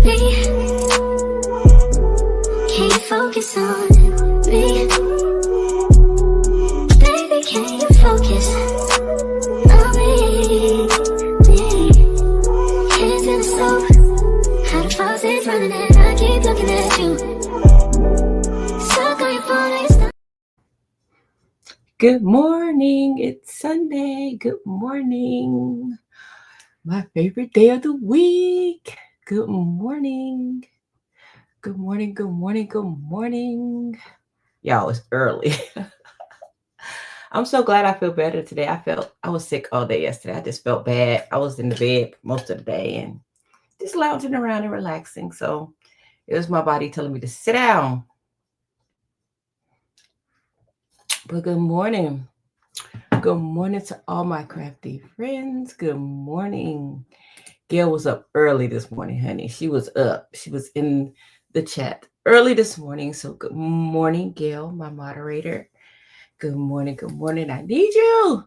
me. Can you focus on me? Baby, can you focus on me? Hands in the stove, how the faucet's running and I keep looking at you. Stuck on your phone. Good morning. It's Sunday. Good morning. My favorite day of the week. Good morning. Good morning. Good morning. Good morning. Y'all, it's early. I'm so glad I feel better today. I was sick all day yesterday. I just felt bad. I was in the bed most of the day and just lounging around and relaxing. So it was my body telling me to sit down. But good morning. Good morning to all my crafty friends. Good morning. Gail was up early this morning, honey. She was up. She was in the chat early this morning. So good morning, Gail, my moderator. Good morning. Good morning. I need you.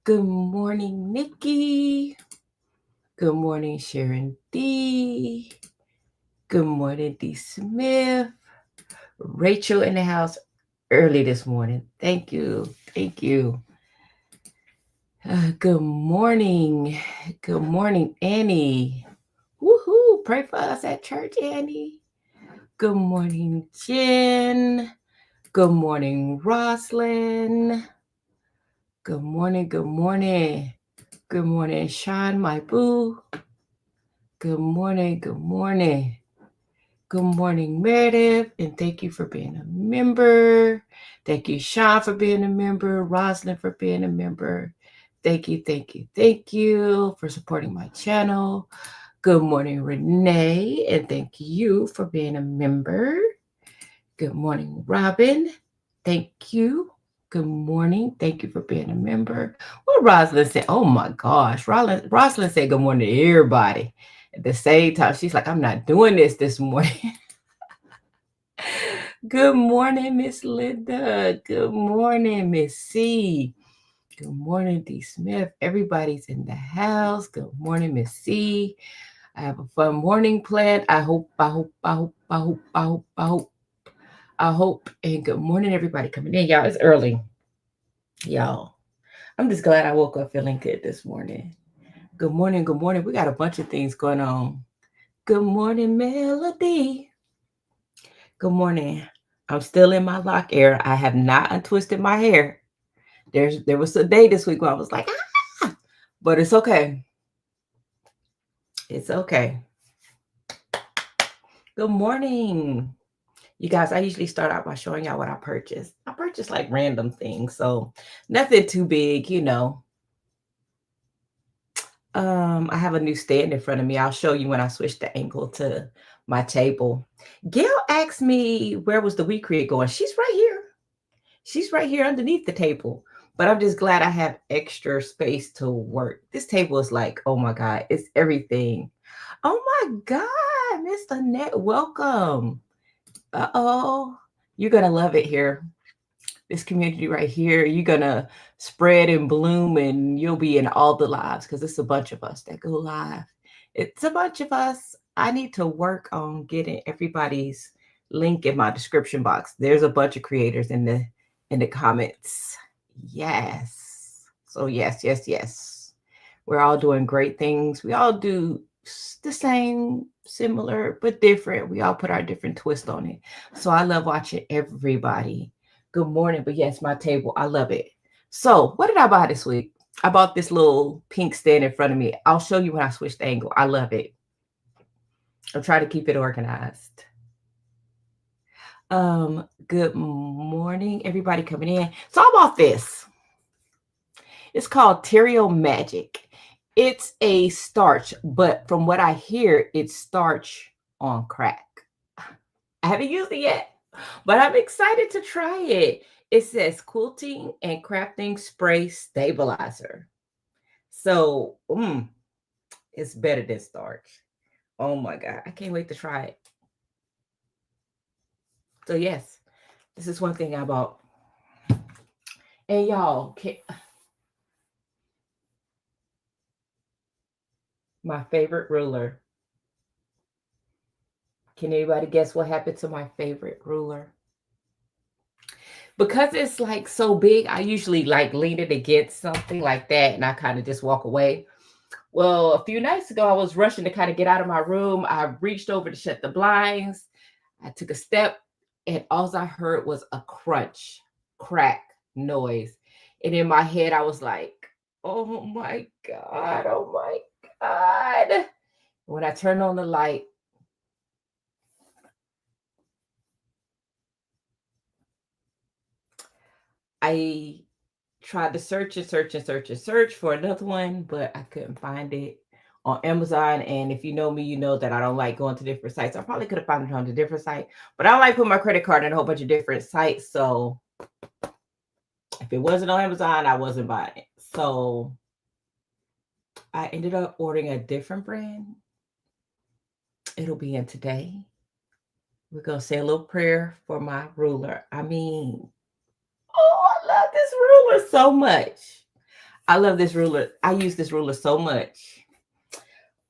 Good morning, Nikki. Good morning, Sharon D. Good morning, D. Smith. Rachel in the house early this morning. Thank you. Thank you. Good morning. Good morning, Annie. Woohoo! Pray for us at church, Annie. Good morning, Jen. Good morning, Roslyn. Good morning. Good morning. Good morning, Sean, my boo. Good morning. Good morning. Good morning, Meredith. And thank you for being a member. Thank you, Sean, for being a member. Roslyn for being a member. Thank you, thank you, thank you for supporting my channel. Good morning, Renee, and thank you for being a member. Good morning, Robin. Thank you. Good morning. Thank you for being a member. What Rosalind said, oh my gosh. Rosalind said good morning to everybody. At the same time, she's like, I'm not doing this morning. Good morning, Miss Linda. Good morning, Miss C. Good morning, D. Smith. Everybody's in the house. Good morning, Miss C. I have a fun morning planned. I hope. And good morning, everybody coming in. Y'all, it's early. Y'all, I'm just glad I woke up feeling good this morning. Good morning. Good morning. We got a bunch of things going on. Good morning, Melody. Good morning. I'm still in my lock era. I have not untwisted my hair. There was a day this week where I was like, ah! But it's okay. It's okay. Good morning. You guys, I usually start out by showing y'all what I purchased. I purchased like random things, so nothing too big, you know. I have a new stand in front of me. I'll show you when I switch the angle to my table. Gail asked me where was the WECREAT going. She's right here. She's right here underneath the table. But I'm just glad I have extra space to work. This table is like, oh my God, it's everything. Oh my God, Miss Annette, welcome. Uh-oh, you're going to love it here. This community right here, you're going to spread and bloom and you'll be in all the lives because it's a bunch of us that go live. It's a bunch of us. I need to work on getting everybody's link in my description box. There's a bunch of creators in the comments. Yes. So yes. We're all doing great things. We all do the same, similar, but different. We all put our different twist on it. So I love watching everybody. Good morning. But yes, my table, I love it. So what did I buy this week? I bought this little pink stand in front of me. I'll show you when I switch the angle. I love it. I'll try to keep it organized. Good morning, everybody coming in. So I bought this. It's called Terrio Magic. It's a starch, but from what I hear, it's starch on crack. I haven't used it yet, but I'm excited to try it. It says quilting and crafting spray stabilizer. So, it's better than starch. Oh my God, I can't wait to try it. So yes, this is one thing I bought. And y'all, my favorite ruler. Can anybody guess what happened to my favorite ruler? Because it's like so big, I usually like lean it against something like that and I kind of just walk away. Well, a few nights ago, I was rushing to kind of get out of my room. I reached over to shut the blinds. I took a step and all I heard was a crunch, crack noise. And in my head, I was like, oh my God, oh my God. When I turned on the light, I tried to search for another one, but I couldn't find it on Amazon. And if you know me, you know that I don't like going to different sites. I probably could have found it on a different site, but I don't like putting my credit card in a whole bunch of different sites. So if it wasn't on Amazon, I wasn't buying it. So I ended up ordering a different brand. It'll be in today. We're going to say a little prayer for my ruler. I mean, oh, I love this ruler so much. I love this ruler. I use this ruler so much.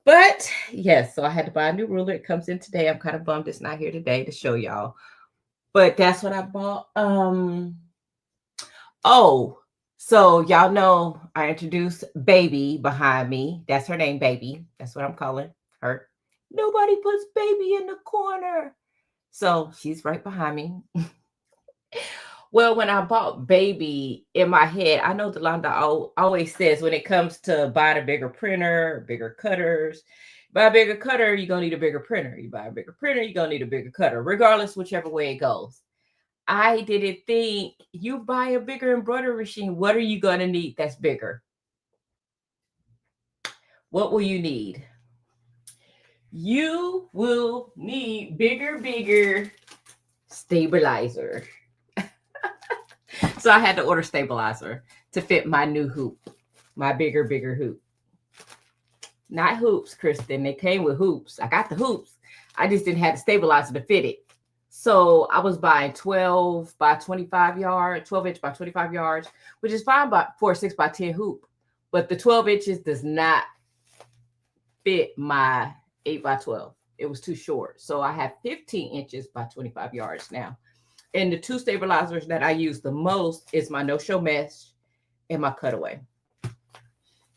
But yes, so I had to buy a new ruler. It comes in today. I'm kind of bummed it's not here today to show y'all. But that's what I bought. Oh, so y'all know I introduced Baby behind me. That's her name, Baby. That's what I'm calling her. Nobody puts Baby in the corner. So she's right behind me. Well, when I bought Baby, in my head, I know Delonda always says when it comes to buying a bigger printer, bigger cutters, buy a bigger cutter, you're going to need a bigger printer. You buy a bigger printer, you're going to need a bigger cutter, regardless whichever way it goes. I didn't think you buy a bigger embroidery machine. What are you going to need that's bigger? What will you need? You will need bigger stabilizer. So I had to order stabilizer to fit my new hoop, my bigger hoop. Not hoops, Kristen. They came with hoops. I got the hoops. I just didn't have the stabilizer to fit it. So I was buying 12 by 25 yards, 12 inch by 25 yards, which is fine for a 6 by 10 hoop. But the 12 inches does not fit my 8 by 12. It was too short. So I have 15 inches by 25 yards now. And the two stabilizers that I use the most is my no-show mesh and my cutaway.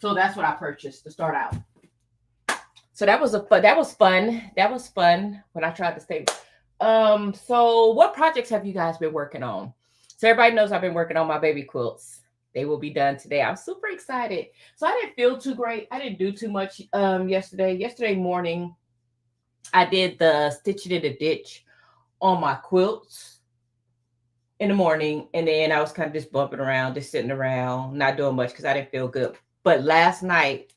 So that's what I purchased to start out. So that was fun. That was fun when I tried to stay. So what projects have you guys been working on? So everybody knows I've been working on my baby quilts. They will be done today. I'm super excited. So I didn't feel too great. I didn't do too much yesterday. Yesterday morning, I did the stitching in the ditch on my quilts in the morning. And then I was kind of just bumping around, just sitting around, not doing much because I didn't feel good. But last night,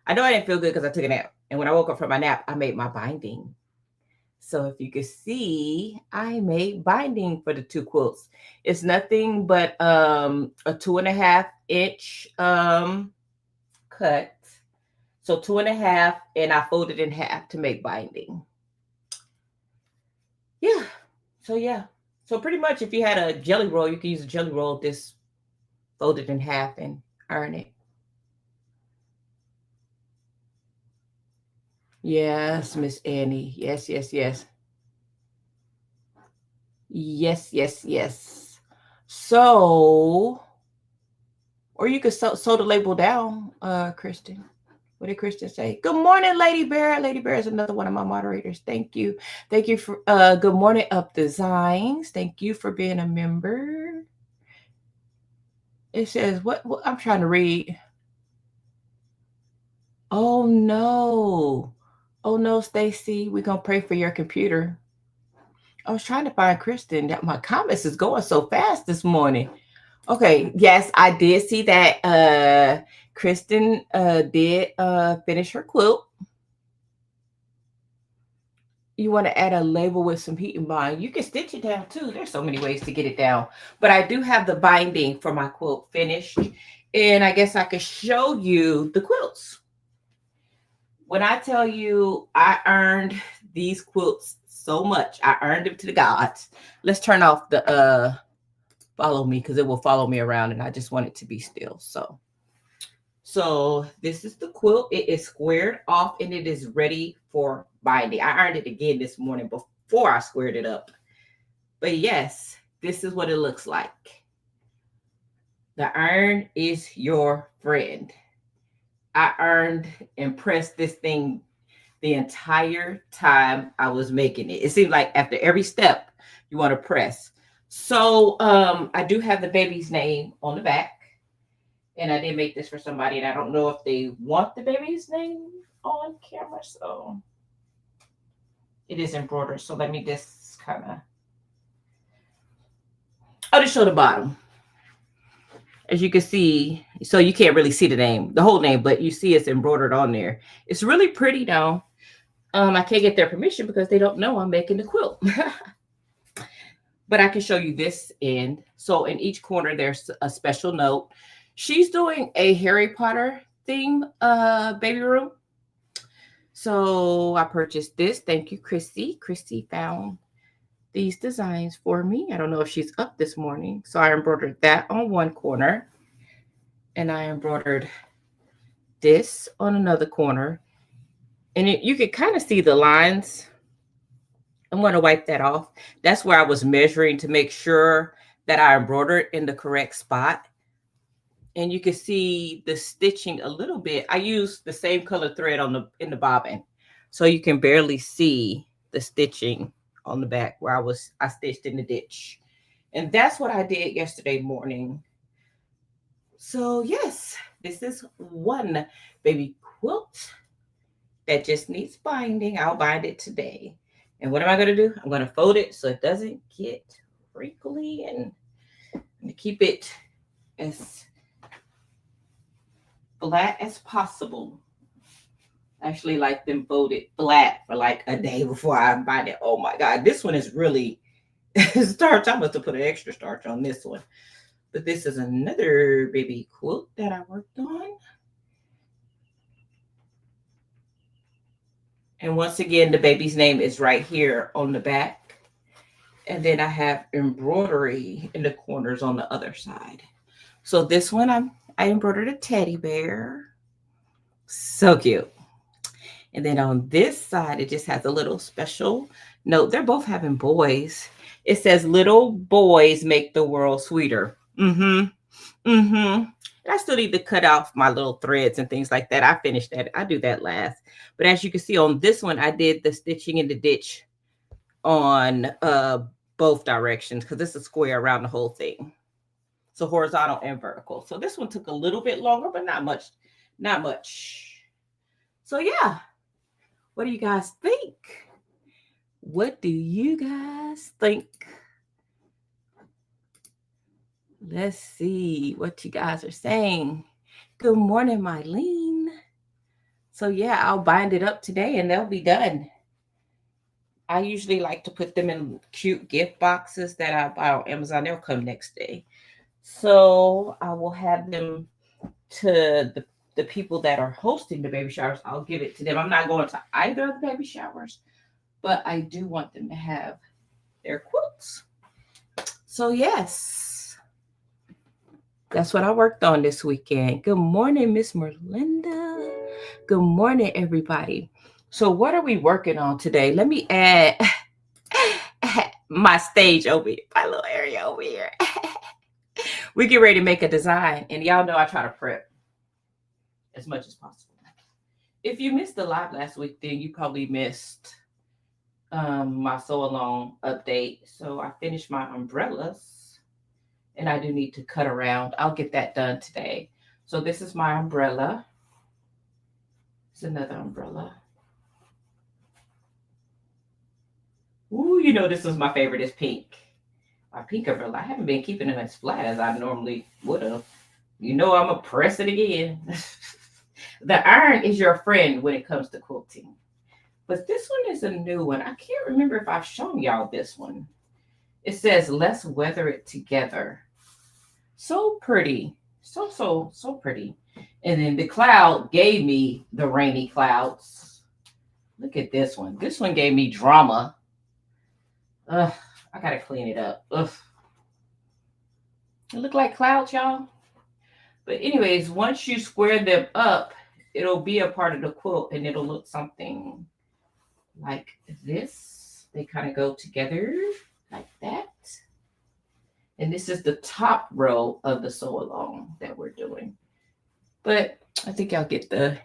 I know I didn't feel good because I took a nap. And when I woke up from my nap, I made my binding. So if you could see, I made binding for the two quilts. It's nothing but a 2.5 inch cut. So 2.5, and I folded in half to make binding. Yeah. So yeah. So pretty much if you had a jelly roll, you could use a jelly roll, this folded in half and iron it. Yes, Miss Annie. Yes. Yes. So, or you could sew the label down, Kristen. What did Kristen say? Good morning, Lady Bear. Lady Bear is another one of my moderators. Thank you. Thank you for good morning, Up Designs. Thank you for being a member. It says, what I'm trying to read. Oh no, Stacy. We're gonna pray for your computer. I was trying to find Kristen. That my comments is going so fast this morning. Okay, yes, I did see that Kristen did finish her quilt. You want to add a label with some heat and bind. You can stitch it down too. There's so many ways to get it down. But I do have the binding for my quilt finished. And I guess I could show you the quilts. When I tell you I earned these quilts so much, I earned them to the gods. Let's turn off the follow me because it will follow me around and I just want it to be still. So this is the quilt. It is squared off and it is ready for binding. I ironed it again this morning before I squared it up. But yes, this is what it looks like. The iron is your friend. I ironed and pressed this thing the entire time I was making it. It seemed like after every step you want to press. So I do have the baby's name on the back. And I did make this for somebody, and I don't know if they want the baby's name on camera. So it is embroidered. So let me just kind of, I'll just show the bottom. As you can see, so you can't really see the name, the whole name, but you see it's embroidered on there. It's really pretty though. I can't get their permission because they don't know I'm making the quilt. But I can show you this end. So in each corner, there's a special note. She's doing a Harry Potter theme baby room. So I purchased this. Thank you, Kristy. Kristy found these designs for me. I don't know if she's up this morning. So I embroidered that on one corner. And I embroidered this on another corner. And you can kind of see the lines. I'm going to wipe that off. That's where I was measuring to make sure that I embroidered in the correct spot. And you can see the stitching a little bit. I used the same color thread in the bobbin. So you can barely see the stitching on the back where I stitched in the ditch. And that's what I did yesterday morning. So yes, this is one baby quilt that just needs binding. I'll bind it today. And what am I going to do? I'm going to fold it so it doesn't get wrinkly, and I'm going to keep it as flat as possible. I actually like them folded flat for like a day before I bind it. Oh my God, this one is really starch. I must have put an extra starch on this one. But this is another baby quilt that I worked on. And once again, the baby's name is right here on the back. And then I have embroidery in the corners on the other side. So this one, I embroidered a teddy bear. So cute. And then on this side, it just has a little special note. They're both having boys. It says, little boys make the world sweeter. And I still need to cut off my little threads and things like that. I finished that. I do that last. But as you can see on this one, I did the stitching in the ditch on both directions because this is square around the whole thing. So horizontal and vertical. So this one took a little bit longer, but not much. Not much. So yeah. What do you guys think? What do you guys think? Let's see what you guys are saying. Good morning, Mylene. So yeah, I'll bind it up today and they'll be done. I usually like to put them in cute gift boxes that I buy on Amazon. They'll come next day. So I will have them to the people that are hosting the baby showers. I'll give it to them. I'm not going to either of the baby showers, but I do want them to have their quilts. So yes, that's what I worked on this weekend. Good morning, Miss Merlinda. Good morning, everybody. So what are we working on today? Let me add my stage over here, my little area over here. We get ready to make a design, and y'all know I try to prep as much as possible. If you missed the live last week, then you probably missed my sew along update. So I finished my umbrellas, and I do need to cut around. I'll get that done today. So this is my umbrella. It's another umbrella. Ooh, you know this is my favorite, is pink. My pink umbrella. I haven't been keeping it as flat as I normally would have. You know I'm going to press it again. The iron is your friend when it comes to quilting. But this one is a new one. I can't remember if I've shown y'all this one. It says, let's weather it together. So pretty. So pretty. And then the cloud gave me the rainy clouds. Look at this one. This one gave me drama. Ugh, I gotta clean it up. Ugh. It look like clouds, y'all. But anyways, once you square them up, it'll be a part of the quilt and it'll look something like this. They kind of go together like that. And this is the top row of the sew along that we're doing. But I think y'all get the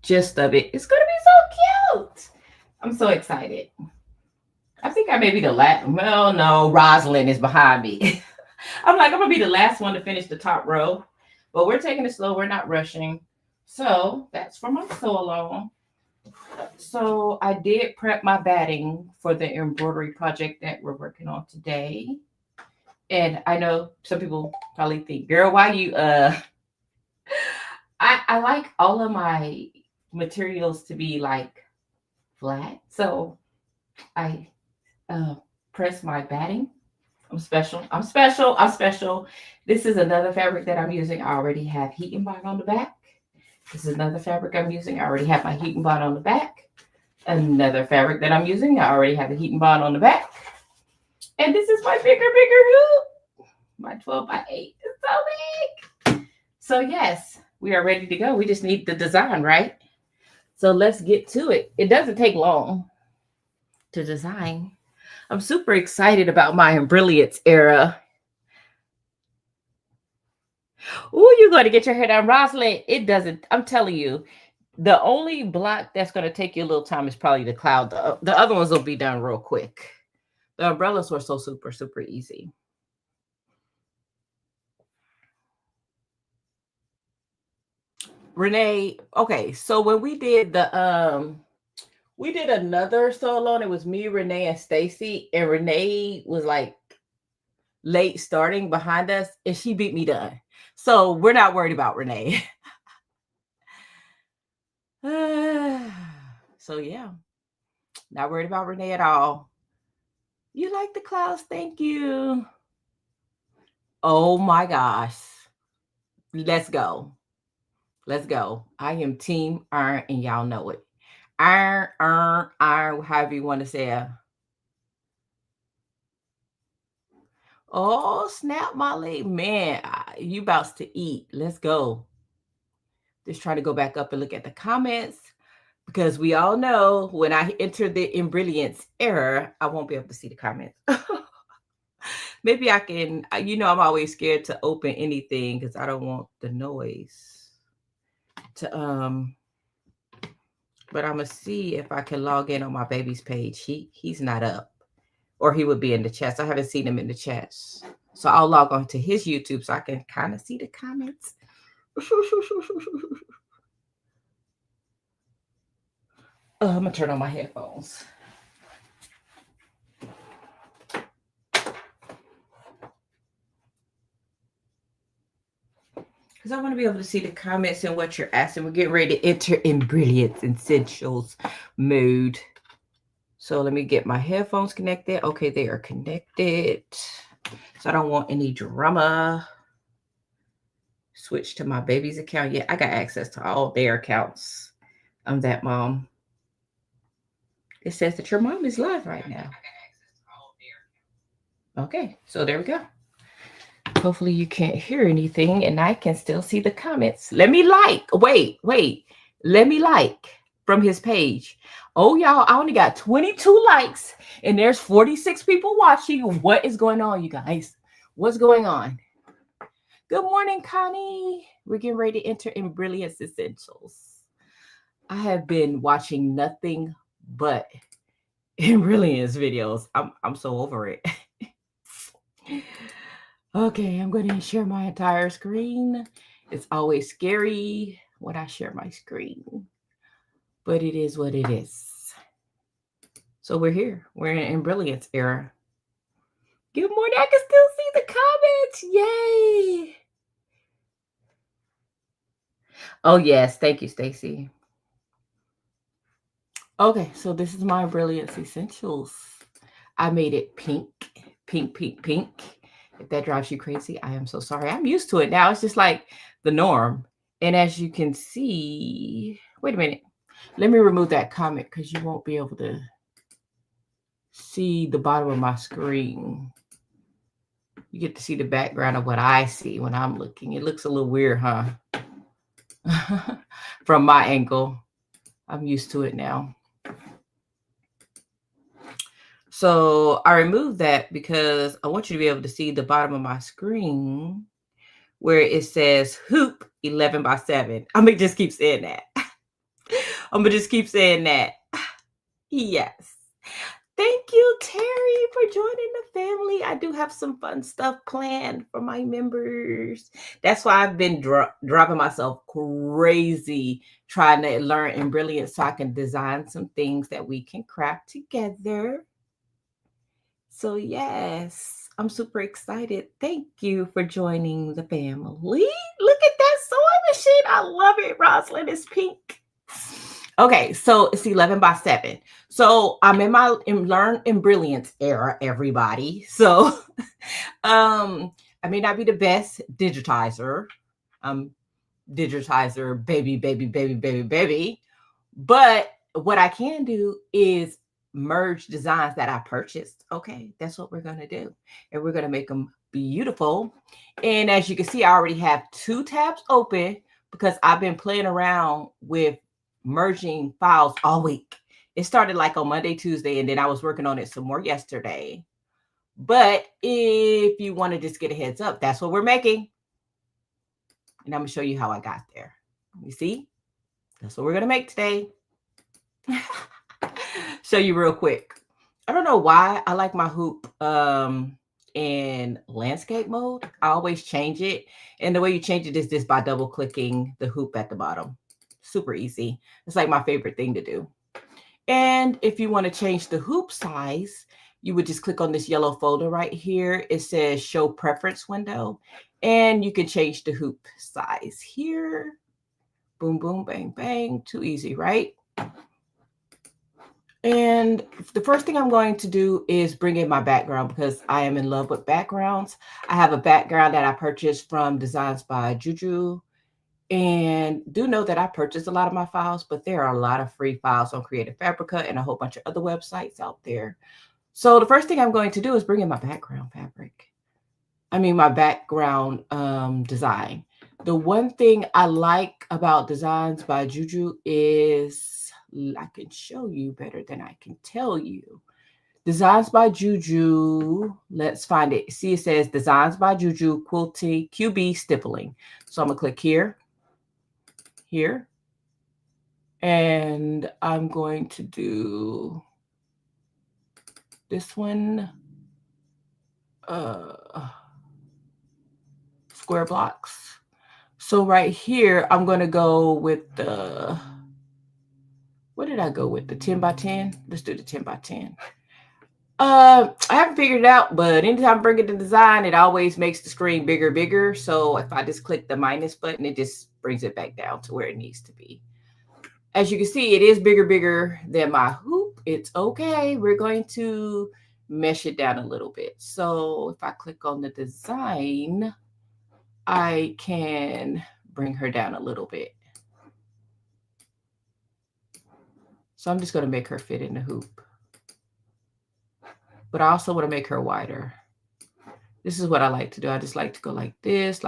gist of it. It's going to be so cute. I'm so excited. I think I may be the last. Well, no, Rosalind is behind me. I'm like, I'm going to be the last one to finish the top row. But we're taking it slow. We're not rushing. So that's for my sew along. So I did prep my batting for the embroidery project that we're working on today. And I know some people probably think, girl, why you I like all of my materials to be like flat. So I press my batting. I'm special. I'm special. I'm special. This is another fabric that I'm using. I already have heat and bond on the back. This is another fabric I'm using. I already have my heat and bond on the back. Another fabric that I'm using. I already have the heat and bond on the back. And this is my bigger hoop. My 12 by 8 is so big. So yes, we are ready to go. We just need the design, right? So let's get to it. It doesn't take long to design. I'm super excited about my Embrilliance era. Oh, you're going to get your hair done, Rosalind. It doesn't. I'm telling you, the only block that's going to take you a little time is probably the cloud. The other ones will be done real quick. The umbrellas were so super easy. Renee, okay, so when we did the we did another sew along. It was me, Renee, and Stacy, and Renee was like late starting behind us, and she beat me done. So we're not worried about Renee. So yeah, not worried about Renee at all. You like the clouds? Thank you. Oh my gosh. Let's go. Let's go. I am Team Iron, and y'all know it. Iron, however you want to say it. Oh, snap, Molly. Man, you about to eat. Let's go. Just try to go back up and look at the comments, because we all know when I enter the Embrilliance era, I won't be able to see the comments. Maybe I can, I'm always scared to open anything because I don't want the noise to, but I'm going to see if I can log in on my baby's page. He's not up, or he would be in the chats. I haven't seen him in the chats. So I'll log on to his YouTube so I can kind of see the comments. I'm going to turn on my headphones. Because I want to be able to see the comments and what you're asking. We're getting ready to enter Embrilliance Essentials mode. So let me get my headphones connected. Okay, they are connected. So I don't want any drama. Switch to my baby's account. Yeah, I got access to all their accounts. I'm that mom. It says that your mom is live right now. Okay, so there we go. Hopefully you can't hear anything and I can still see the comments. Let me like. Wait. Let me like from his page. Oh, y'all, I only got 22 likes and there's 46 people watching. What is going on, you guys? What's going on? Good morning, Connie. We're getting ready to enter Embrilliance Essentials. I have been watching nothing but Embrilliance videos. I'm so over it. Okay, I'm going to share my entire screen. It's always scary when I share my screen, but it is what it is. So we're here. We're in Embrilliance era. Good morning. I can still see the comments. Yay. Oh, yes. Thank you, Stacy. Okay, so this is my Embrilliance Essentials. I made it pink. If that drives you crazy, I am so sorry. I'm used to it now. It's just like the norm. And as you can see, wait a minute. Let me remove that comment because you won't be able to see the bottom of my screen. You get to see the background of what I see when I'm looking. It looks a little weird, huh? From my angle. I'm used to it now. So I removed that because I want you to be able to see the bottom of my screen where it says hoop 11 by 7. I'm gonna just keep saying that. I'm gonna just keep saying that. Yes. Thank you, Terry, for joining the family. I do have some fun stuff planned for my members. That's why I've been dropping myself crazy trying to learn Embrilliance so I can design some things that we can craft together. So yes, I'm super excited. Thank you for joining the family. Look at that sewing machine. I love it, Rosalind. It's pink. Okay, so it's 11 by 7. So I'm in my Learn Embrilliance era, everybody. So I may not be the best digitizer. Digitizer, baby. But what I can do is merge designs that I purchased. Okay, that's what we're going to do. And we're going to make them beautiful. And as you can see, I already have 2 tabs open because I've been playing around with merging files all week. It started like on Monday, Tuesday, and then I was working on it some more yesterday. But if you want to just get a heads up, that's what we're making. And I'm going to show you how I got there. You see? That's what we're going to make today. Show you real quick. I don't know why I like my hoop in landscape mode. I always change it. And the way you change it is just by double clicking the hoop at the bottom. Super easy. It's like my favorite thing to do. And if you want to change the hoop size, you would just click on this yellow folder right here. It says show preference window. And you can change the hoop size here. Boom, boom, bang, bang. Too easy, right? And the first thing I'm going to do is bring in my background because I am in love with backgrounds. I have a background that I purchased from Designs by Juju. And do know that I purchased a lot of my files, but there are a lot of free files on Creative Fabrica and a whole bunch of other websites out there. So the first thing I'm going to do is bring in my background fabric. My background design. The one thing I like about Designs by Juju is I can show you better than I can tell you. Designs by Juju. Let's find it. See, it says Designs by Juju Quilting QB Stippling. So I'm going to click here. Here. And I'm going to do this one. Square blocks. So right here, I'm going to go with the, what did I go with? The 10 by 10? Let's do the 10 by 10. I haven't figured it out, but anytime I bring it to design, it always makes the screen bigger. So if I just click the minus button, it just brings it back down to where it needs to be. As you can see, it is bigger than my hoop. It's okay. We're going to mesh it down a little bit. So if I click on the design, I can bring her down a little bit. So I'm just going to make her fit in the hoop. But I also want to make her wider. This is what I like to do. I just like to go like this.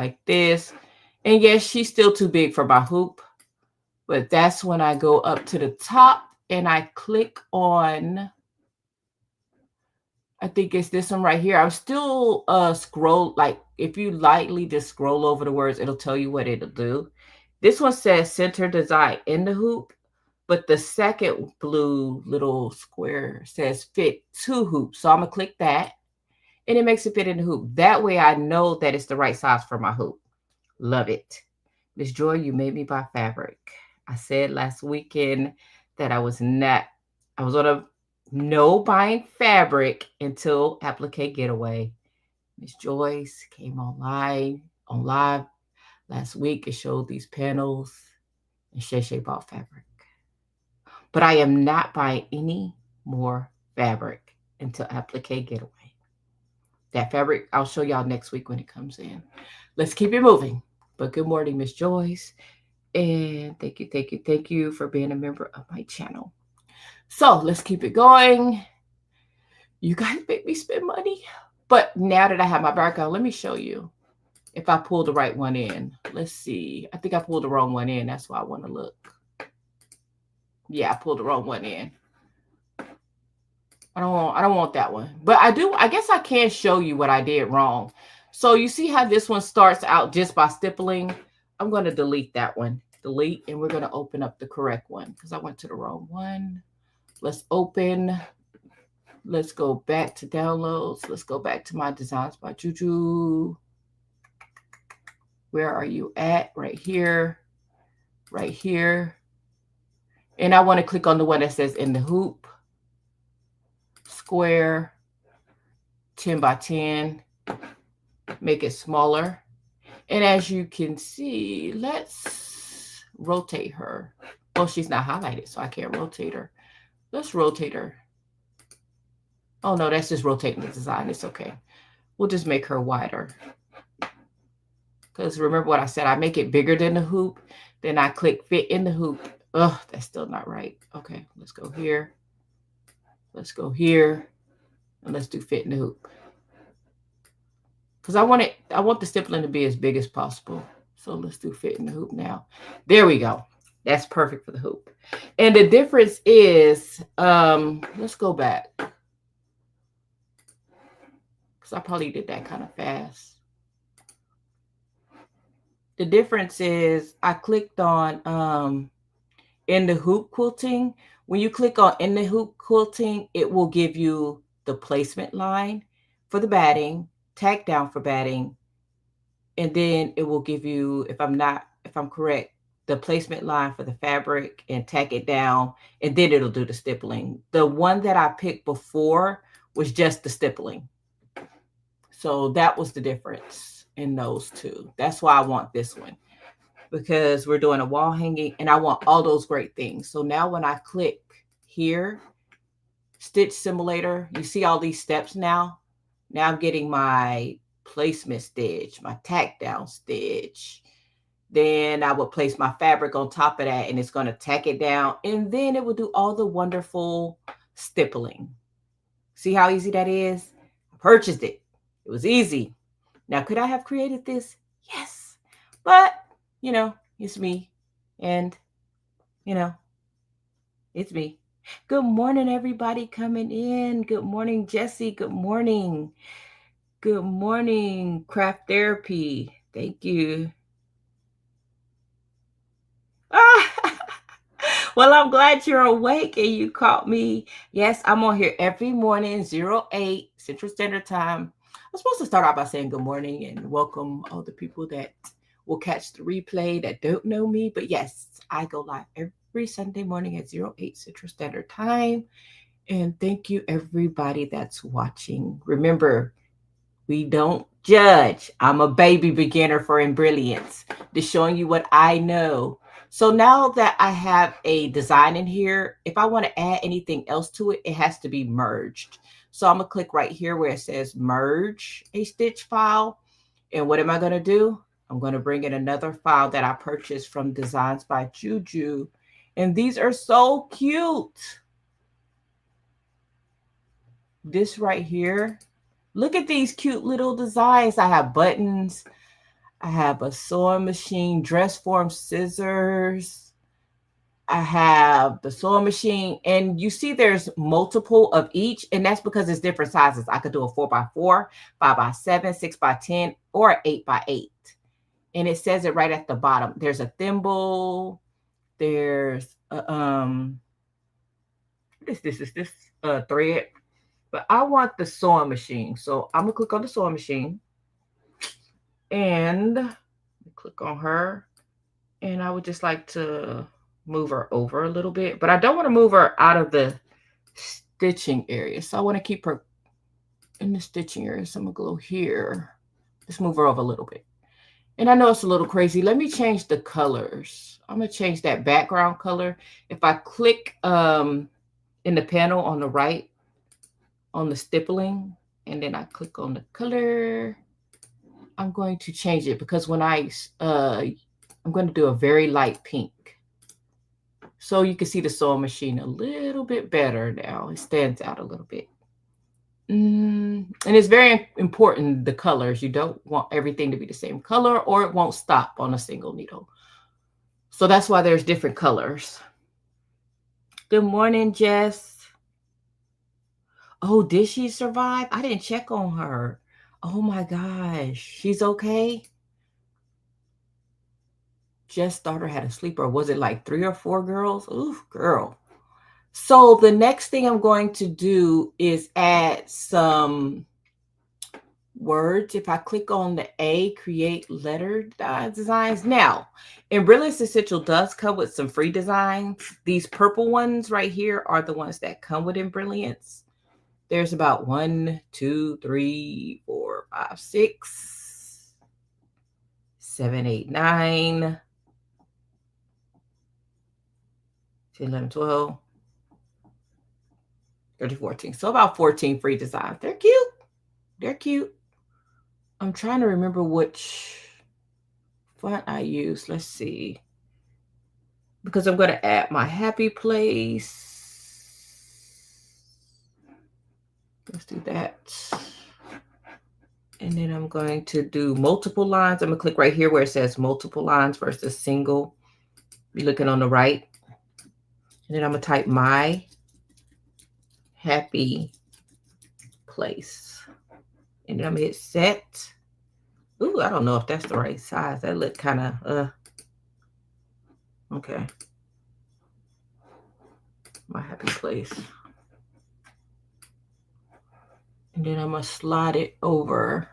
And yes, she's still too big for my hoop. But that's when I go up to the top and I click on, I think it's this one right here. I'm still scroll, like if you lightly just scroll over the words, it'll tell you what it'll do. This one says center design in the hoop, but the second blue little square says fit to hoop. So I'm gonna click that and it makes it fit in the hoop. That way I know that it's the right size for my hoop. Love it. Miss Joy, you made me buy fabric. I said last weekend that I was on a no buying fabric until Applique Getaway. Miss Joyce came on live last week and showed these panels, and ShayShay bought fabric. But I am not buying any more fabric until Applique Getaway. That fabric, I'll show y'all next week when it comes in. Let's keep it moving. But good morning, Miss Joyce. And thank you for being a member of my channel. So let's keep it going. You guys make me spend money. But now that I have my background, let me show you if I pull the right one in. Let's see. I think I pulled the wrong one in. That's why I want to look. Yeah, I pulled the wrong one in. I don't want that one. But I guess I can show you what I did wrong. So you see how this one starts out just by stippling? I'm going to delete that one. Delete, and we're going to open up the correct one because I went to the wrong one. Let's open. Let's go back to downloads. Let's go back to my designs by Juju. Where are you at? Right here. Right here. And I want to click on the one that says in the hoop. Square. 10 by 10. Make it smaller. And as you can see, let's rotate her. Well, she's not highlighted, so I can't rotate her. Let's rotate her. Oh, no, that's just rotating the design. It's okay. We'll just make her wider. Because remember what I said, I make it bigger than the hoop. Then I click fit in the hoop. Ugh, that's still not right. Okay, let's go here. Let's go here. And let's do fit in the hoop. Because I want the stippling to be as big as possible. So let's do fit in the hoop now. There we go. That's perfect for the hoop. And the difference is, let's go back. Because I probably did that kind of fast. The difference is I clicked on in the hoop quilting. When you click on in the hoop quilting, it will give you the placement line for the batting, tack down for batting, and then it will give you, if I'm correct, the placement line for the fabric and tack it down, and then it'll do the stippling. The one that I picked before was just the stippling. So that was the difference in those two. That's why I want this one, because we're doing a wall hanging and I want all those great things. So now when I click here, Stitch Simulator, you see all these steps now. Now I'm getting my placement stitch, my tack down stitch. Then I will place my fabric on top of that and it's going to tack it down. And then it will do all the wonderful stippling. See how easy that is? I purchased it. It was easy. Now, could I have created this? Yes. But, you know, it's me. And, you know, it's me. Good morning, everybody coming in. Good morning, Jessie. Good morning. Good morning, Craft Therapy. Thank you. Well, I'm glad you're awake and you caught me. Yes, I'm on here every morning, 08 Central Standard Time. I'm supposed to start out by saying good morning and welcome all the people that will catch the replay that don't know me. But yes, I go live every Sunday morning at 08 Central Standard Time. And thank you, everybody that's watching. Remember, we don't judge. I'm a baby beginner for Embrilliance, just showing you what I know. So now that I have a design in here, if I want to add anything else to it, it has to be merged. So I'm going to click right here where it says merge a stitch file. And what am I going to do? I'm going to bring in another file that I purchased from Designs by Juju. And these are so cute. This right here. Look at these cute little designs. I have buttons. I have a sewing machine, dress form scissors. I have the sewing machine. And you see there's multiple of each. And that's because it's different sizes. I could do a 4x4, 5x7, 6x10, or 8x8. And it says it right at the bottom. There's a thimble. There's this thread. But I want the sewing machine. So I'm going to click on the sewing machine. And click on her. And I would just like to move her over a little bit. But I don't want to move her out of the stitching area. So I want to keep her in the stitching area. So I'm going to go here. Just move her over a little bit. And I know it's a little crazy. Let me change the colors. I'm going to change that background color. If I click in the panel on the right, on the stippling, and then I click on the color, I'm going to change it because when I'm going to do a very light pink. So you can see the sewing machine a little bit better now. It stands out a little bit. And it's very important, the colors. You don't want everything to be the same color or it won't stop on a single needle. So that's why there's different colors. Good morning, Jess. Oh, did she survive? I didn't check on her. Oh my gosh. She's okay? Just daughter had a sleeper. Was it like 3 or 4 girls? Ooh, girl. So the next thing I'm going to do is add some words. If I click on the A, create letter designs. Now, Embrilliance Essentials does come with some free designs. These purple ones right here are the ones that come with Embrilliance. There's about 1, 2, 3, 4, 5, 6, 7, 8, 9, 10, 11, 12, 13, 14. So about 14 free designs. They're cute. They're cute. I'm trying to remember which font I use. Let's see. Because I'm going to add my happy place. Let's do that. And then I'm going to do multiple lines. I'm going to click right here where it says multiple lines versus single. Be looking on the right. And then I'm going to type my happy place. And then I'm going to hit set. Ooh, I don't know if that's the right size. That looked kind of, okay. My happy place. And then I'm going to slide it over.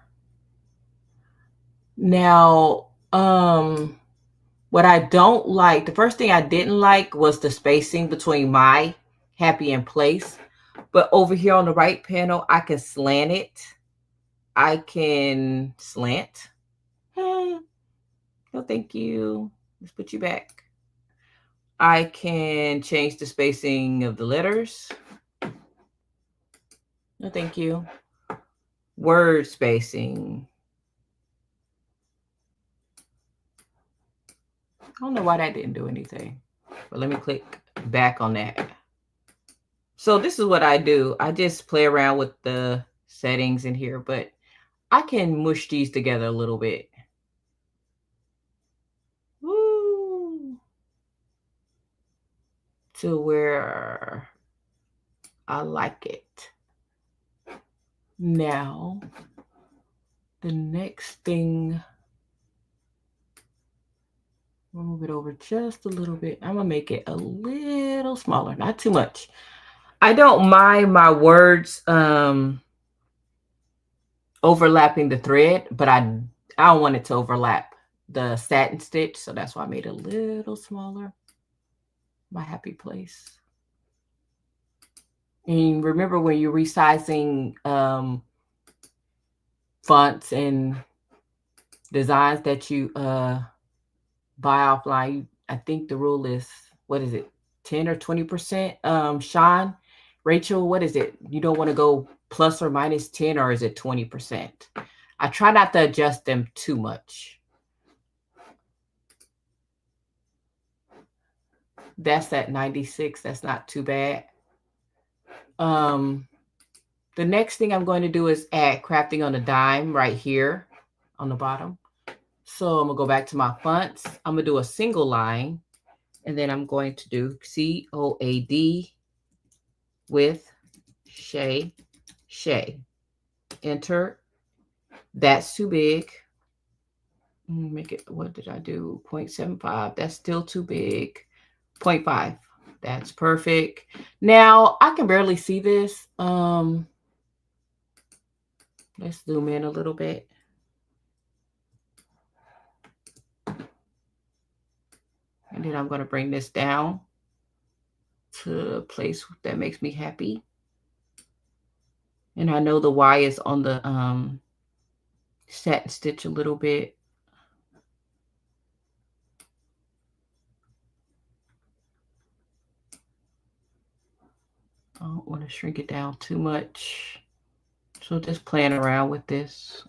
Now, what I don't like, the first thing I didn't like was the spacing between my happy and place. But over here on the right panel, I can slant it. I can slant. No, thank you. Let's put you back. I can change the spacing of the letters. No, thank you. Word spacing. I don't know why that didn't do anything, but let me click back on that. So this is what I do. I just play around with the settings in here, but I can mush these together a little bit. Woo! To where I like it. Now, the next thing, I'll move it over just a little bit. I'm going to make it a little smaller, not too much. I don't mind my words overlapping the thread, but I don't want it to overlap the satin stitch. So that's why I made it a little smaller. My happy place. And remember when you're resizing fonts and designs that you buy offline, I think the rule is, what is it, 10 or 20%? Sean, Rachel, what is it? You don't want to go plus or minus 10, or is it 20%? I try not to adjust them too much. That's at 96. That's not too bad. The next thing I'm going to do is add crafting on a dime right here on the bottom. So I'm going to go back to my fonts. I'm going to do a single line. And then I'm going to do COAD with Shay. Enter. That's too big. Make it, what did I do? 0.75. That's still too big. 0.5. That's perfect. Now I can barely see this. Let's zoom in a little bit. And then I'm going to bring this down to a place that makes me happy. And I know the Y is on the satin stitch a little bit. I don't want to shrink it down too much. So just playing around with this.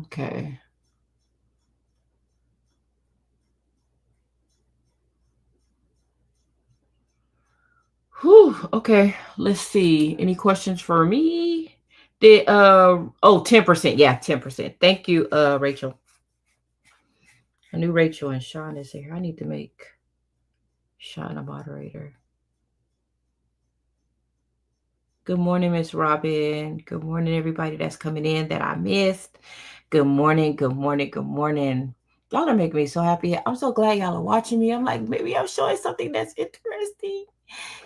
Okay. Whew, okay, let's see. Any questions for me? Did 10%. Yeah, 10%. Thank you, Rachel. I knew Rachel and Sean is here. I need to make Sean a moderator. Good morning, Miss Robin. Good morning, everybody that's coming in that I missed. Good morning, good morning, good morning. Y'all are making me so happy. I'm so glad y'all are watching me. I'm like, maybe I'm showing something that's interesting.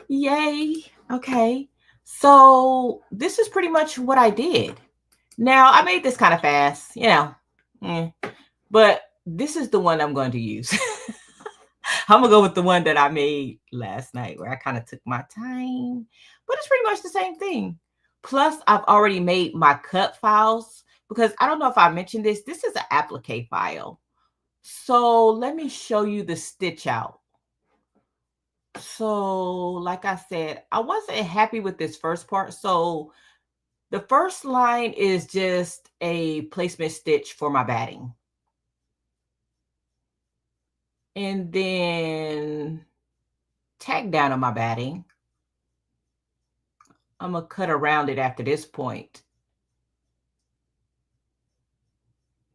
Yay. Okay. So this is pretty much what I did. Now, I made this kind of fast, but this is the one I'm going to use. I'm going to go with the one that I made last night where I kind of took my time, but it's pretty much the same thing. Plus, I've already made my cut files because I don't know if I mentioned this. This is an applique file. So let me show you the stitch out. So like I said, I wasn't happy with this first part. So the first line is just a placement stitch for my batting. And then tack down on my batting. I'm going to cut around it after this point.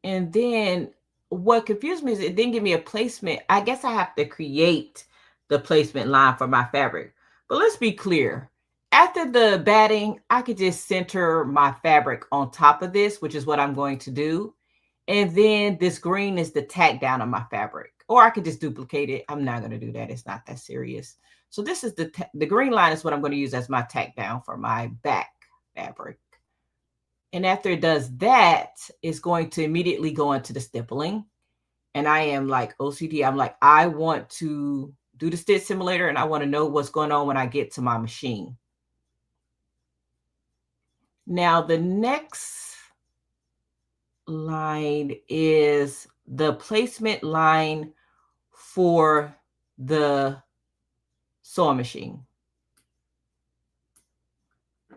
And then what confused me is it didn't give me a placement. I guess I have to create the placement line for my fabric. But let's be clear. After the batting, I could just center my fabric on top of this, which is what I'm going to do. And then this green is the tack down on my fabric. Or I could just duplicate it. I'm not going to do that. It's not that serious. So this is the green line is what I'm going to use as my tack down for my back fabric. And after it does that, it's going to immediately go into the stippling. And I am like OCD. I'm like, I want to do the stitch simulator and I want to know what's going on when I get to my machine. Now the next line is the placement line for the sewing machine.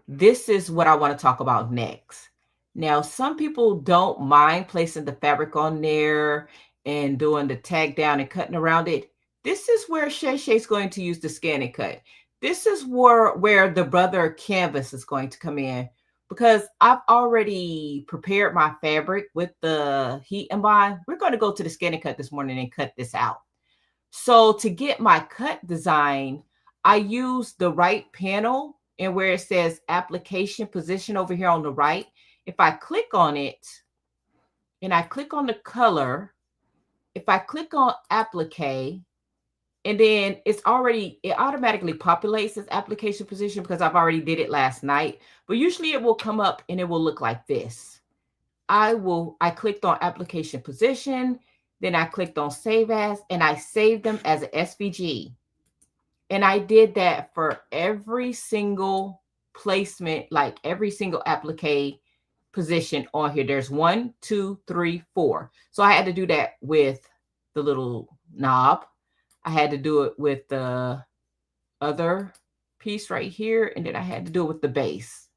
This is what I want to talk about next. Now, some people don't mind placing the fabric on there and doing the tag down and cutting around it. This is where ShayShay is going to use the ScanNCut. This is where the brother canvas is going to come in because I've already prepared my fabric with the heat and bind. We're going to go to the ScanNCut this morning and cut this out. So to get my cut design, I use the right panel and where it says application position over here on the right. If I click on it and I click on the color, if I click on applique, and then it automatically populates this application position because I've already did it last night. But usually it will come up and it will look like this. I clicked on application position, then I clicked on save as, and I saved them as an SVG. And I did that for every single placement, like every single applique position on here. There's 1, 2, 3, 4. So I had to do that with the little knob. I had to do it with the other piece right here. And then I had to do it with the base.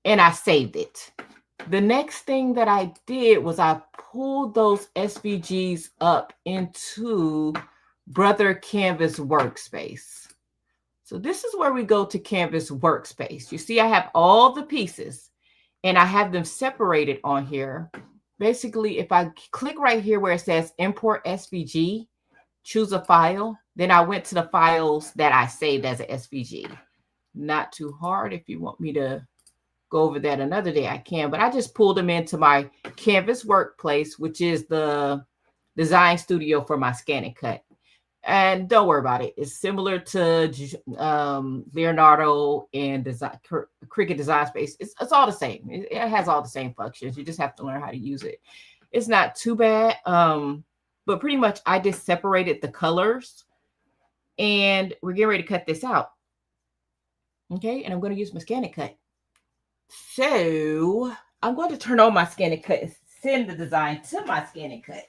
And I saved it. The next thing that I did was I pulled those SVGs up into Brother Canvas Workspace. So this is where we go to Canvas Workspace. You see, I have all the pieces and I have them separated on here. Basically, if I click right here where it says Import SVG, choose a file, then I went to the files that I saved as an SVG. Not too hard. If you want me to go over that another day, I can, but I just pulled them into my Canvas Workplace, which is the design studio for my ScanNCut. And don't worry about it. It's similar to Leonardo and Cricut Design Space. It's all the same. It has all the same functions. You just have to learn how to use it. It's not too bad. But pretty much I just separated the colors and we're getting ready to cut this out. Okay, and I'm going to use my ScanNCut. So I'm going to turn on my ScanNCut and send the design to my ScanNCut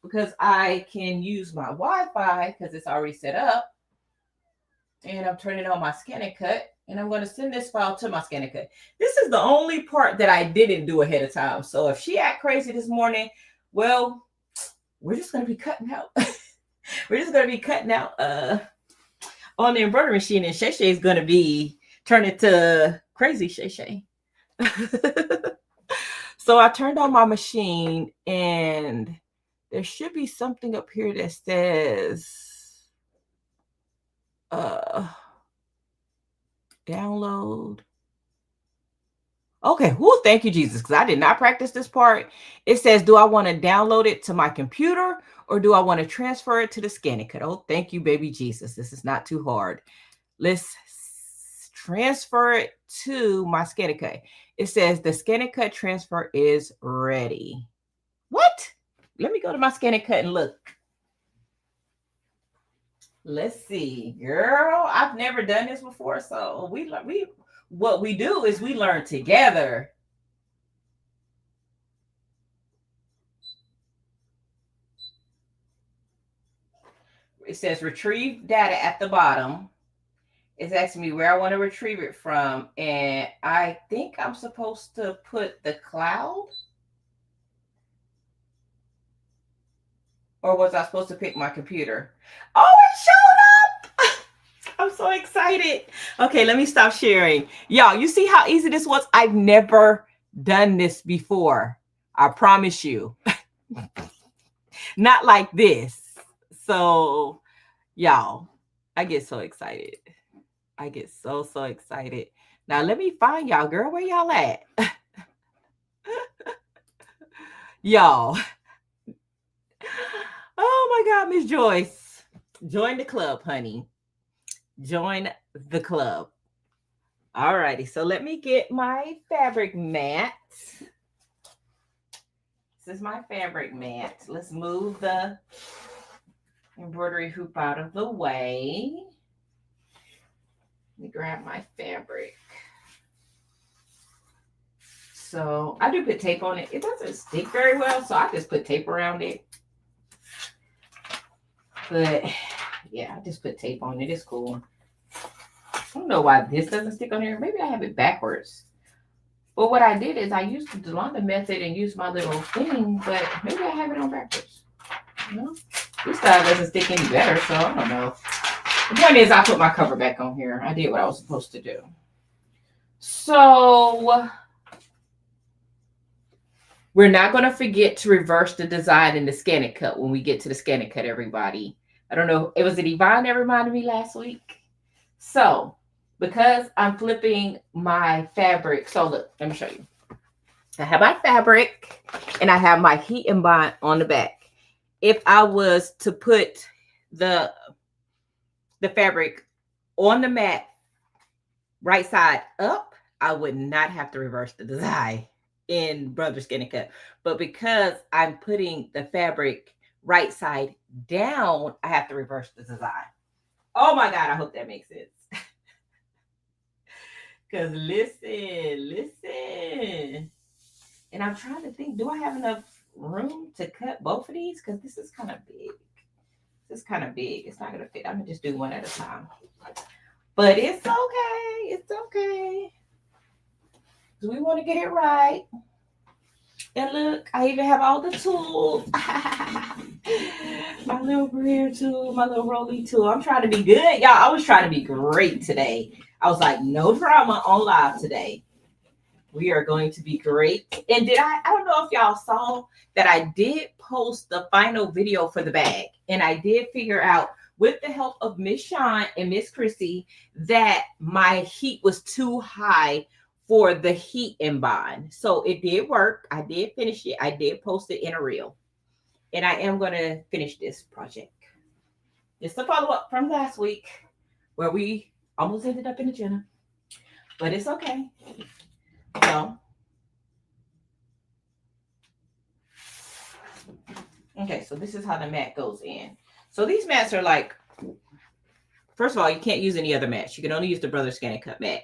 because I can use my Wi-Fi because it's already set up. And I'm turning on my ScanNCut and I'm going to send this file to my ScanNCut. This is the only part that I didn't do ahead of time. So if she act crazy this morning, well, we're just going to be cutting out. We're just going to be cutting out on the embroidery machine, and ShayShay is going to be turned into crazy ShayShay. So I turned on my machine and there should be something up here that says Download. Okay, well, thank you, Jesus, because I did not practice this part. It says, do I want to download it to my computer or do I want to transfer it to the ScanNCut? Oh, thank you, baby Jesus. This is not too hard. Let's transfer it to my ScanNCut. It says the ScanNCut transfer is ready. What? Let me go to my ScanNCut and look. Let's see, girl. I've never done this before, so what we do is we learn together. It says retrieve data at the bottom. It's asking me where I want to retrieve it from, and I think I'm supposed to put the cloud. Or was I supposed to pick my computer? Oh, it showed up! I'm so excited. Okay, let me stop sharing. Y'all, you see how easy this was? I've never done this before. I promise you. Not like this. So, y'all, I get so excited. I get so excited. Now, let me find y'all, girl. Where y'all at? Y'all. Oh my God, Miss Joyce. Join the club, honey. Join the club. All righty. So let me get my fabric mat. This is my fabric mat. Let's move the embroidery hoop out of the way. Let me grab my fabric. So I do put tape on it. It doesn't stick very well, so I just put tape around it. But yeah, I just put tape on it. It's cool. I don't know why this doesn't stick on here. Maybe I have it backwards. But what I did is I used the Delonda method and used my little thing, but maybe I have it on backwards. You know? This style doesn't stick any better, so I don't know. The point is I put my cover back on here. I did what I was supposed to do. So we're not going to forget to reverse the design in the ScanNCut when we get to the ScanNCut, everybody. I don't know. It was Yvonne that reminded me last week. So because I'm flipping my fabric. So look, let me show you. I have my fabric and I have my heat and bind on the back. If I was to put the fabric on the mat right side up, I would not have to reverse the design in Brother ScanNCut. But because I'm putting the fabric right side down, I have to reverse the design. Oh my God, I hope that makes sense. Because listen. And I'm trying to think, do I have enough room to cut both of these? Because this is kind of big. This is kind of big. It's not going to fit. I'm going to just do one at a time. But it's okay. It's okay. We want to get it right. And look, I even have all the tools. My little brayer tool, my little rolling tool. I'm trying to be good. Y'all, I was trying to be great today. I was like, no drama on live today. We are going to be great. And I don't know if y'all saw that I did post the final video for the bag. And I did figure out with the help of Miss Sean and Miss Kristy that my heat was too high for the heat and bind. So it did work. I did finish it. I did post it in a reel. And I am going to finish this project. Just a follow-up from last week where we almost ended up in the Jenna. But it's okay. So, okay, so this is how the mat goes in. So these mats are like, first of all, you can't use any other mats. You can only use the Brother ScanNCut mat.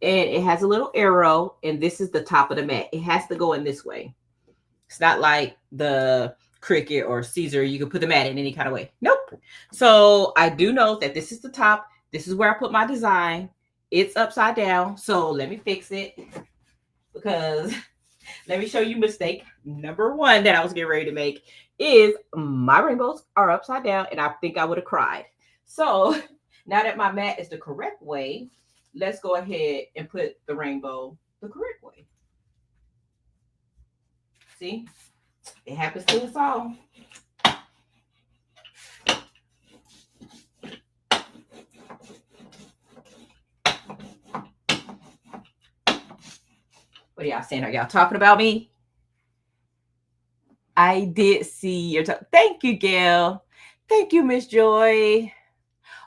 And it has a little arrow, and this is the top of the mat. It has to go in this way. It's not like the Cricut or Siser. You can put the mat in any kind of way. Nope. So I do know that this is the top. This is where I put my design. It's upside down. So let me fix it. Because let me show you mistake number one that I was getting ready to make is my rainbows are upside down, and I think I would have cried. So now that my mat is the correct way, let's go ahead and put the rainbow the correct way. See, it happens to us all. What are y'all saying? Are y'all talking about me? I did see your thank you, Gail. Thank you, Miss Joy.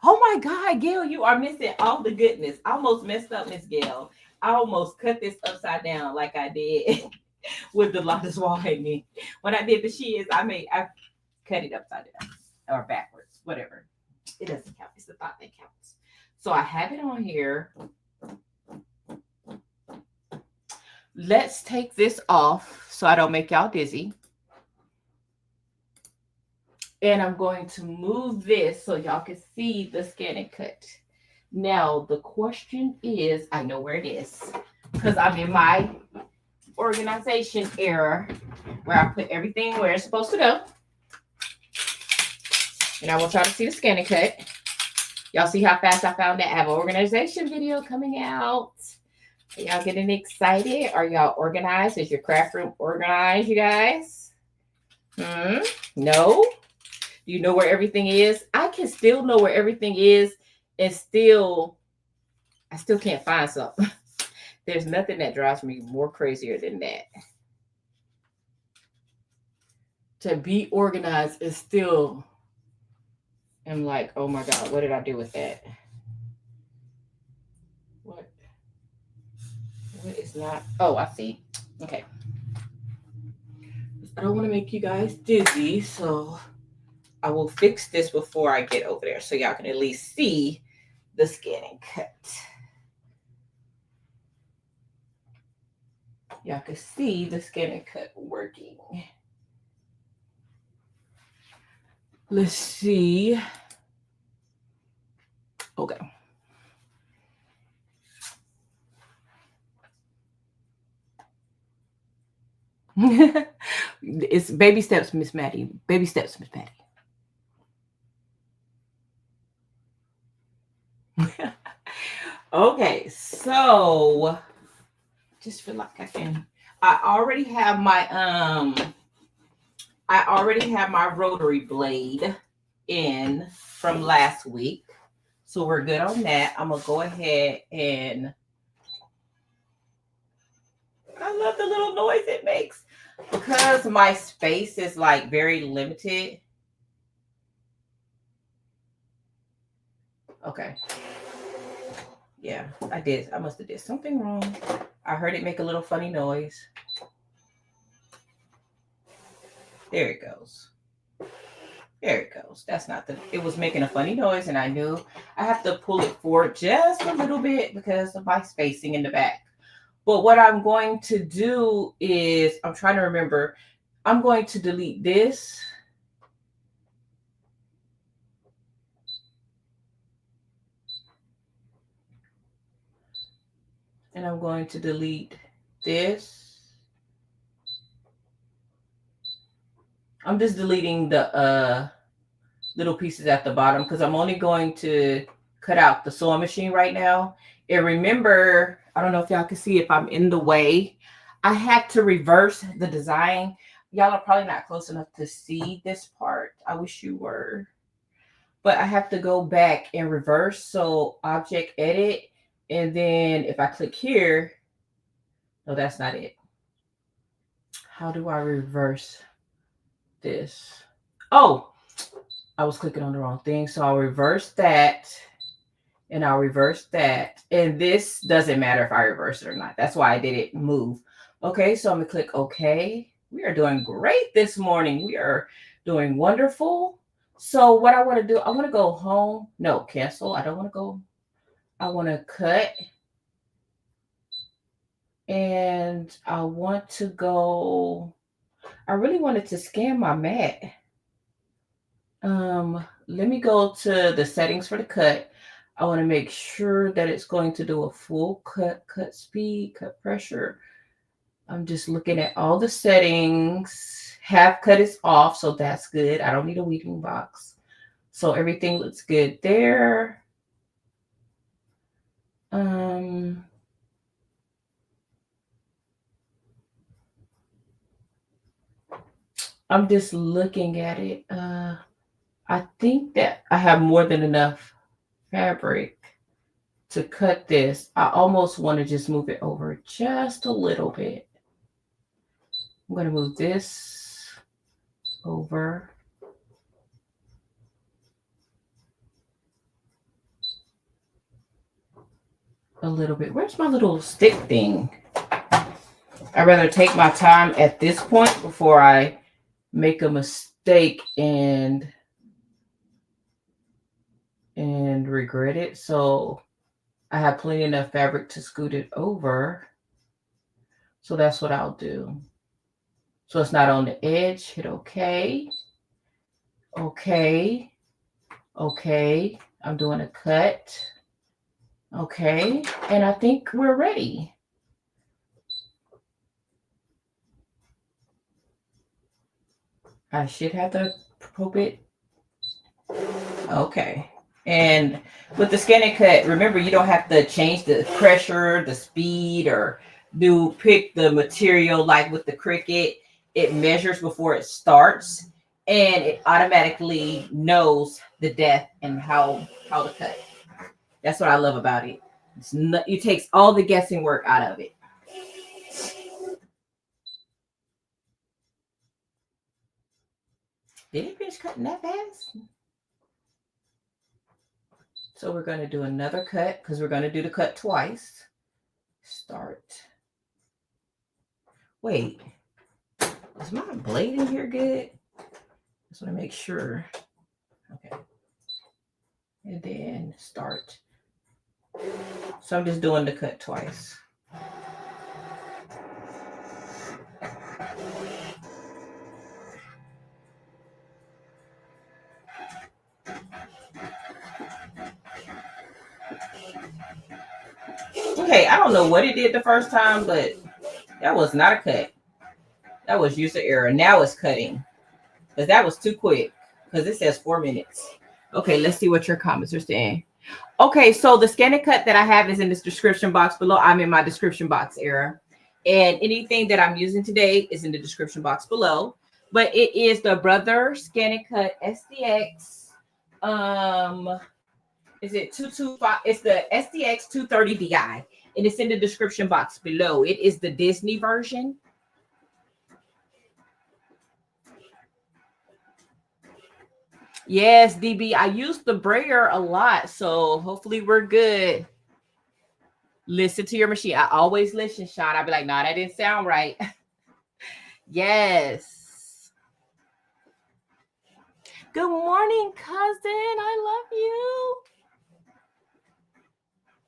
Oh my God, Gail, you are missing all the goodness. I almost messed up, Miss Gail. I almost cut this upside down like I did with the Lotus wall hanging. When I did the shears, I cut it upside down or backwards, whatever. It doesn't count. It's the thought that counts. So I have it on here. Let's take this off so I don't make y'all dizzy. And I'm going to move this so y'all can see the ScanNCut. Now, the question is, I know where it is because I'm in my organization era where I put everything where it's supposed to go. And I want y'all to see the ScanNCut. Y'all see how fast I found that? I have an organization video coming out. Are y'all getting excited? Are y'all organized? Is your craft room organized, you guys? No? Do you know where everything is? I can still know where everything is and I still can't find something. There's nothing that drives me more crazier than that. To be organized is still, I'm like, oh my God, what did I do with that? What is not? Oh, I see. Okay. I don't want to make you guys dizzy, so I will fix this before I get over there so y'all can at least see the ScanNCut. Y'all can see the ScanNCut working. Let's see. Okay. It's baby steps, Miss Maddie. Baby steps, Miss Maddie. Okay, so just feel like I already have my rotary blade in from last week. So we're good on that. I'm gonna go ahead and I love the little noise it makes because my space is like very limited. Okay. Yeah, I did. I must have did something wrong. I heard it make a little funny noise. There it goes. There it goes. That's not it was making a funny noise and I knew I have to pull it forward just a little bit because of my spacing in the back. But what I'm going to do is, I'm trying to remember, I'm going to delete this. And I'm going to delete this. I'm just deleting the little pieces at the bottom because I'm only going to cut out the sewing machine right now. And remember, I don't know if y'all can see if I'm in the way. I had to reverse the design. Y'all are probably not close enough to see this part. I wish you were. But I have to go back and reverse. So object edit. And then if I click here, no, that's not it. How do I reverse this? Oh, I was clicking on the wrong thing. So I'll reverse that and I'll reverse that. And this doesn't matter if I reverse it or not. That's why I did it move. Okay, so I'm gonna click OK. We are doing great this morning. We are doing wonderful. So what I want to do, I want to go home. No, cancel. I don't want to go. I want to cut. And I want to go. I really wanted to scan my mat. Let me go to the settings for the cut. I want to make sure that it's going to do a full cut speed, cut pressure. I'm just looking at all the settings. Half cut is off, so that's good. I don't need a weaving box. So everything looks good there. I'm just looking at it. I think that I have more than enough fabric. to cut this, I almost want to just move it over just a little bit. I'm going to move this over. A little bit. Where's my little stick thing? I'd rather take my time at this point before I make a mistake and regret it. So I have plenty enough fabric to scoot it over. So that's what I'll do. So it's not on the edge. Hit OK. OK. OK. I'm doing a cut. Okay. And I think we're ready. I should have the appropriate. Okay. And with the ScanNCut, remember, you don't have to change the pressure, the speed, or pick the material like with the Cricut. It measures before it starts, and it automatically knows the depth and how to cut. That's what I love about it. It takes all the guessing work out of it. Did it finish cutting that fast? So we're going to do another cut because we're going to do the cut twice. Start. Wait, is my blade in here good? Just want to make sure. Okay. And then start. So I'm just doing the cut twice. Okay, I don't know what it did the first time, but that was not a cut. That was user error. Now it's cutting. Because that was too quick. Because it says 4 minutes. Okay, let's see what your comments are saying. Okay, so the ScanNCut that I have is in this description box below. I'm in my description box era. And anything that I'm using today is in the description box below. But it is the Brother ScanNCut SDX. Is it 225? It's the SDX 230 DI. And it's in the description box below. It is the Disney version. Yes, DB. I use the brayer a lot, so hopefully we're good. Listen to your machine. I always listen, Sean. I'll be like, nah, that didn't sound right. Yes. Good morning, cousin. I love you.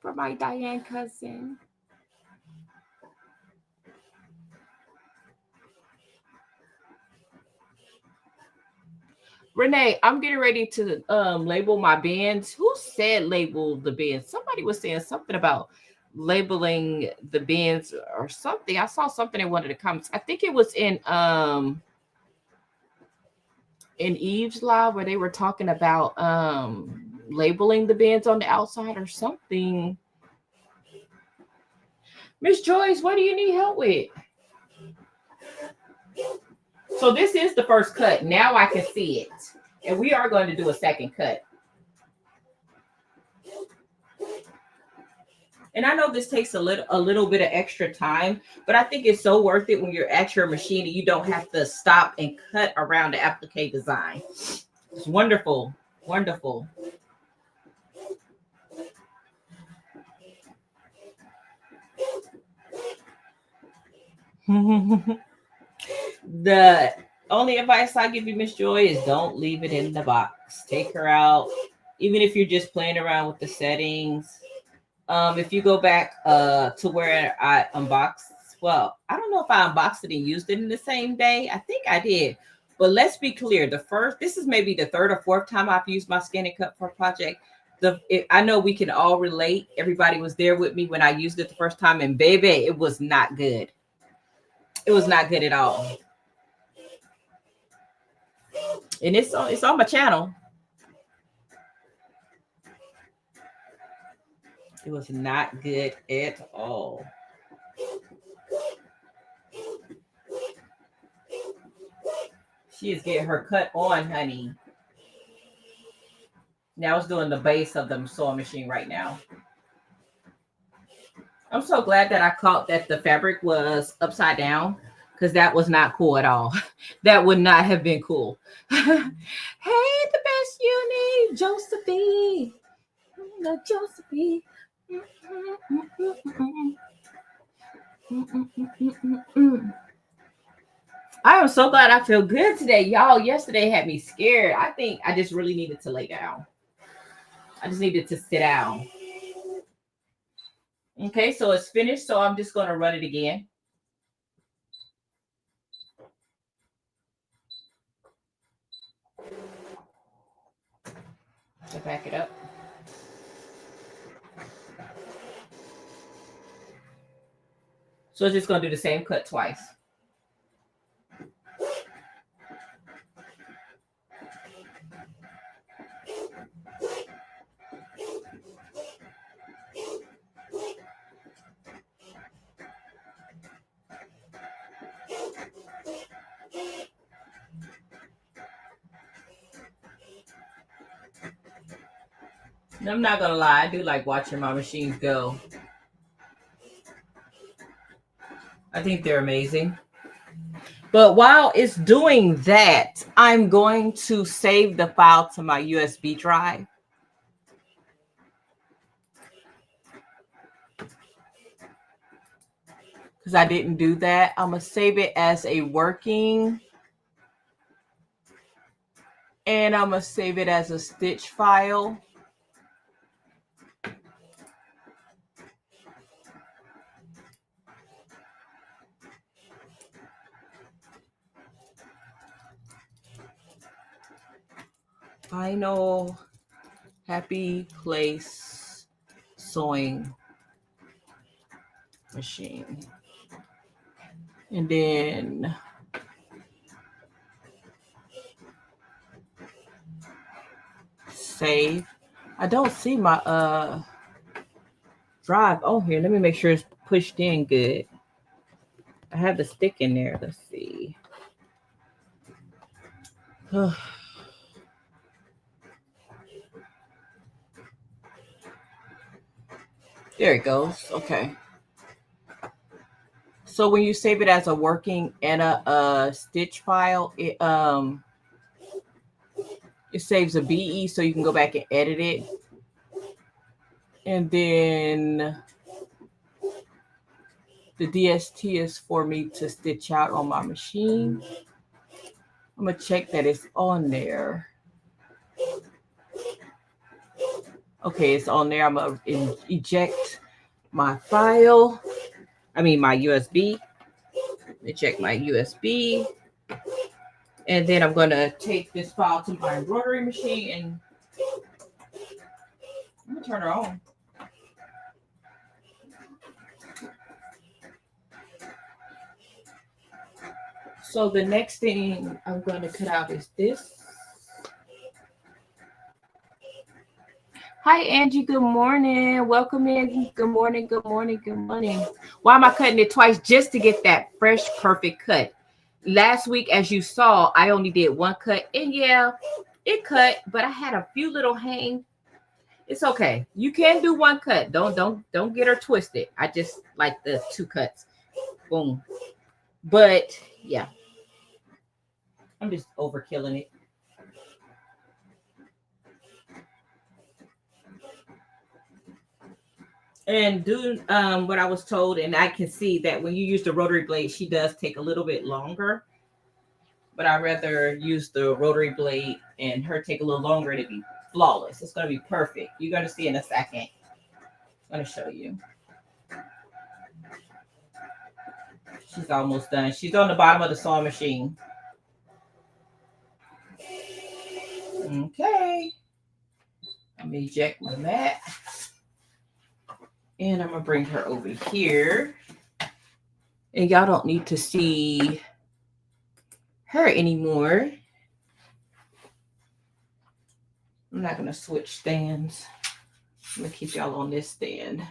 For my Diane cousin. Renee, I'm getting ready to label my bins. Who said label the bins? Somebody was saying something about labeling the bins or something. I saw something in one of the comments. I think it was in Eve's live where they were talking about labeling the bins on the outside or something. Miss Joyce, what do you need help with? So this is the first cut. Now I can see it. And we are going to do a second cut. And I know this takes a little bit of extra time, but I think it's so worth it when you're at your machine and you don't have to stop and cut around the applique design. It's wonderful. Wonderful. The only advice I give you, Miss Joy, is don't leave it in the box. Take her out, even if you're just playing around with the settings. If you go back to where I unboxed, well, I don't know if I unboxed it and used it in the same day. I think I did. But let's be clear. This is maybe the third or fourth time I've used my ScanNCut for a project. I know we can all relate. Everybody was there with me when I used it the first time, and baby, it was not good. It was not good at all. And it's on my channel. It was not good at all. She is getting her cut on, honey. Now it's doing the base of the sewing machine right now. I'm so glad that I caught that the fabric was upside down, because that was not cool at all. That would not have been cool. Hey, the best uni, Josephine. The Josephine. I am so glad I feel good today. Y'all, yesterday had me scared. I think I just really needed to lay down. I just needed to sit down. Okay, so it's finished. So I'm just going to run it again. To back it up. So it's just going to do the same cut twice. I'm not gonna lie, I do like watching my machines go. I think they're amazing. But while it's doing that, I'm going to save the file to my USB drive. Because I didn't do that. I'm gonna save it as a working, and I'm gonna save it as a stitch file. Final Happy Place Sewing Machine. And then save. I don't see my drive on here. Let me make sure it's pushed in good. I have the stick in there. Let's see. There it goes. Okay. So when you save it as a working and a stitch file, it saves a BE, so you can go back and edit it. And then the DST is for me to stitch out on my machine. I'm gonna check that it's on there. Okay, it's on there. I'm gonna eject my file. I mean my USB. Eject my USB. And then I'm gonna take this file to my embroidery machine and I'm gonna turn her on. So the next thing I'm going to cut out is this. Hi, Angie. Good morning. Welcome in. Good morning. Good morning. Good morning. Why am I cutting it twice? Just to get that fresh, perfect cut. Last week, as you saw, I only did one cut. And yeah, it cut, but I had a few little hang. It's okay. You can do one cut. Don't get her twisted. I just like the two cuts. Boom. But yeah. I'm just overkilling it. And do what I was told, and I can see that when you use the rotary blade, she does take a little bit longer. But I'd rather use the rotary blade and her take a little longer and it'd be flawless. It's going to be perfect. You're going to see in a second. I'm going to show you. She's almost done. She's on the bottom of the sewing machine. Okay. Let me eject my mat. And I'm going to bring her over here. And y'all don't need to see her anymore. I'm not going to switch stands. I'm going to keep y'all on this stand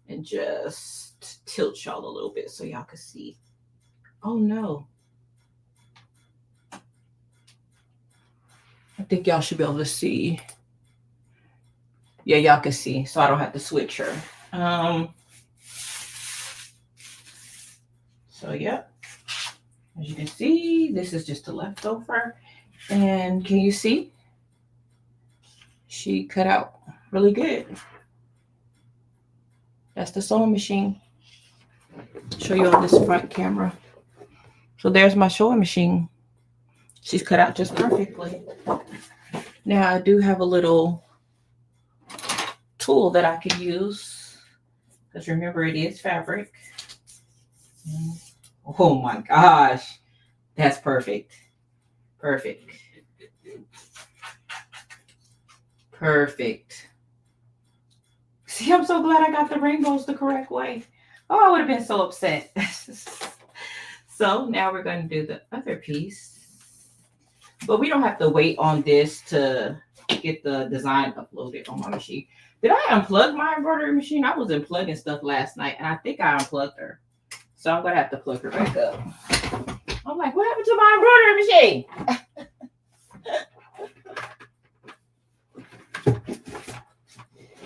and just tilt y'all a little bit so y'all can see. Oh, no. I think y'all should be able to see. Yeah, y'all can see, so I don't have to switch her. So, yep. As you can see, this is just a leftover. And can you see? She cut out really good. That's the sewing machine. Show you on this front camera. So there's my sewing machine. She's cut out just perfectly. Now I do have a little tool that I can use, because remember, it is fabric. Oh my gosh, that's perfect. Perfect. Perfect. See, I'm so glad I got the rainbows the correct way. Oh, I would have been so upset. So now we're going to do the other piece. But we don't have to wait on this to get the design uploaded on my machine. Did I unplug my embroidery machine? I was unplugging stuff last night, and I think I unplugged her. So I'm going to have to plug her back up. I'm like, what happened to my embroidery machine?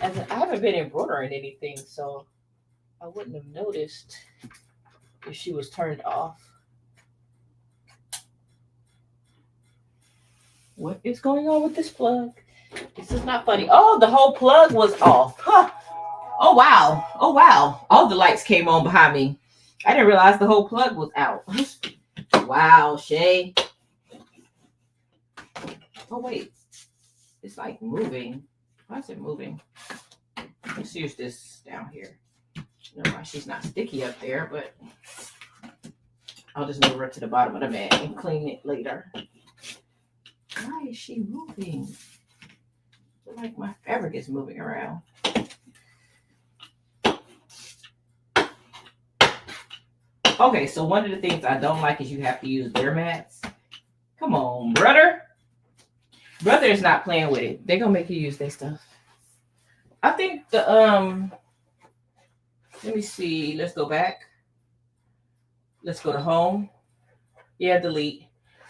And I haven't been embroidering anything, so I wouldn't have noticed if she was turned off. What is going on with this plug? This is not funny. Oh, the whole plug was off. Huh. Oh, wow. Oh, wow. All the lights came on behind me. I didn't realize the whole plug was out. Wow, Shay. Oh, wait. It's like moving. Why is it moving? Let's use this down here. No, she's not sticky up there, but I'll just move her to the bottom of the mat and clean it later. Why is she moving? I feel like my fabric is moving around. Okay, so one of the things I don't like is you have to use bare mats. Come on, brother. Brother is not playing with it. They're gonna make you use their stuff. I think the let me see. Let's go back. Let's go to home. Yeah, delete.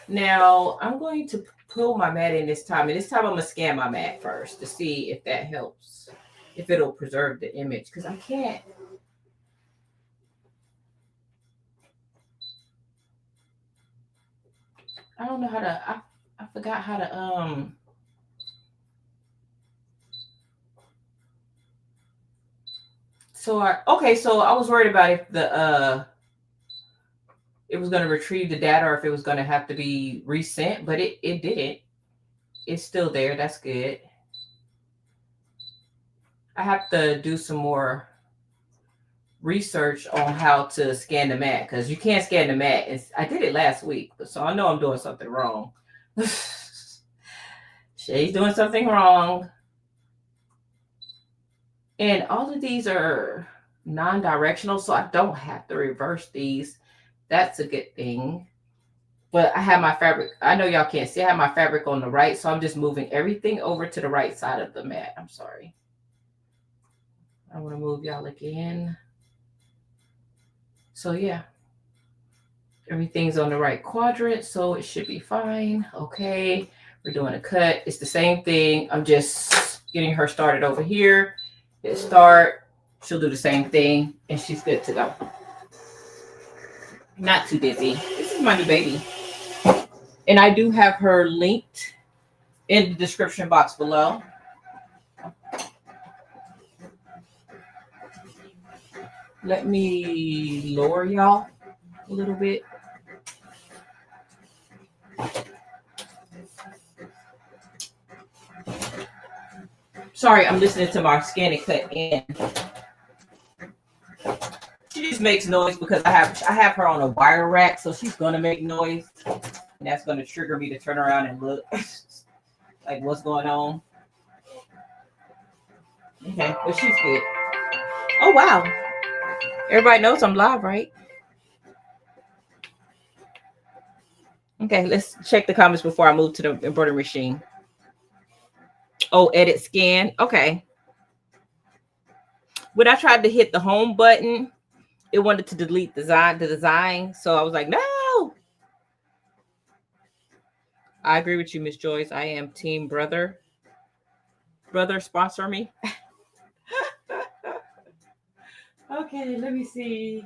Now I'm going to pull my mat in this time. And this time I'm gonna scan my mat first to see if that helps. If it'll preserve the image. Because I can't. I don't know how to I forgot how to so I was worried about if the it was going to retrieve the data or if it was going to have to be resent, but it didn't. It's still there. That's good. I have to do some more research on how to scan the mat, because you can't scan the mat. I did it last week, so I know I'm doing something wrong. Shay's doing something wrong. And all of these are non-directional, so I don't have to reverse these. That's a good thing. But I have my fabric. I know y'all can't see. I have my fabric on the right, so I'm just moving everything over to the right side of the mat. I'm sorry. I want to move y'all again. So yeah, everything's on the right quadrant, so it should be fine. Okay, we're doing a cut. It's the same thing. I'm just getting her started over here. Hit start. She'll do the same thing, and she's good to go. Not too dizzy. This is my new baby. And I do have her linked in the description box below. Let me lower y'all a little bit. Sorry, I'm listening to my ScanNCut in. She just makes noise because I have her on a wire rack, so she's gonna make noise, and that's gonna trigger me to turn around and look like what's going on. Okay, but she's good. Oh wow! Everybody knows I'm live, right? Okay, let's check the comments before I move to the embroidery machine. Oh, edit scan. Okay. When I tried to hit the home button, it wanted to delete the design. So I was like, no. I agree with you, Miss Joyce. I am team brother. Brother, sponsor me. Okay, let me see.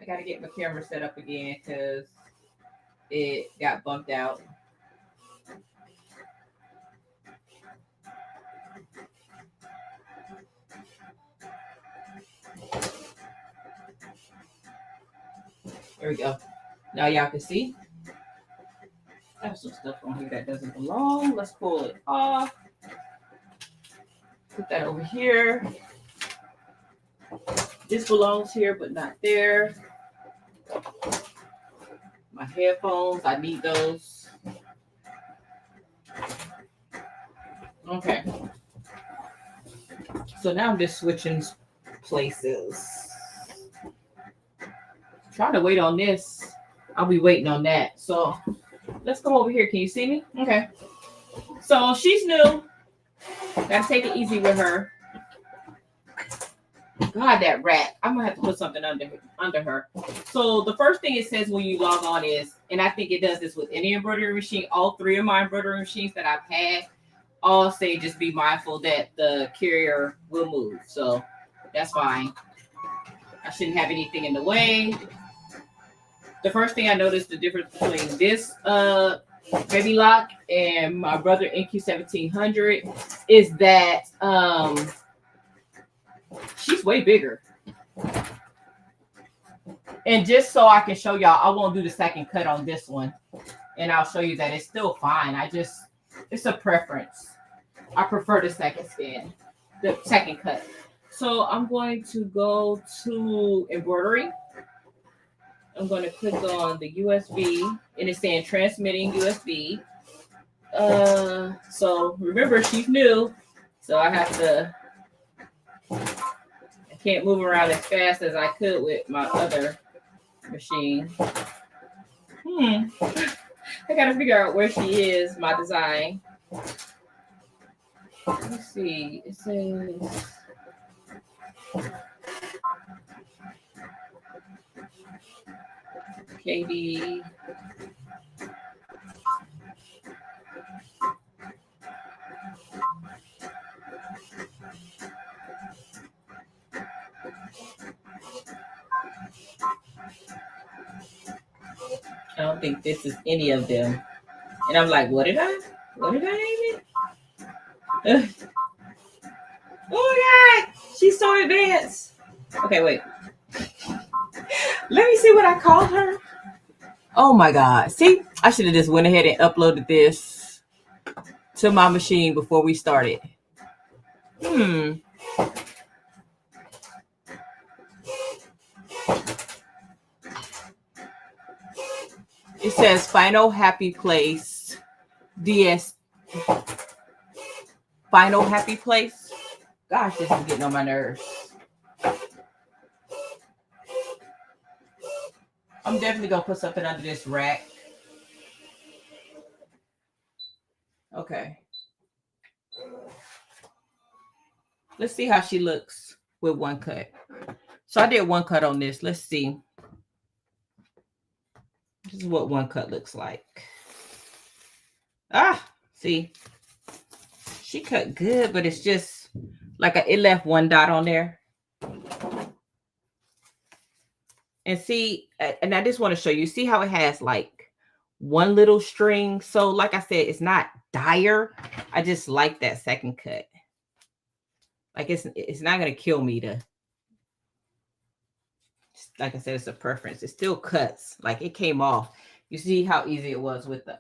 I gotta get my camera set up again because it got bumped out. There we go. Now y'all can see. I have some stuff on here that doesn't belong. Let's pull it off. Put that over here. This belongs here, but not there. My headphones, I need those. Okay. So now I'm just switching places. Trying to wait on this. I'll be waiting on that. So let's come over here. Can you see me? Okay. So she's new. Gotta take it easy with her. God, that rat. I'm gonna have to put something under her. So the first thing it says when you log on is, and I think it does this with any embroidery machine, all three of my embroidery machines that I've had all say just be mindful that the carrier will move. So that's fine. I shouldn't have anything in the way. The first thing I noticed the difference between this baby lock and my brother NQ1700 is that she's way bigger. And just so I can show y'all, I won't do the second cut on this one. And I'll show you that it's still fine. It's a preference. I prefer the second cut. So I'm going to go to embroidery. I'm going to click on the USB and it's saying transmitting USB. So remember she's new. So I can't move around as fast as I could with my other machine. I gotta figure out where she is, my design. Let's see. It says KD. I don't think this is any of them. And I'm like, what did I aim it? Oh my God, she's so advanced. Okay, wait. Let me see what I called her. Oh my God. See, I should have just went ahead and uploaded this to my machine before we started. It says Final Happy Place DS. Final Happy Place. Gosh, this is getting on my nerves. I'm definitely gonna put something under this rack. Okay. Let's see how she looks with one cut. So I did one cut on this. Let's see. This is what one cut looks like. See, she cut good, but it's just like it left one dot on there. And see, and I just want to show you, see how it has like one little string. So like I said, it's not dire. I just like that second cut. Like it's not going to kill me to, like I said, it's a preference. It still cuts. Like it came off. You see how easy it was with the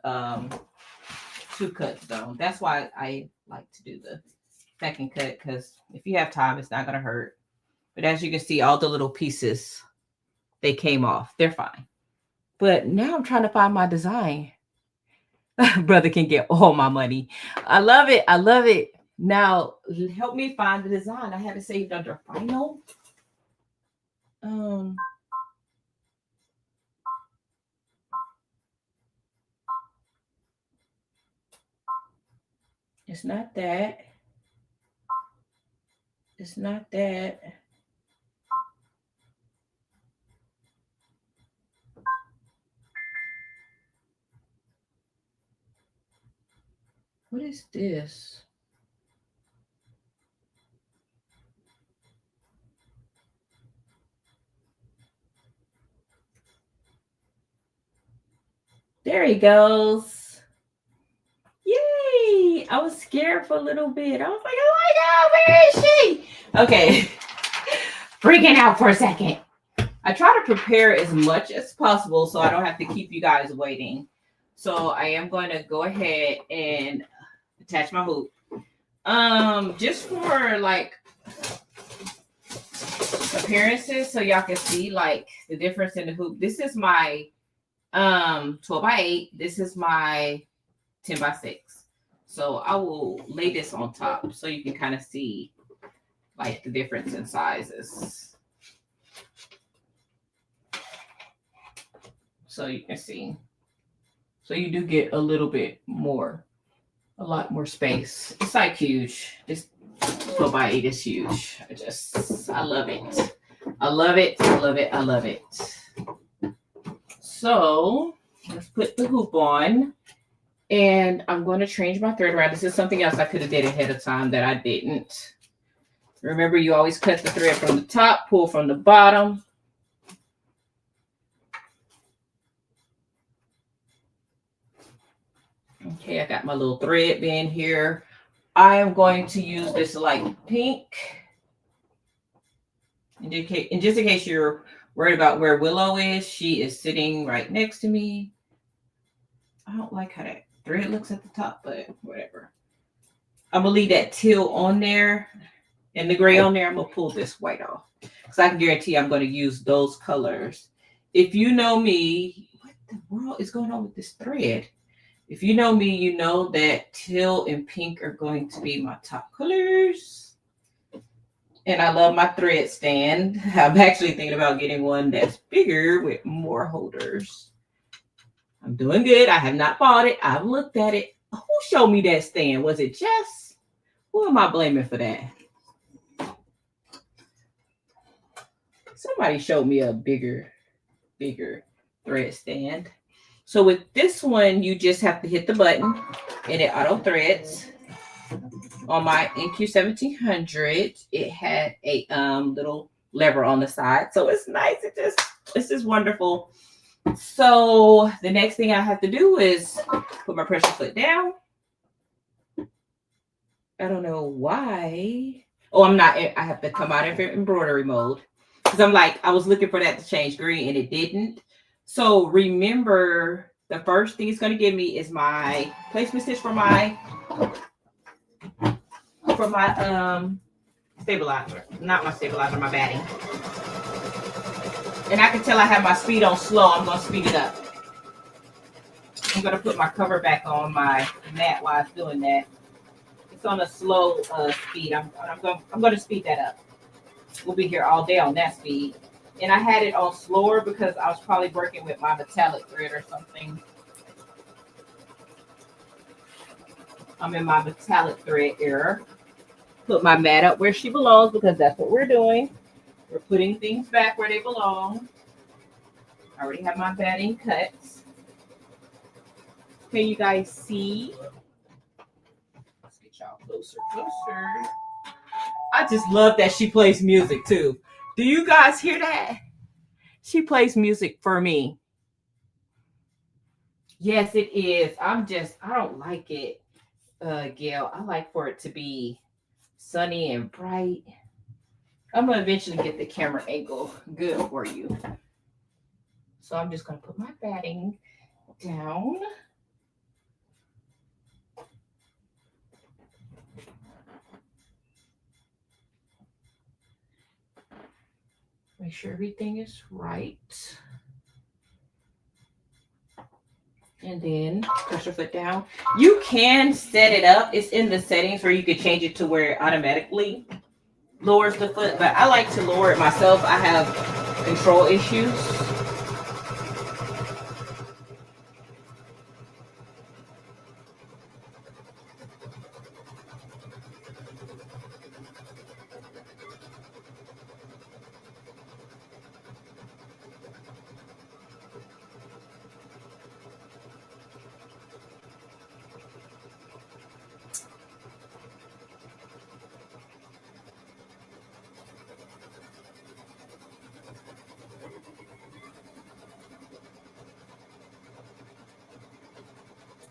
two cuts though. That's why I like to do the second cut, because if you have time, it's not going to hurt. But as you can see, all the little pieces, they came off. They're fine. But now I'm trying to find my design. Brother can get all my money. I love it. I love it. Now, help me find the design. I have it saved under final. It's not that. It's not that. What is this? There he goes. Yay! I was scared for a little bit. I was like, oh my God, where is she? Okay. Freaking out for a second. I try to prepare as much as possible so I don't have to keep you guys waiting. So I am going to go ahead and attach my hoop. Just for like appearances, so y'all can see like the difference in the hoop. This is my 12x8. This is my 10x6. So I will lay this on top so you can kind of see like the difference in sizes. So you can see. So you do get a little bit more, a lot more space. It's like huge. This 12x8 is huge. I love it. I love it. I love it. I love it. So let's put the hoop on. And I'm going to change my thread around. This is something else I could have did ahead of time that I didn't. Remember, you always cut the thread from the top, pull from the bottom. Okay, I got my little thread band here. I am going to use this light pink. And just in case you're worried about where Willow is, she is sitting right next to me. I don't like how that thread looks at the top, but whatever. I'm going to leave that teal on there and the gray on there. I'm going to pull this white off because I can guarantee I'm going to use those colors. If you know me, what the world is going on with this thread? If you know me, you know that teal and pink are going to be my top colors. And I love my thread stand. I'm actually thinking about getting one that's bigger with more holders. I'm doing good. I have not bought it. I've looked at it. Who showed me that stand? Was it Jess? Who am I blaming for that? Somebody showed me a bigger thread stand. So with this one, you just have to hit the button and it auto threads. On my NQ1700, it had a little lever on the side. So it's nice. This is wonderful. So the next thing I have to do is put my pressure foot down. I don't know why. Oh, I'm not. I have to come out of embroidery mode because I'm like, I was looking for that to change green and it didn't. So remember, the first thing it's going to give me is my placement stitch for my stabilizer. Not my stabilizer, my batting. And I can tell I have my speed on slow. I'm going to speed it up. I'm going to put my cover back on my mat while I was doing that. It's on a slow speed. I'm going to speed that up. We'll be here all day on that speed. And I had it on slower because I was probably working with my metallic thread or something. I'm in my metallic thread era. Put my mat up where she belongs because that's what we're doing. We're putting things back where they belong. I already have my batting cuts. Can you guys see? Let's get y'all closer. I just love that she plays music too. Do you guys hear that? She plays music for me. Yes, it is. I don't like it, Gail. I like for it to be sunny and bright. I'm going to eventually get the camera angle good for you. So I'm just going to put my batting down. Make sure everything is right. And then push your foot down. You can set it up. It's in the settings where you can change it to where it automatically lowers the foot. But I like to lower it myself. I have control issues.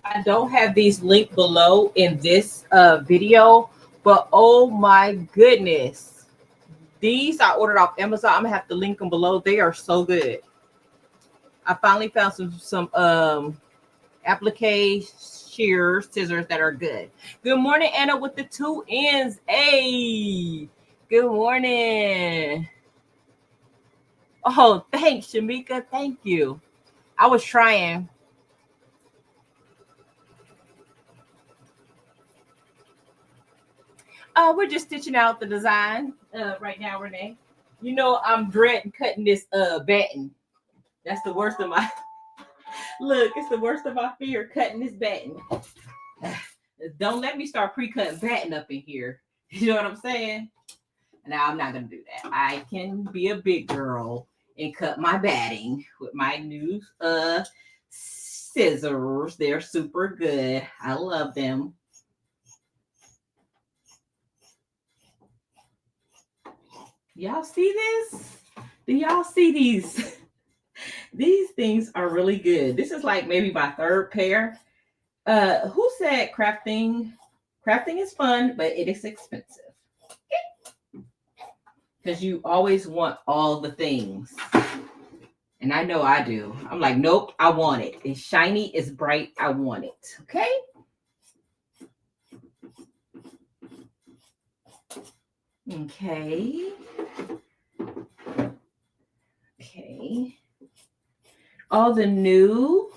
I don't have these linked below in this video, but oh my goodness. These I ordered off Amazon. I'm gonna have to link them below. They are so good. I finally found some applique shears, scissors that are good. Good morning, Anna with the 2 N's. Hey, good morning. Oh, thanks, Shamika. Thank you. I was trying. We're just stitching out the design right now, Renee. You know, I'm dreading cutting this batten. That's the worst of my look. It's the worst of my fear cutting this batten. Don't let me start pre-cutting batten up in here. You know what I'm saying? Now I'm not gonna do that. I can be a big girl and cut my batting with my new scissors. They're super good. I love them. Y'all see this? Do y'all see these? These things are really good. This is like maybe my 3rd pair. Who said crafting? Crafting is fun, but it is expensive. Because you always want all the things. And I know I do. I'm like, nope, I want it. It's shiny, it's bright, I want it. Okay? Okay. Okay. All the new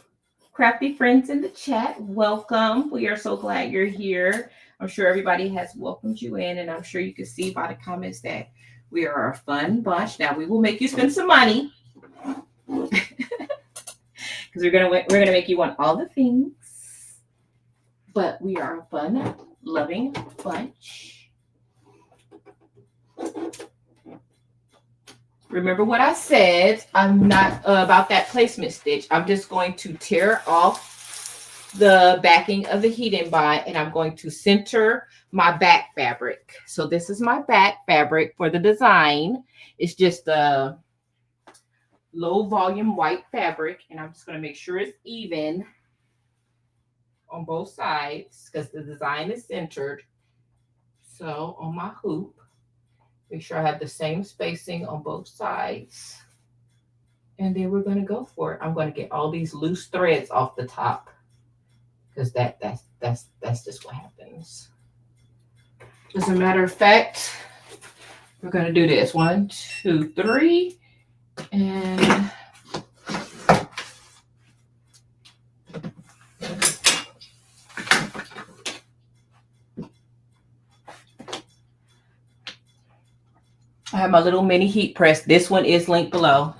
crafty friends in the chat, welcome. We are so glad you're here. I'm sure everybody has welcomed you in, and I'm sure you can see by the comments that we are a fun bunch. Now we will make you spend some money because we're gonna make you want all the things, but we are a fun, loving bunch. Remember what I said. I'm not about that placement stitch. I'm just going to tear off the backing of the heating bind, and I'm going to center my back fabric. So this is my back fabric for the design. It's just a low volume white fabric, and I'm just going to make sure it's even on both sides because the design is centered. So on my hoop, make sure I have the same spacing on both sides. And then we're going to go for it. I'm going to get all these loose threads off the top because that's just what happens. As a matter of fact, we're going to do this 1, 2, 3, and I have my little mini heat press. This one is linked below.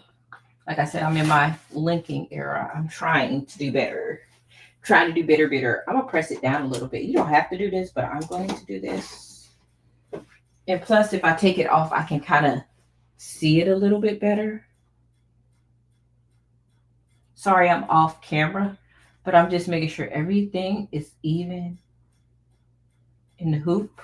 Like I said, I'm in my linking era. I'm trying to do better. Trying to do better. I'm going to press it down a little bit. You don't have to do this, but I'm going to do this. And plus, if I take it off, I can kind of see it a little bit better. Sorry, I'm off camera, but I'm just making sure everything is even in the hoop.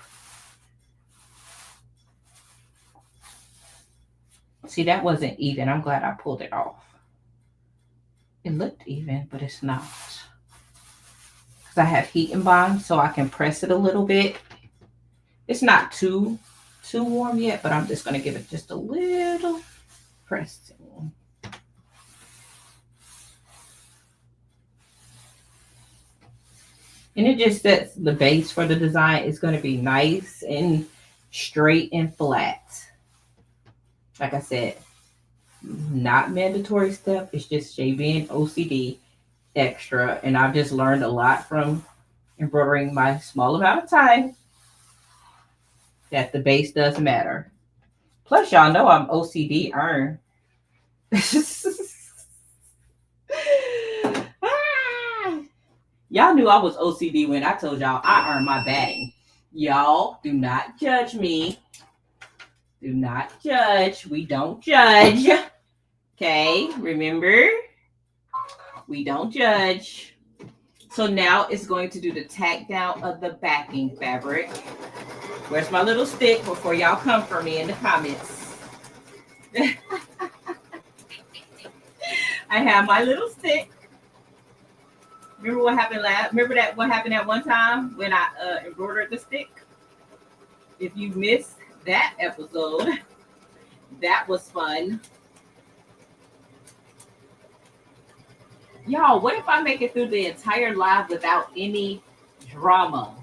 See, that wasn't even. I'm glad I pulled it off. It looked even, but it's not. Because I have heat and bind, so I can press it a little bit. It's not too warm yet, but I'm just going to give it just a little pressing. And it just sets the base for the design. It's going to be nice and straight and flat. Like I said, not mandatory step. It's just Shay being OCD extra. And I've just learned a lot from embroidering my small amount of time that the base does matter. Plus, y'all know I'm OCD iron. Y'all knew I was OCD when I told y'all I earned my batting. Y'all do not judge me. Do not judge. We don't judge. Okay, remember? We don't judge. So now it's going to do the tack down of the backing fabric. Where's my little stick before y'all come for me in the comments? I have my little stick. Remember what happened what happened at one time when I embroidered the stick? If you missed that episode, that was fun. Y'all, what if I make it through the entire live without any drama?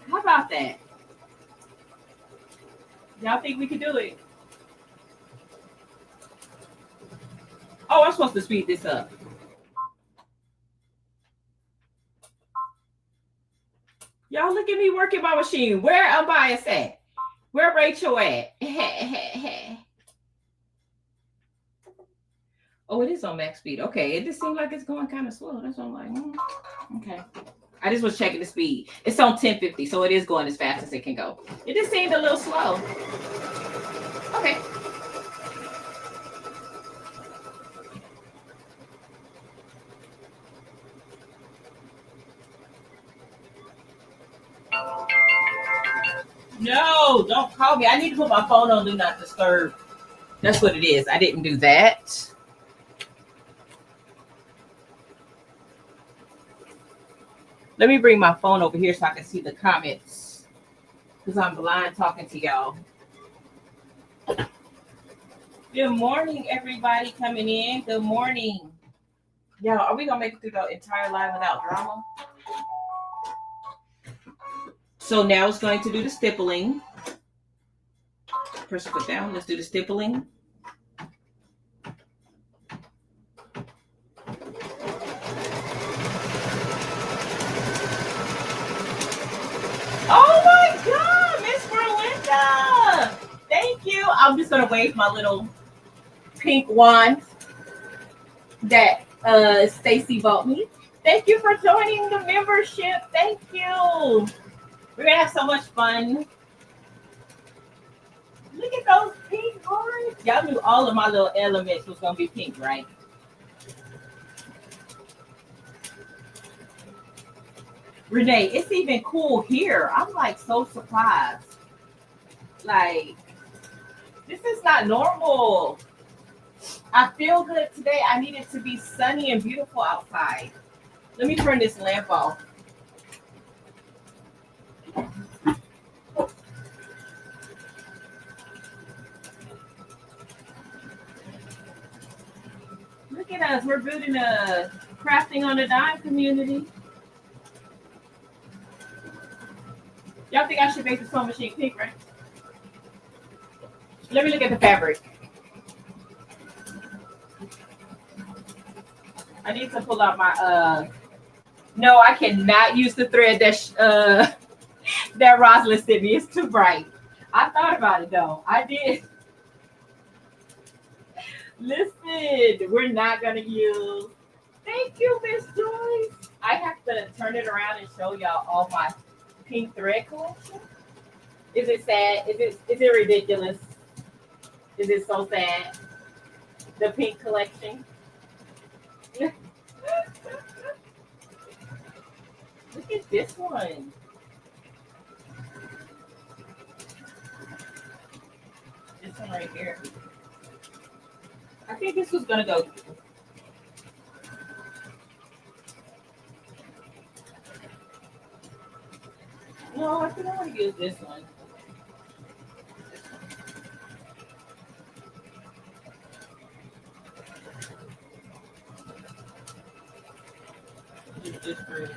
How about that? Y'all think we could do it? Oh, I'm supposed to speed this up. Y'all look at me working my machine. Where Unbiased at? Where Rachel at? Oh, it is on max speed. Okay, it just seems like it's going kind of slow. That's what I'm like, okay. I just was checking the speed. It's on 1050, so it is going as fast as it can go. It just seemed a little slow. Okay. No, don't call me. I need to put my phone on Do Not Disturb. That's what it is. I didn't do that. Let me bring my phone over here so I can see the comments, because I'm blind talking to y'all. Good morning, everybody coming in. Good morning. Y'all, are we going to make it through the entire live without drama? So now it's going to do the stippling. Press it down. Let's do the stippling. Oh my God, Miss Berlinda. Thank you. I'm just going to wave my little pink wand that Stacy bought me. Thank you for joining the membership. Thank you. We're going to have so much fun. Look at those pink ones. Y'all knew all of my little elements was going to be pink, right? Renee, it's even cool here. I'm like so surprised. Like, this is not normal. I feel good today. I need it to be sunny and beautiful outside. Let me turn this lamp off. Look at us. We're building a crafting on a dime community. Y'all think I should make the sewing machine pink, right? Let me look at the fabric. I need to pull out my no, I cannot use the thread that that Rosalind sent me. It's too bright. I thought about it though. I did. Listen, we're not gonna use. Thank you, Miss Joyce. I have to turn it around and show y'all all my pink thread collection. Is it sad? Is it ridiculous? Is it so sad? The pink collection. Look at this one. This one right here. I think this was gonna go. No, I think I want to use this one. Use this for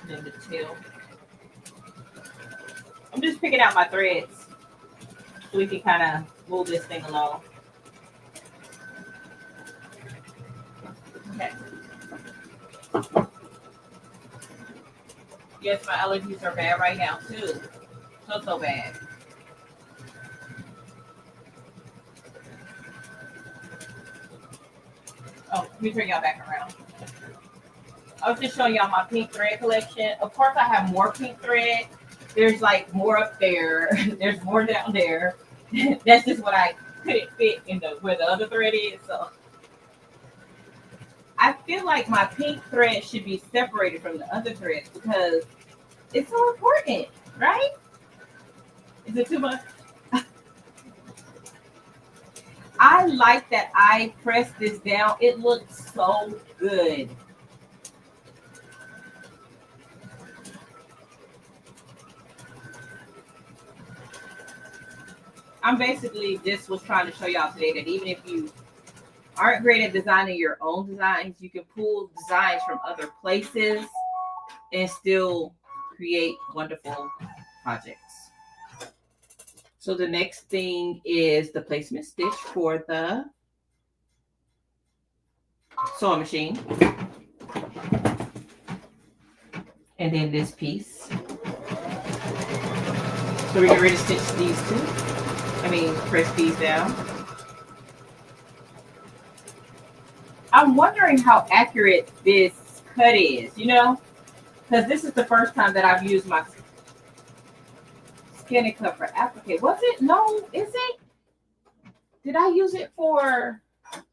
then the tail. I'm just picking out my threads so we can kind of move this thing along. Okay. Yes, my allergies are bad right now too. So bad. Oh, let me turn y'all back around. I was just showing y'all my pink thread collection. Of course, I have more pink thread. There's like more up there. There's more down there. That's just what I couldn't fit in where the other thread is. So I feel like my pink thread should be separated from the other threads because it's so important, right? Is it too much? I like that I pressed this down. It looks so good. I'm basically just was trying to show y'all today that even if you aren't great at designing your own designs, you can pull designs from other places and still create wonderful projects. So the next thing is the placement stitch for the sewing machine. And then this piece. So we're getting ready to stitch these two. Press these down. I'm wondering how accurate this cut is, you know? Because this is the first time that I've used my ScanNCut for applique. Was it? No, is it? Did I use it for?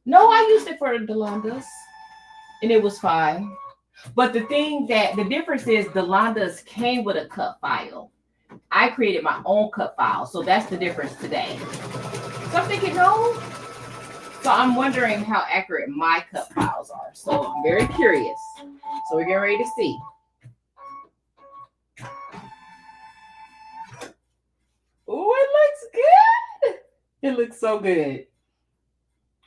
No, I used it for the Delandas, and it was fine. But the difference is Delandas came with a cut file. I created my own cut file, so that's the difference today. So I'm thinking, no. So I'm wondering how accurate my cut files are. So I'm very curious. So we're getting ready to see. Oh, it looks good. It looks so good.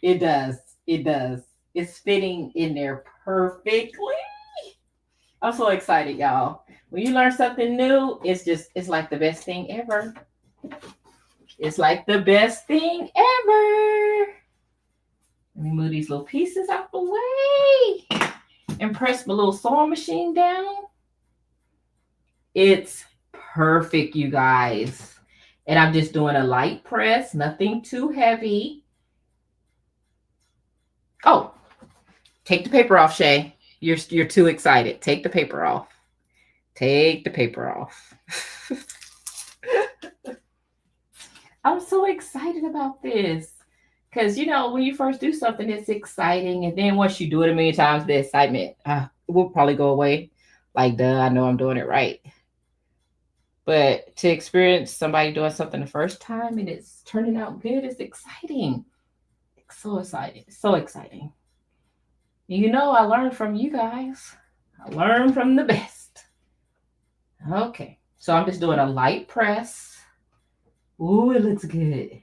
It does. It does. It's fitting in there perfectly. I'm so excited, y'all. When you learn something new, it's like the best thing ever. It's like the best thing ever. Let me move these little pieces out the way and press my little sewing machine down. It's perfect, you guys. And I'm just doing a light press, nothing too heavy. Oh, take the paper off, Shay. You're too excited. Take the paper off. Take the paper off. I'm so excited about this. Because, you know, when you first do something, it's exciting. And then once you do it a million times, the excitement will probably go away. Like, duh, I know I'm doing it right. But to experience somebody doing something the first time and it's turning out good, it's exciting. It's so exciting. So exciting. You know, I learned from you guys. I learned from the best. Okay. So I'm just doing a light press. Ooh, it looks good.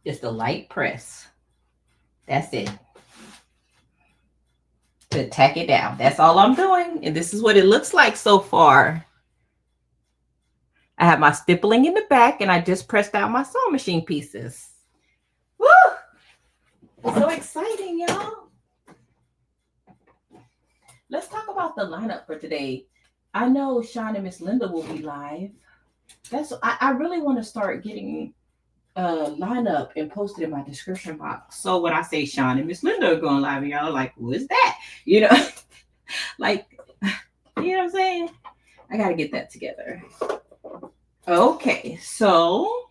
Just a light press. That's it. To tack it down. That's all I'm doing. And this is what it looks like so far. I have my stippling in the back and I just pressed out my sewing machine pieces. Woo! It's so exciting, y'all. Let's talk about the lineup for today. I know Sean and Miss Linda will be live. I really want to start getting lineup and post it in my description box. So when I say Sean and Miss Linda are going live, y'all are like, who is that? You know, like, you know what I'm saying? I got to get that together. Okay, so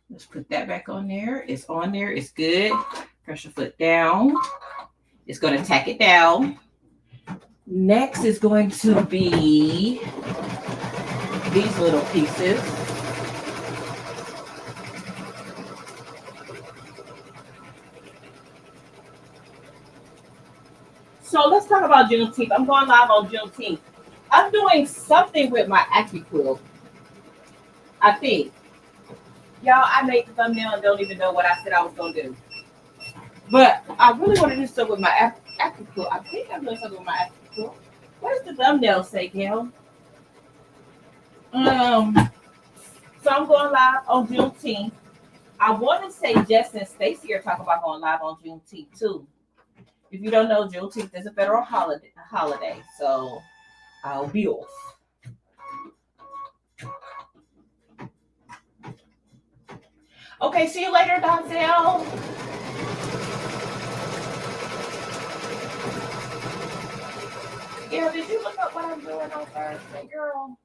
let's put that back on there. It's on there. It's good. Press your foot down. It's going to tack it down. Next is going to be these little pieces. So let's talk about Juneteenth. I'm going live on Juneteenth. I'm doing something with my Quilt. I think. Y'all, I made the thumbnail and don't even know what I said I was going to do. But I really want to do stuff with my Quilt. I think I'm doing something with my Quilt. What does the thumbnail say, Gail? So I'm going live on Juneteenth. I want to say Jess and Stacy are talking about going live on Juneteenth too. If you don't know, Juneteenth is a federal holiday, so I'll be off. Okay, see you later, Donzel. Yeah, did you look up what I'm doing on Thursday, girl?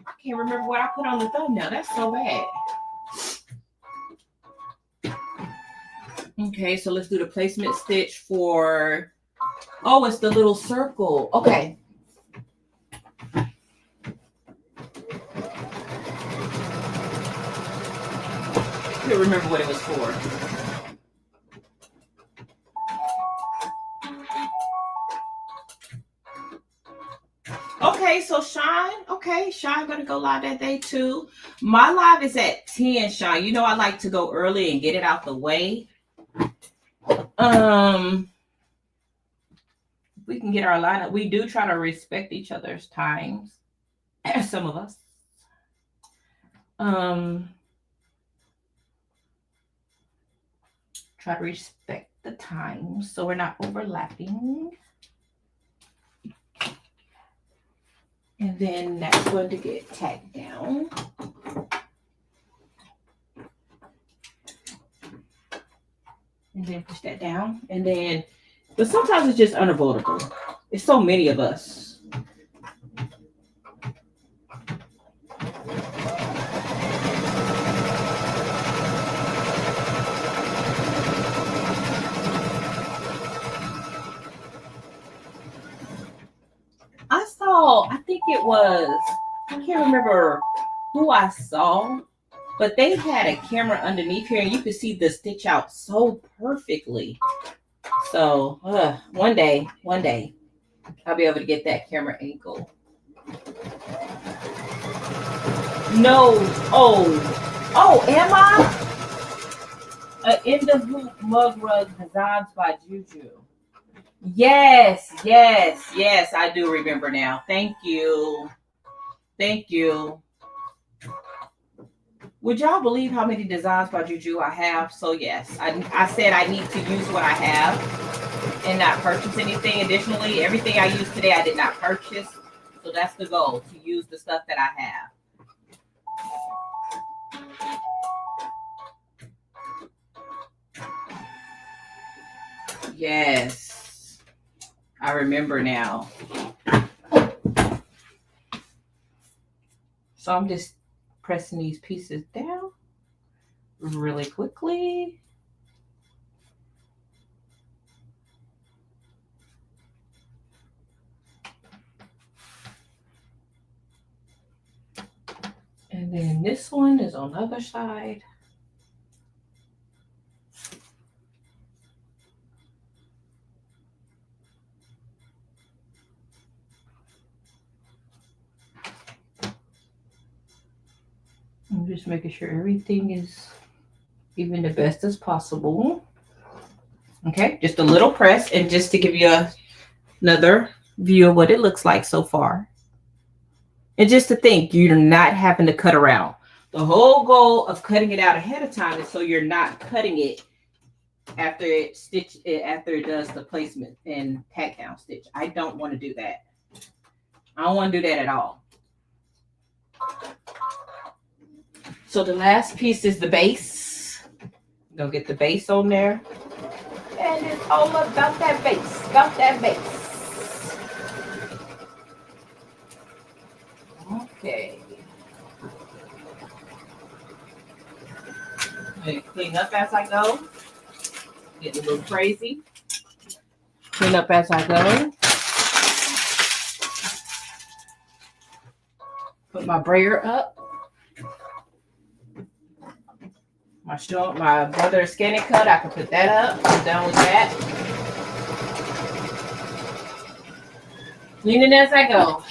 I can't remember what I put on the thumbnail. That's so bad. Okay, so let's do the placement stitch for, oh, it's the little circle. Okay. can't remember what it was for. Okay, so Shine. Okay, Shine gonna go live that day too. My live is at 10, Shine. You know I like to go early and get it out the way. We can get our lineup. We do try to respect each other's times. Some of us. Try to respect the time so we're not overlapping. And then that's going to get tacked down. And then push that down. And then, but sometimes it's just unavoidable. It's so many of us. I think it was, I can't remember who I saw, but they had a camera underneath here and you could see the stitch out so perfectly. So one day I'll be able to get that camera angle. No, am I? In the Hoop Mug Rug Designs by Juju. Yes, I do remember now. Thank you. Would y'all believe how many designs by Juju I have? So yes, I said I need to use what I have and not purchase anything additionally. Everything I use today I did not purchase. So that's the goal, to use the stuff that I have. Yes, I remember now. So I'm just pressing these pieces down really quickly. And then this one is on the other side. I'm just making sure everything is even the best as possible. Okay, just a little press, and just to give you another view of what it looks like so far. And just to think, you're not having to cut around. The whole goal of cutting it out ahead of time is so you're not cutting it after it does the placement and tack down stitch. I don't want to do that. I don't want to do that at all. So the last piece is the base. Gonna get the base on there. And it's all about that base. About that base. Okay. I'm gonna clean up as I go. Get a little crazy. Clean up as I go. Put my brayer up. My brother's ScanNCut, I can put that up. I'm done with that. Cleaning as I go.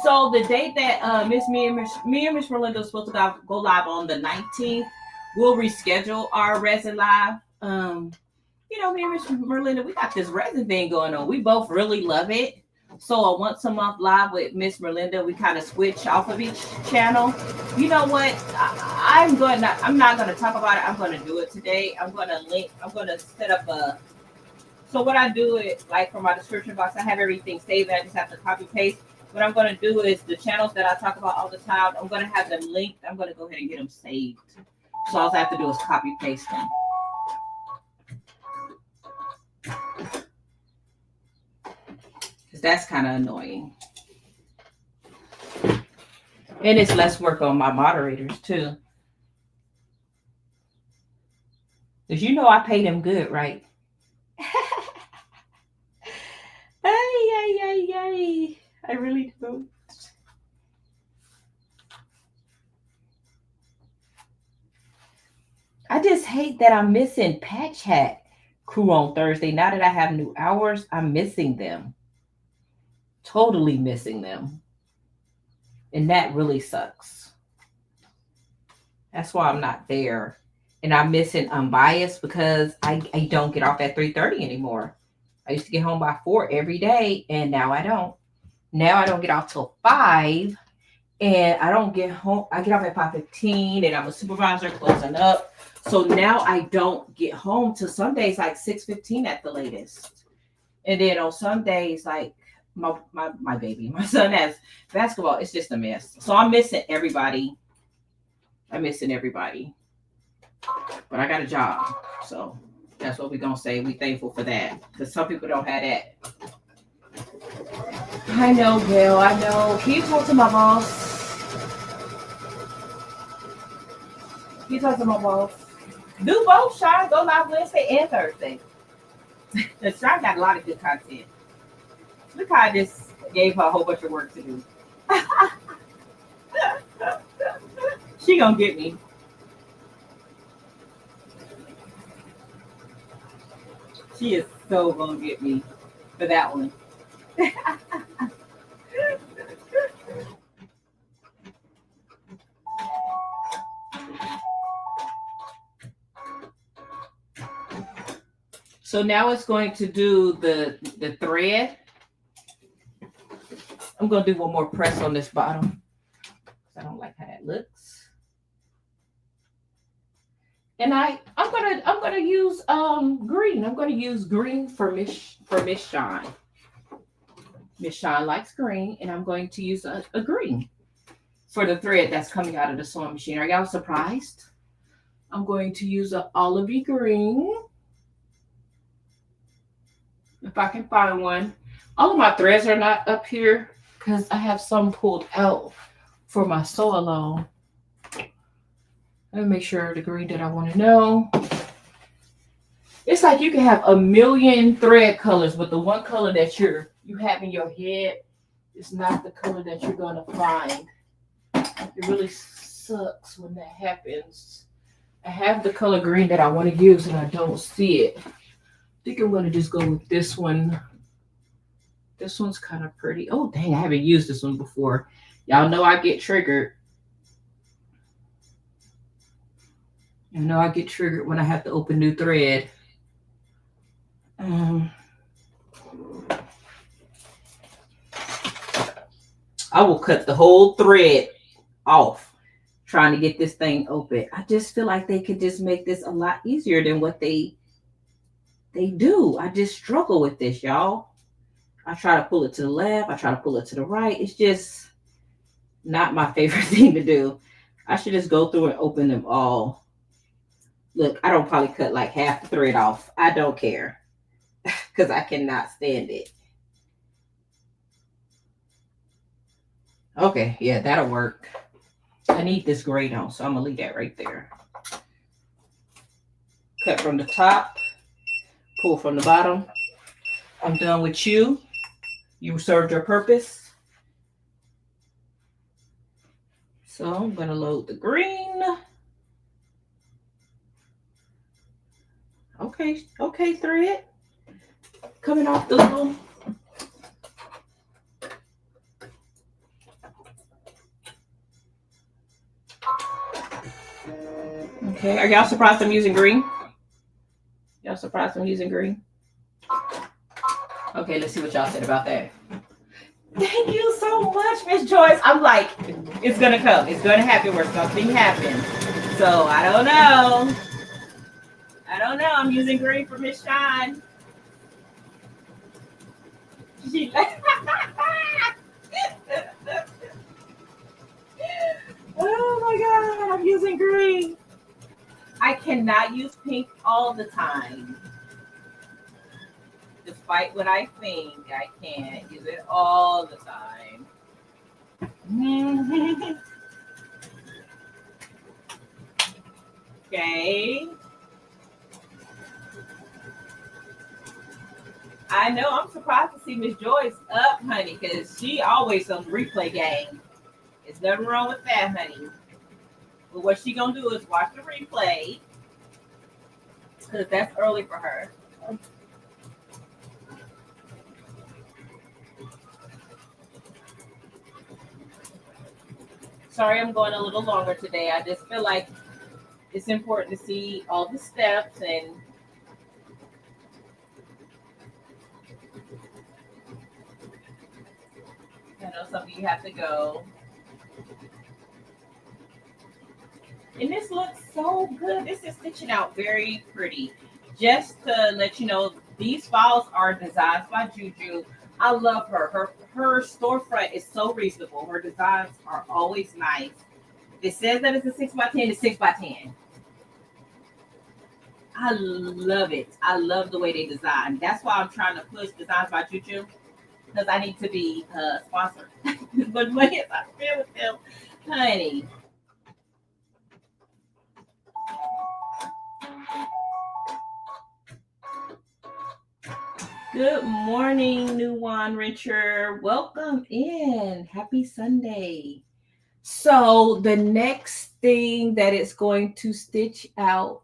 So the date that me and Miss Melinda was supposed to go live on the 19th, we'll reschedule our resin live. You know, me and Miss Melinda, we got this resin thing going on. We both really love it. So a once a month live with Miss Melinda, we kind of switch off of each channel. You know what? I'm not going to talk about it. I'm going to do it today. I'm going to set up a, so what I do is, like for my description box, I have everything saved. I just have to copy paste. What I'm going to do is the channels that I talk about all the time, I'm going to have them linked. I'm going to go ahead and get them saved. So all I have to do is copy paste them. Because that's kind of annoying. And it's less work on my moderators too. Because you know I pay them good, right? I just hate that I'm missing Patch Hat crew on Thursday. Now that I have new hours, I'm missing them. Totally missing them. And that really sucks. That's why I'm not there. And I'm missing Unbiased because I don't get off at 3:30 anymore. I used to get home by 4 every day, and now I don't. Now I don't get off till 5, and I don't get home. I get off at 5:15, and I'm a supervisor closing up. So now I don't get home till some days like 6:15 at the latest. And then on some days, like my baby, my son has basketball. It's just a mess. So I'm missing everybody. I'm missing everybody. But I got a job. So that's what we're going to say. We thankful for that. Because some people don't have that. I know, Gail. I know. Can you talk to my boss? Can you talk to my boss? Do both, Sean. Go live Wednesday and Thursday. Sean got a lot of good content. Look how I just gave her a whole bunch of work to do. She gonna get me. She is so gonna get me for that one. So now it's going to do the thread. I'm gonna do one more press on this bottom. I don't like how that looks. And I'm gonna use green. I'm gonna use green for Miss Shawn. Miss Shawn likes green, and I'm going to use a green for the thread that's coming out of the sewing machine. Are y'all surprised? I'm going to use an olivey green. If I can find one. All of my threads are not up here because I have some pulled out for my sew along. Let me make sure the green that I want to know. It's like you can have a million thread colors, but the one color that you have in your head is not the color that you're gonna find. It really sucks when that happens. I have the color green that I want to use and I don't see it. I think I'm gonna just go with this one. This one's kind of pretty. Oh dang, I haven't used this one before. Y'all know I get triggered. You know I get triggered when I have to open new thread. I will cut the whole thread off trying to get this thing open. I just feel like they could just make this a lot easier than what they do. I just struggle with this, y'all. I try to pull it to the left. I try to pull it to the right. It's just not my favorite thing to do. I should just go through and open them all. Look, I don't probably cut like half the thread off. I don't care because I cannot stand it. Okay, yeah, that'll work. I need this gray on, so I'm going to leave that right there. Cut from the top, pull from the bottom. I'm done with you. You served your purpose. So I'm going to load the green. Okay, thread. Coming off the little. Okay, are y'all surprised I'm using green? Y'all surprised I'm using green? Okay, let's see what y'all said about that. Thank you so much, Miss Joyce. I'm like, it's gonna come. It's gonna happen where something happens. So I don't know. I'm using green for Miss Shine. She oh my God, I'm using green. I cannot use pink all the time. Despite what I think, I can't use it all the time. Okay. I know I'm surprised to see Miss Joyce up, honey, because she always on the replay game. There's nothing wrong with that, honey. But what she gonna do is watch the replay because that's early for her. Sorry, I'm going a little longer today. I just feel like it's important to see all the steps, and I know some of you have to go. And this looks so good. This is stitching out very pretty. Just to let you know, these files are designs by Juju. I love her. Her storefront is so reasonable. Her designs are always nice. It says that it's a 6x10, it's 6x10. I love it. I love the way they design. That's why I'm trying to push Designs by Juju, because I need to be sponsored. But when I feel with them, honey. Good morning, New Wand Renter. Welcome in. Happy Sunday. So the next thing that it's going to stitch out,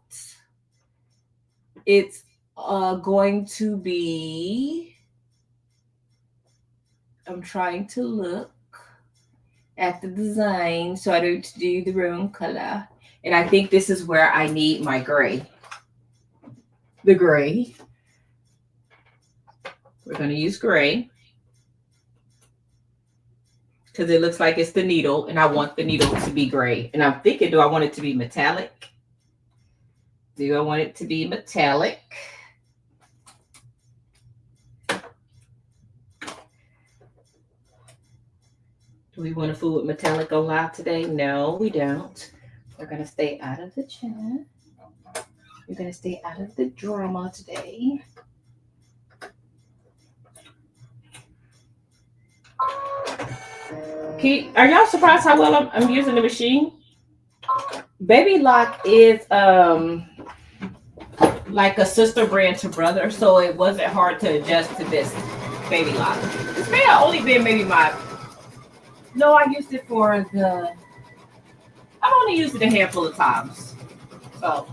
it's going to be, I'm trying to look at the design so I don't do the wrong color. And I think this is where I need my gray. The gray. We're going to use gray because it looks like it's the needle, and I want the needle to be gray. And I'm thinking, do I want it to be metallic? Do I want it to be metallic? Do we want to fool with metallic on live today? No, we don't. We're going to stay out of the chat. We're going to stay out of the drama today. Are y'all surprised how well I'm using the machine? Baby Lock is like a sister brand to Brother, so it wasn't hard to adjust to this Baby Lock. This may have only been maybe no, I used it for I've only used it a handful of times. So,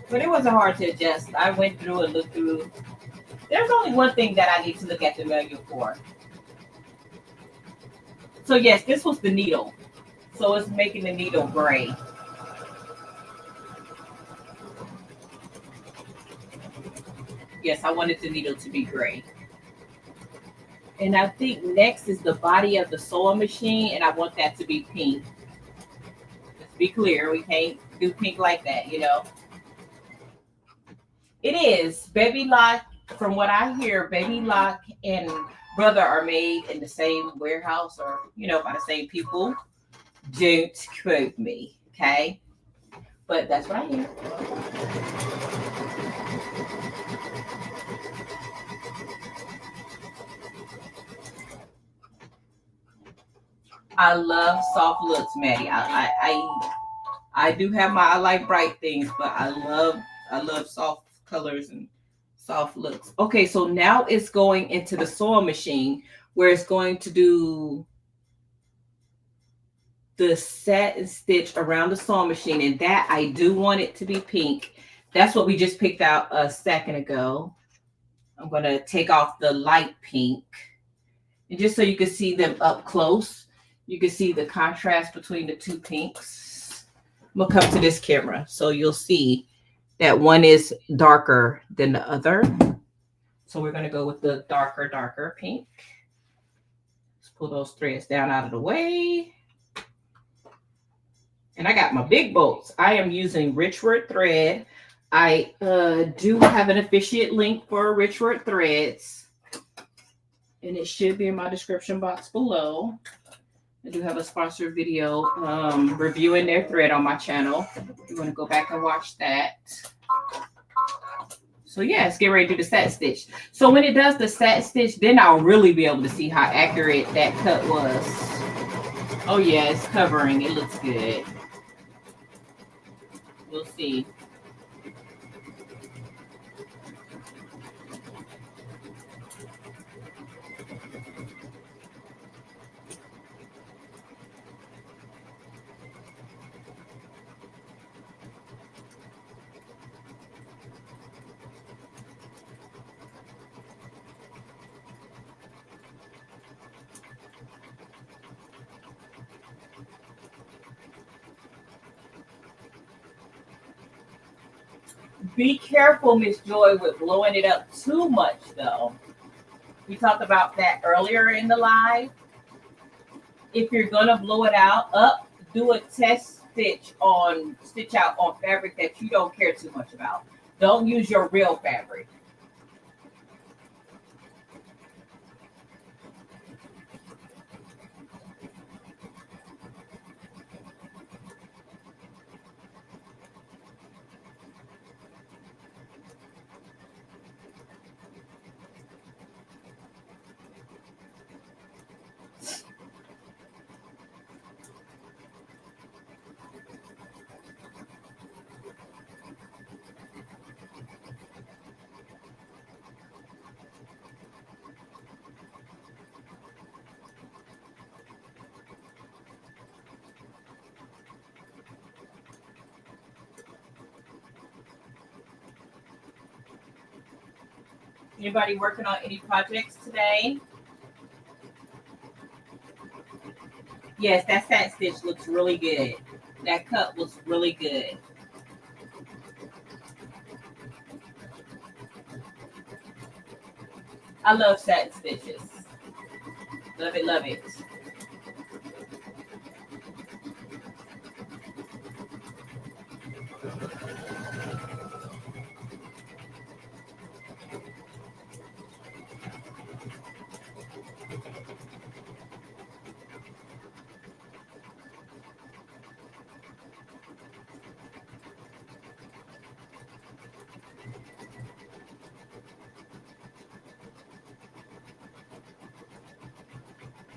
but it wasn't hard to adjust. I went through and looked through. There's only one thing that I need to look at the manual for. So yes, this was the needle. So it's making the needle gray. Yes, I wanted the needle to be gray. And I think next is the body of the sewing machine, and I want that to be pink. Let's be clear, we can't do pink like that, you know. It is. Baby Lock, from what I hear, Baby Lock and Brother are made in the same warehouse, or, you know, by the same people. Don't quote me, okay? But that's what I hear. I love soft looks, Maddie. I do have I like bright things, but I love soft colors and soft looks. Okay, so now it's going into the sewing machine where it's going to do the set and stitch around the sewing machine, and that I do want it to be pink. That's what we just picked out a second ago. I'm going to take off the light pink, and just so you can see them up close, you can see the contrast between the two pinks. I'm going to come to this camera so you'll see that one is darker than the other. So we're going to go with the darker pink. Let's pull those threads down out of the way. And I got my big bolts. I am using Richword thread. I do have an affiliate link for Richword threads, and it should be in my description box below. I do have a sponsored video reviewing their thread on my channel. If you want to go back and watch that. So yeah, let's get ready to do the satin stitch. So when it does the satin stitch, then I'll really be able to see how accurate that cut was. Oh yeah, it's covering. It looks good. We'll see. Be careful, Miss Joy, with blowing it up too much, though. We talked about that earlier in the live. If you're gonna blow it out up, do a test stitch out on fabric that you don't care too much about. Don't use your real fabric. Anybody working on any projects today? Yes, that satin stitch looks really good. That cut looks really good. I love satin stitches. Love it, love it.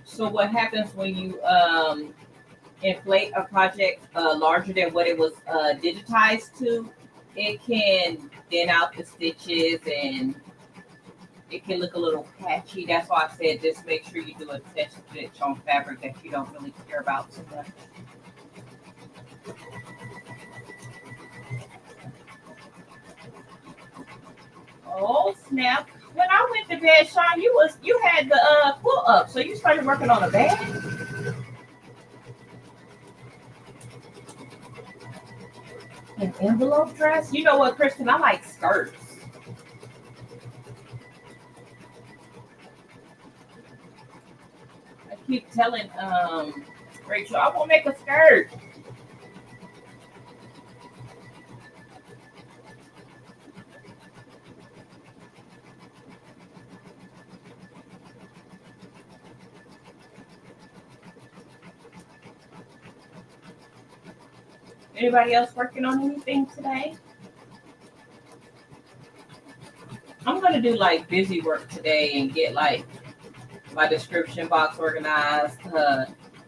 So what happens when you inflate a project larger than what it was digitized to? It can thin out the stitches and it can look a little patchy. That's why I said just make sure you do a test stitch on fabric that you don't really care about too much. Oh snap! When I went to bed, Sean, you had the quilt up, so you started working on a bag. An envelope dress. You know what, Kristen? I like skirts. I keep telling Rachel, I want to make a skirt. Anybody else working on anything today? I'm gonna do like busy work today and get like my description box organized,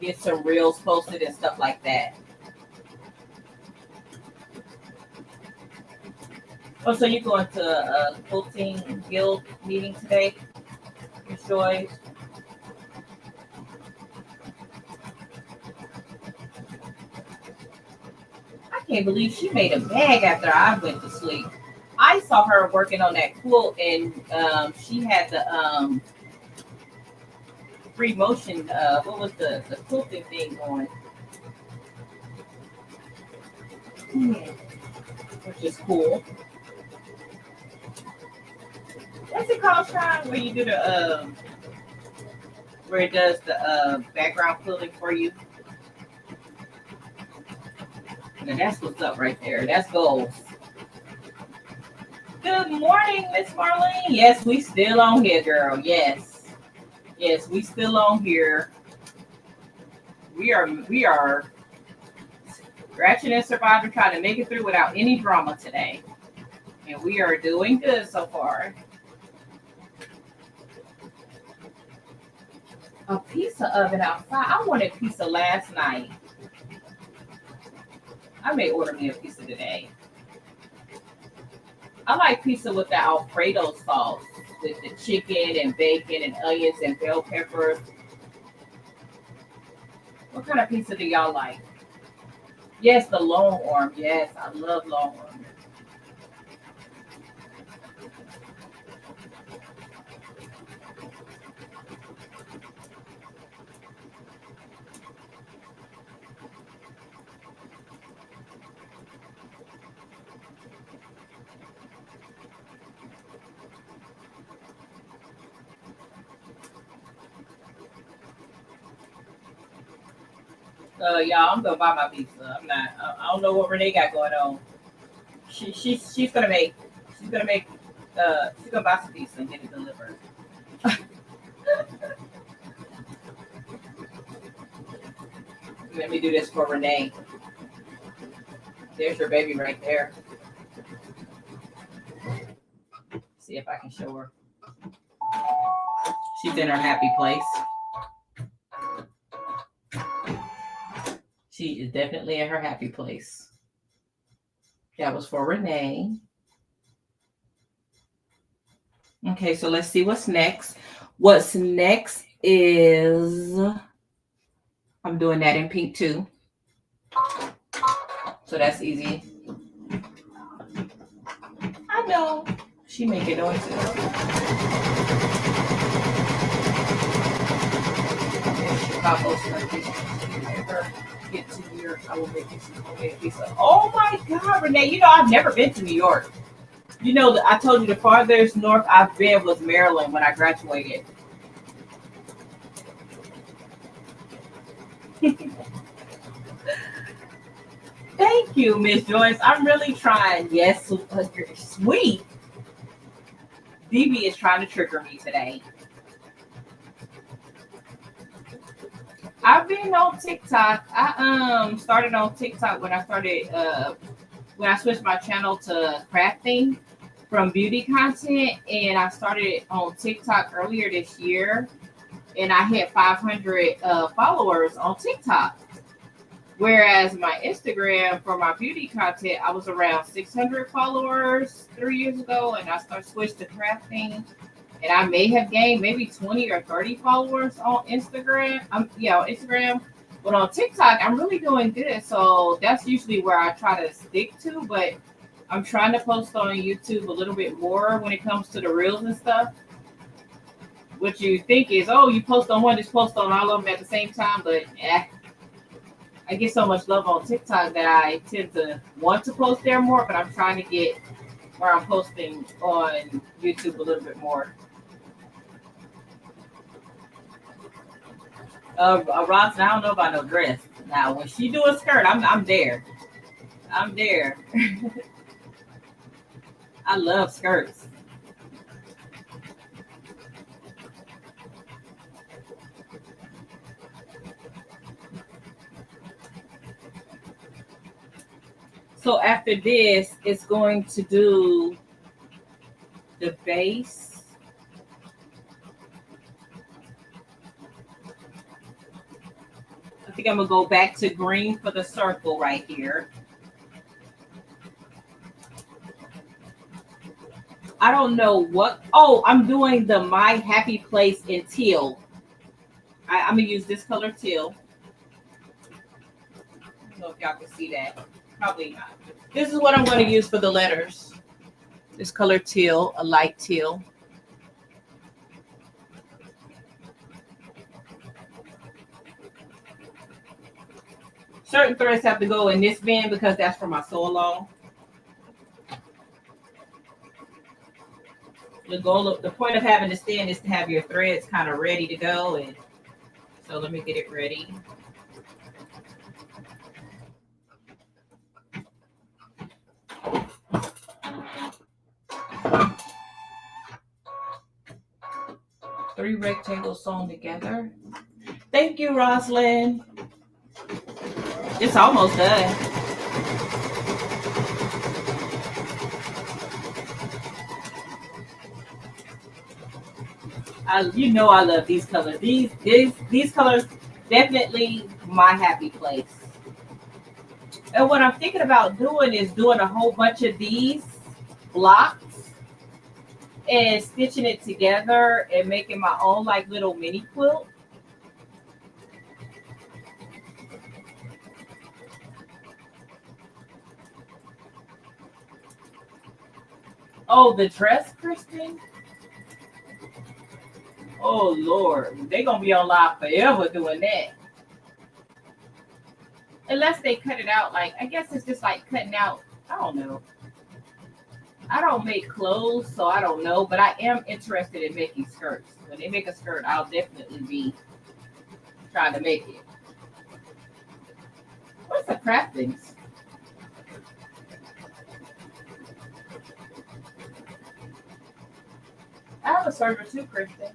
get some reels posted and stuff like that. Oh, so you're going to a quilting guild meeting today, Miss Joy? I can't believe she made a bag after I went to sleep. I saw her working on that quilt, and she had the free motion. What was the quilting thing going? Which is cool. What's it called, Sean? Where you do the where it does the background quilting for you? Now that's what's up right there. That's goals. Good morning, Miss Marlene. Yes, we still on here, girl. Yes. Yes, we still on here. We are scratching and surviving, trying to make it through without any drama today. And we are doing good so far. A pizza oven outside. I wanted pizza last night. I may order me a pizza today. I like pizza with the Alfredo sauce, with the chicken and bacon and onions and bell peppers. What kind of pizza do y'all like? Yes, the long arm. Yes, I love long arm. Y'all, I'm gonna buy my pizza. I'm not. I don't know what Renee got going on. She's gonna make. She's gonna make. She's gonna buy some pizza and get it delivered. Let me do this for Renee. There's your baby right there. See if I can show her. She's in her happy place. She is definitely in her happy place. That was for Renee. Okay, so let's see what's next. What's next is, I'm doing that in pink too. So that's easy. I know. She making noises. Chicago get to New York, I will make you some homemade pizza. Oh my God, Renee! You know I've never been to New York. You know I told you the farthest north I've been was Maryland when I graduated. Thank you, Miss Joyce. I'm really trying. Yes, sweet. DB is trying to trigger me today. I've been on TikTok. I started on TikTok when I switched my channel to crafting from beauty content, and I started on TikTok earlier this year, and I hit 500 followers on TikTok. Whereas my Instagram for my beauty content, I was around 600 followers 3 years ago, and I switched to crafting. And I may have gained maybe 20 or 30 followers on Instagram. On Instagram. But on TikTok, I'm really doing good. So that's usually where I try to stick to. But I'm trying to post on YouTube a little bit more when it comes to the reels and stuff. What you think is, oh, you post on one, just post on all of them at the same time. But I get so much love on TikTok that I tend to want to post there more. But I'm trying to get where I'm posting on YouTube a little bit more. Ross, I don't know about no dress. Now, when she do a skirt, I'm there. I'm there. I love skirts. So after this, it's going to do the base. I think I'm gonna go back to green for the circle right here. I don't know what. Oh, I'm doing the My Happy Place in teal. I'm gonna use this color teal. I don't know if y'all can see that. Probably not. This is what I'm going to use for the letters. This color teal, a light teal. Certain threads have to go in this bin because that's for my sew along. The point of having the stand is to have your threads kind of ready to go. And so let me get it ready. Three rectangles sewn together. Thank you, Rosalind. It's almost done. You know I love these colors. These colors definitely my happy place. And what I'm thinking about doing is doing a whole bunch of these blocks and stitching it together and making my own like little mini quilt. Oh, the dress, Kristy? Oh, Lord. They're going to be on live forever doing that. Unless they cut it out. Like, I guess it's just like cutting out. I don't know. I don't make clothes, so I don't know. But I am interested in making skirts. When they make a skirt, I'll definitely be trying to make it. What's the craftings? I have a Serger too, Kristy.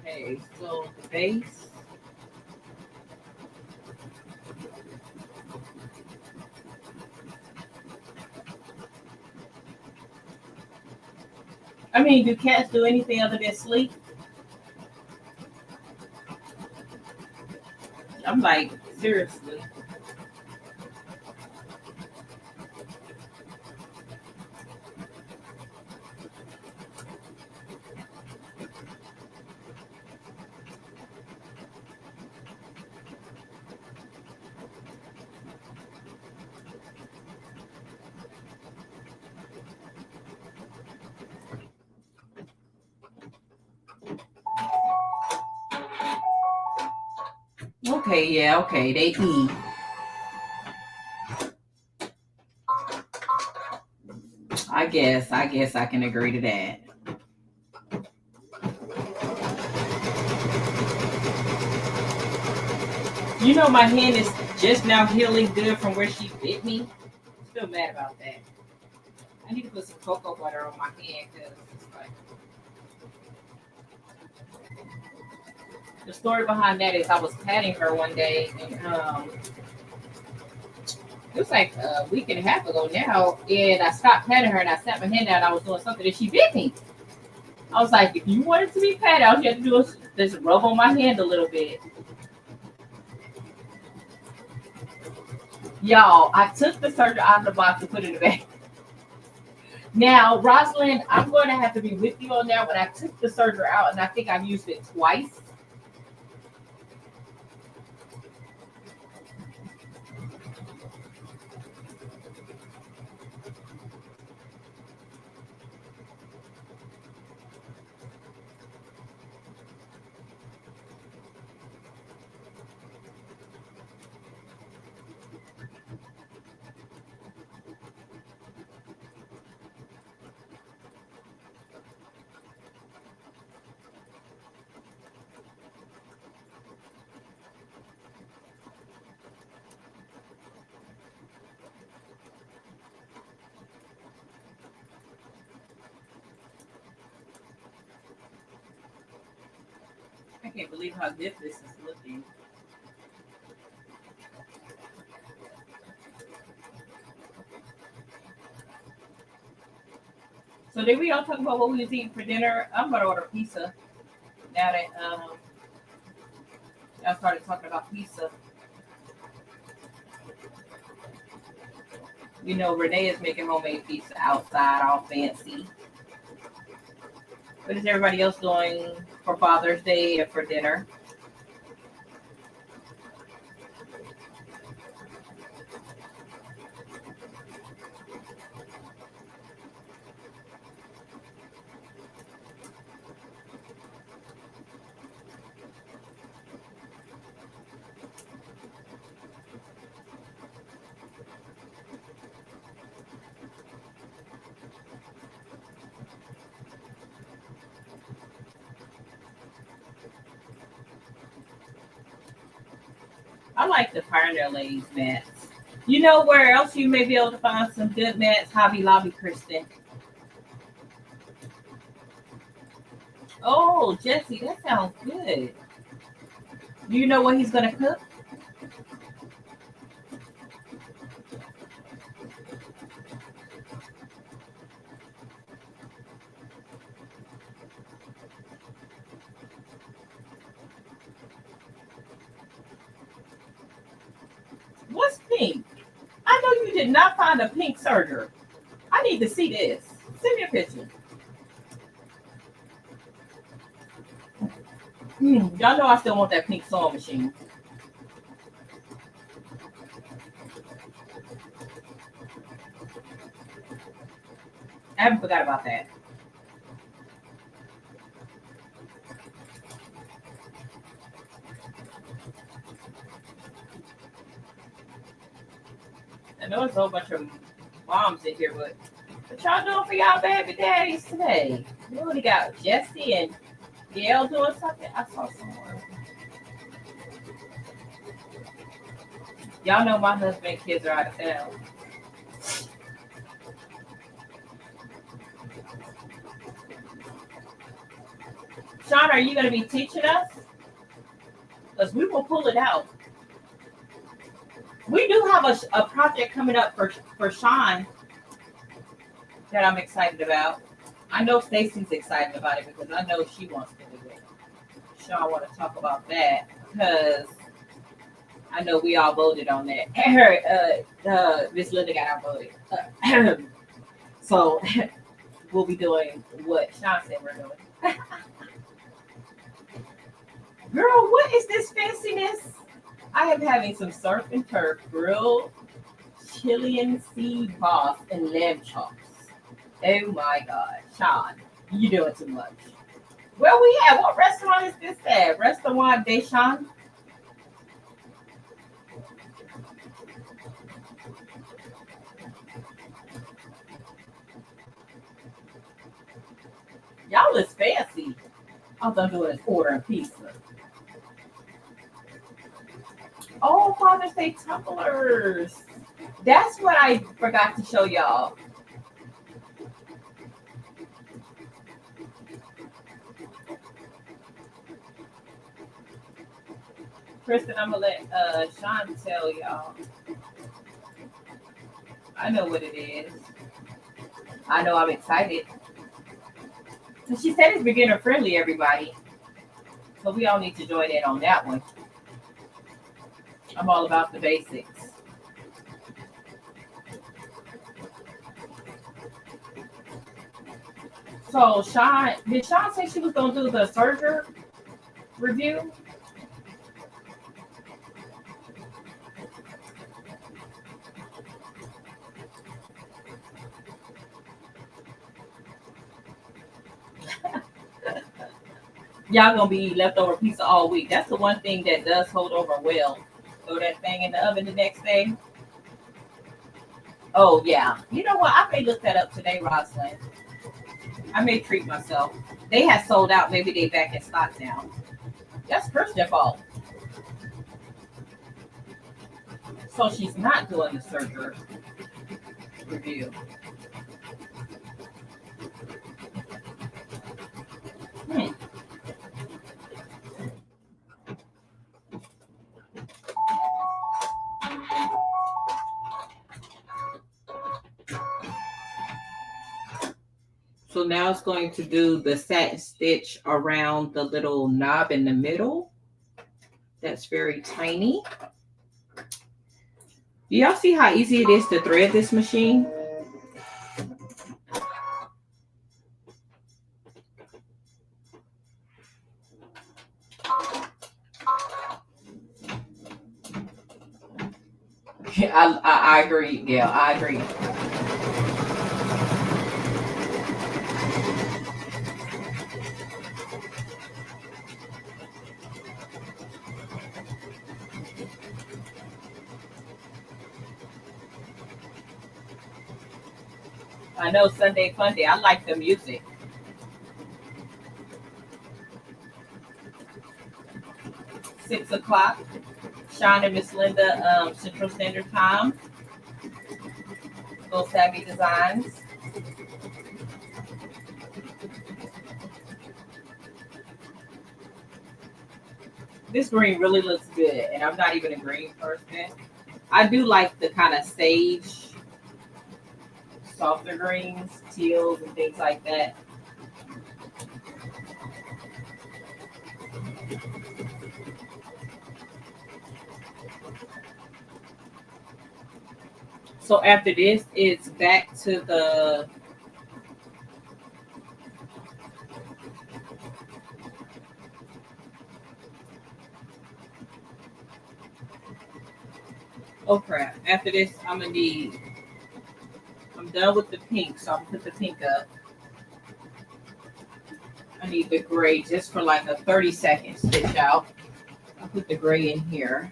Okay, so the base. I mean, do cats do anything other than sleep? I'm like, seriously. Okay, yeah, okay, they eat. I guess I can agree to that. You know, my hand is just now healing good from where she bit me. Still mad about that. I need to put some cocoa butter on my hand because it's like. The story behind that is I was patting her one day, and it was like a week and a half ago now, and I stopped patting her and I sat my hand down and I was doing something and she bit me. I was like, if you wanted to be patted, all you had to do is just rub on my hand a little bit. Y'all, I took the Serger out of the box and put it in the bag. Now, Rosalind, I'm going to have to be with you on that when I took the Serger out, and I think I've used it twice. I can't believe how good this is looking. So did we all talk about what we was eating for dinner? I'm gonna order pizza. Now that y'all started talking about pizza. You know, Renee is making homemade pizza outside, all fancy. What is everybody else doing for Father's Day and for dinner? I like the Pioneer Lays mats. You know where else you may be able to find some good mats? Hobby Lobby, Kristen. Oh, Jesse, that sounds good. Do you know what he's gonna cook? What's pink? I know you did not find a pink Serger. I need to see this. Send me a picture. Y'all know I still want that pink sewing machine. haven't forgot about that. I know it's a whole bunch of moms in here, but what y'all doing for y'all baby daddies today? We only got Jesse and Gail doing something. I saw someone. Y'all know my husband and kids are out of town. Sean, are you going to be teaching us? Because we will pull it out. We do have a project coming up for Sean that I'm excited about. I know Stacy's excited about it because I know she wants to do it. Sean want to talk about that because I know we all voted on that. Miss Linda got outvoted. So we'll be doing what Sean said we're doing. Girl, what is this fanciness? I am having some surf and turf grilled Chilean sea bass and lamb chops. Oh my God, Sean, you doing too much. Where we at? What restaurant is this at? Restaurant de Sean? Y'all is fancy. All I'm doing is ordering pizza. Oh, Father's Day tumblers. That's what I forgot to show y'all. Kristen, I'm gonna let Sean tell y'all. I know what it is. I know I'm excited. So she said it's beginner friendly, everybody. So we all need to join in on that one. I'm all about the basics. So Sean, did Sean say she was gonna do the Serger review? Y'all gonna be leftover pizza all week. That's the one thing that does hold over well. Throw that thing in the oven the next day. Oh yeah. You know what? I may look that up today, Rosalind. I may treat myself. They have sold out. Maybe they back in stock now. That's Kristen's fault. So she's not doing the Serger review. So now it's going to do the satin stitch around the little knob in the middle. That's very tiny. Do y'all see how easy it is to thread this machine? I agree, Gail. I agree. I know Sunday Fun Day. I like the music. Six o'clock. Sean and Miss Linda, Central Standard Time. Go Savvy Designs. This green really looks good, and I'm not even a green person. I do like the kind of sage, softer greens, teals, and things like that. So after this, it's back to the oh crap. After this, I'm gonna I'm done with the pink, so I'm gonna put the pink up. I need the gray just for like a 30-second stitch out. I'll put the gray in here.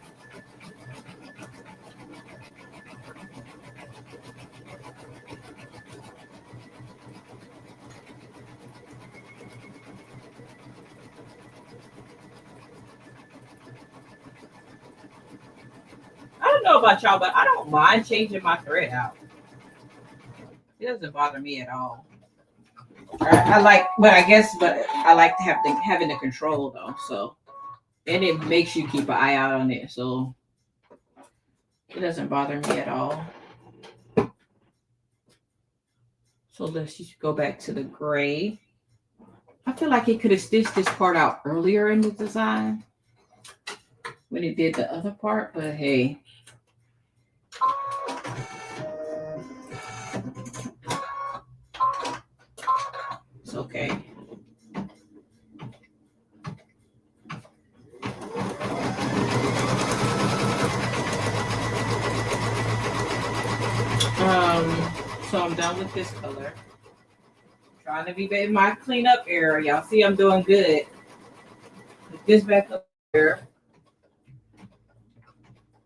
I don't know about y'all, but I don't mind changing my thread out. It doesn't bother me at all. I like, but I like to have having the control though. So, and it makes you keep an eye out on it. So it doesn't bother me at all. So let's just go back to the gray. I feel like it could have stitched this part out earlier in the design when it did the other part, but hey. It's okay. So I'm done with this color. Trying to be in my cleanup area. Y'all see I'm doing good. Put this back up here.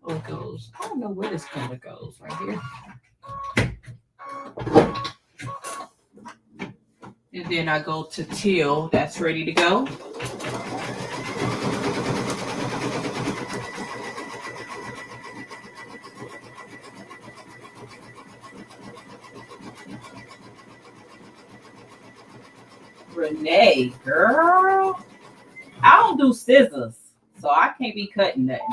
Oh, it goes. I don't know where this color goes. Right here. And then I go to teal. That's ready to go. Renee, girl, I don't do scissors, so I can't be cutting nothing.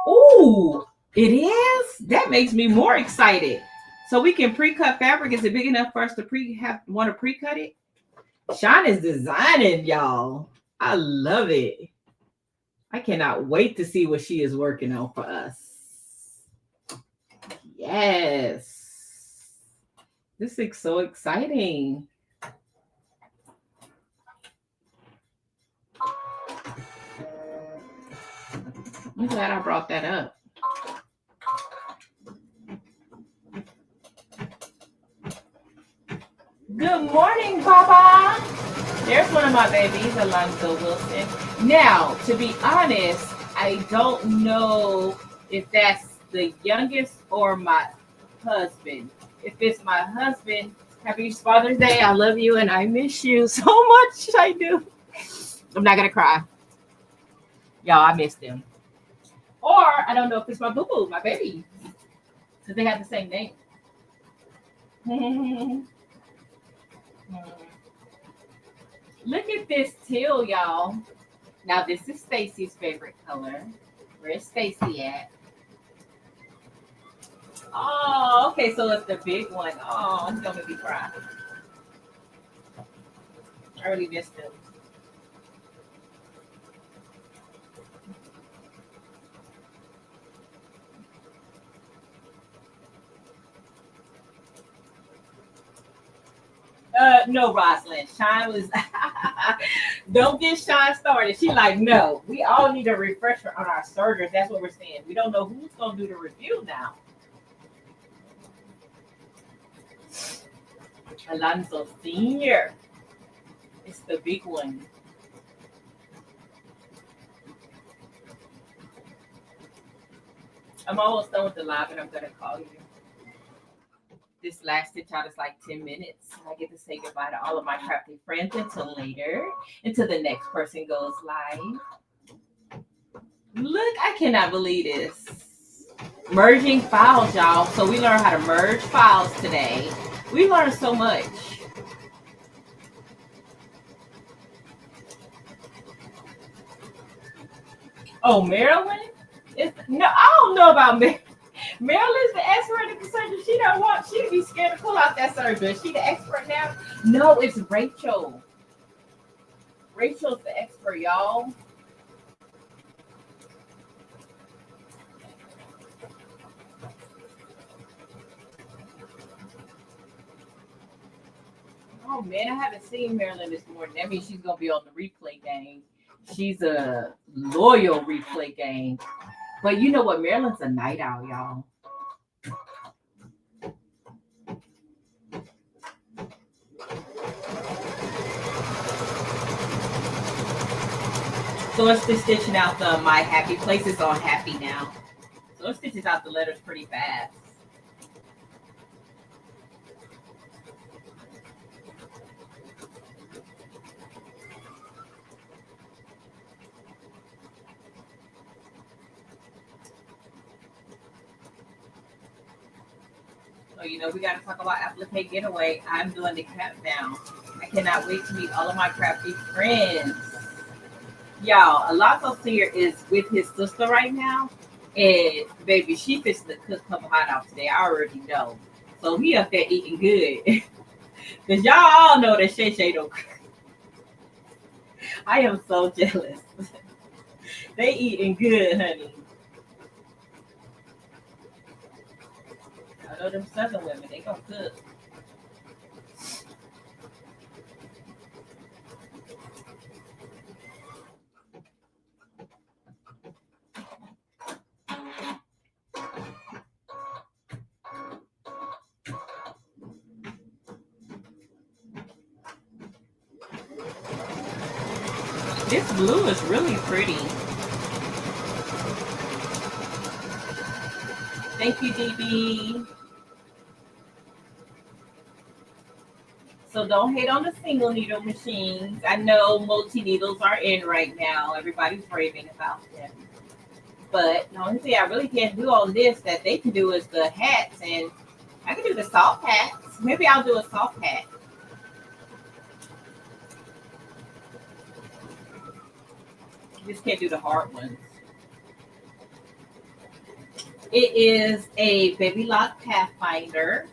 Ooh, it is? That makes me more excited. So we can pre-cut fabric. Is it big enough for us to want to pre-cut it? Sean is designing, y'all. I love it. I cannot wait to see what she is working on for us. Yes. This is so exciting. I'm glad I brought that up. Good morning, Papa. There's one of my babies, Alonzo Wilson. Now, to be honest, I don't know if that's the youngest or my husband. If it's my husband, happy Father's Day. I love you and I miss you so much. I do. I'm not going to cry. Y'all, I miss them. Or I don't know if it's my boo-boo, my baby. Because they have the same name. Look at this teal, y'all. Now, this is Stacy's favorite color. Where's Stacy at? Oh, okay, so it's the big one. Oh, it's going to make me cry. I really missed him. No, Rosalind. Shine was don't get Shine started. She like, no, we all need a refresher on our Sergers. That's what we're saying. We don't know who's gonna do the review now. Alonzo Senior. It's the big one. I'm almost done with the live and I'm gonna call you. This last stitch out is like 10 minutes. And I get to say goodbye to all of my crafty friends until later, until the next person goes live. Look, I cannot believe this. Merging files, y'all. So we learned how to merge files today. We learned so much. Oh, Marilyn? No, I don't know about Marilyn. Marilyn's the expert in the Serger. She'd be scared to pull out that Serger. Is she the expert now? No, it's Rachel. Rachel's the expert, y'all. Oh man, I haven't seen Marilyn this morning. That means she's gonna be on the replay game. She's a loyal replay game. But you know what? Marilyn's a night owl, y'all. so it's just stitching out the My Happy Places on Happy now. So it stitches out the letters pretty fast. So, you know, we got to talk about Applique Getaway. I'm doing the countdown. I cannot wait to meet all of my crafty friends. Y'all, Alonso Senior is with his sister right now. And, baby, she fixing to cook couple hot dogs today. I already know. So, he up there eating good. Because y'all all know that ShayShay don't cook. I am so jealous. They eating good, honey. I know them Southern women, they gonna cook. This blue is really pretty. Thank you, DB. So don't hate on the single needle machines. I know multi-needles are in right now. Everybody's raving about them. But the only thing I really can't do on this that they can do is the hats. And I can do the soft hats. Maybe I'll do a soft hat. Just can't do the hard ones. It is a Baby Lock Pathfinder.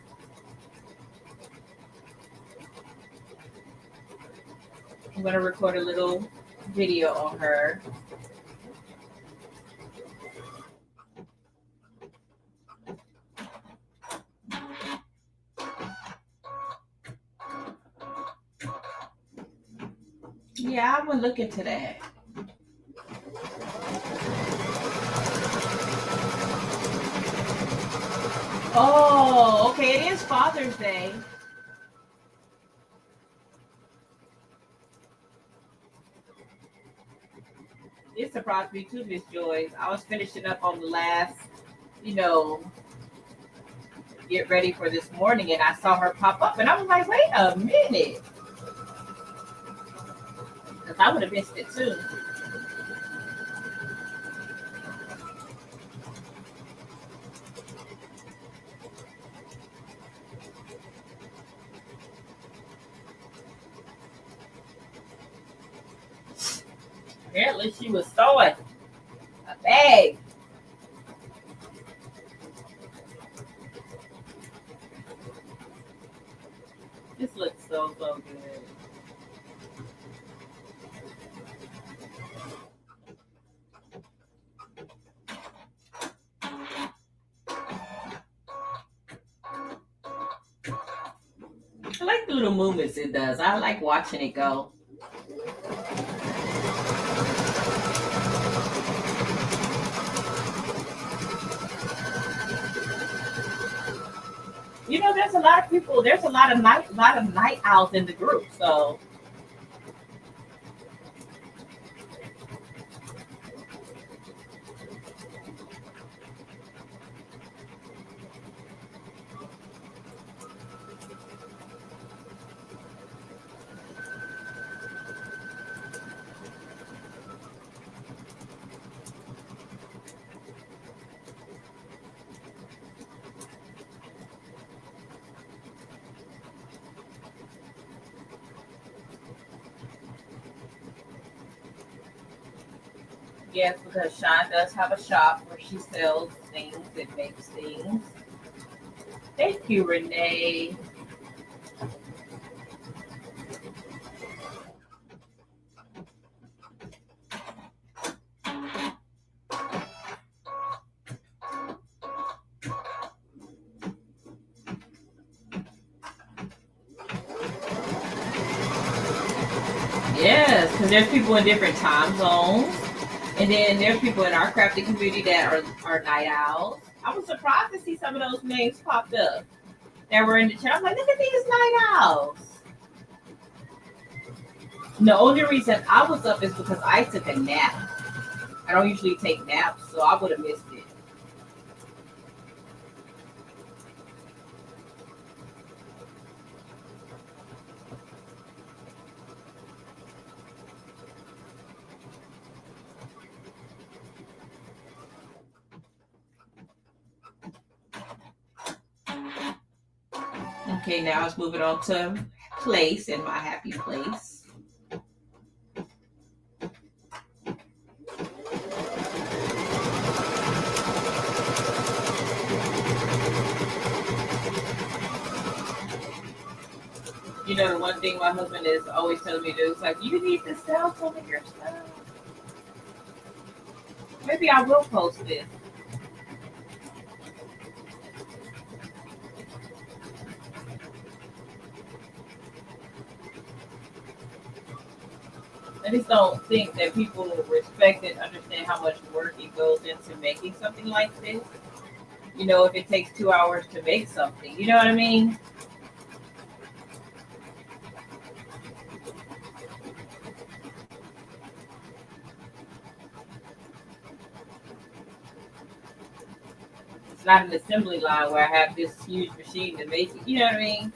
I'm going to record a little video on her. Yeah, I'm going to look into that. Oh, okay. It is Father's Day. It surprised me too, Miss Joyce. I was finishing up on the last, you know, get ready for this morning, and I saw her pop up, and I was like, wait a minute. Because I would have missed it too. Apparently she was sewing a bag. This looks so good. I like the little movements it does. I like watching it go. You know, there's a lot of people. There's a lot of night owls in the group. So yes, because Sean does have a shop where she sells things and makes things. Thank you, Renee. Yes, because there's people in different time zones. And then there's people in our crafting community that are night owls. I was surprised to see some of those names popped up that were in the chat. I'm like, look at these night owls. The only reason I was up is because I took a nap. I don't usually take naps, so I would have missed it. Okay, now it's moving on to place in my happy place. You know, the one thing my husband is always telling me to do is like, you need to sell some of your stuff. Maybe I will post this. I just don't think that people respect and understand how much work it goes into making something like this. You know, if it takes 2 hours to make something, you know what I mean? It's not an assembly line where I have this huge machine to make it, you know what I mean?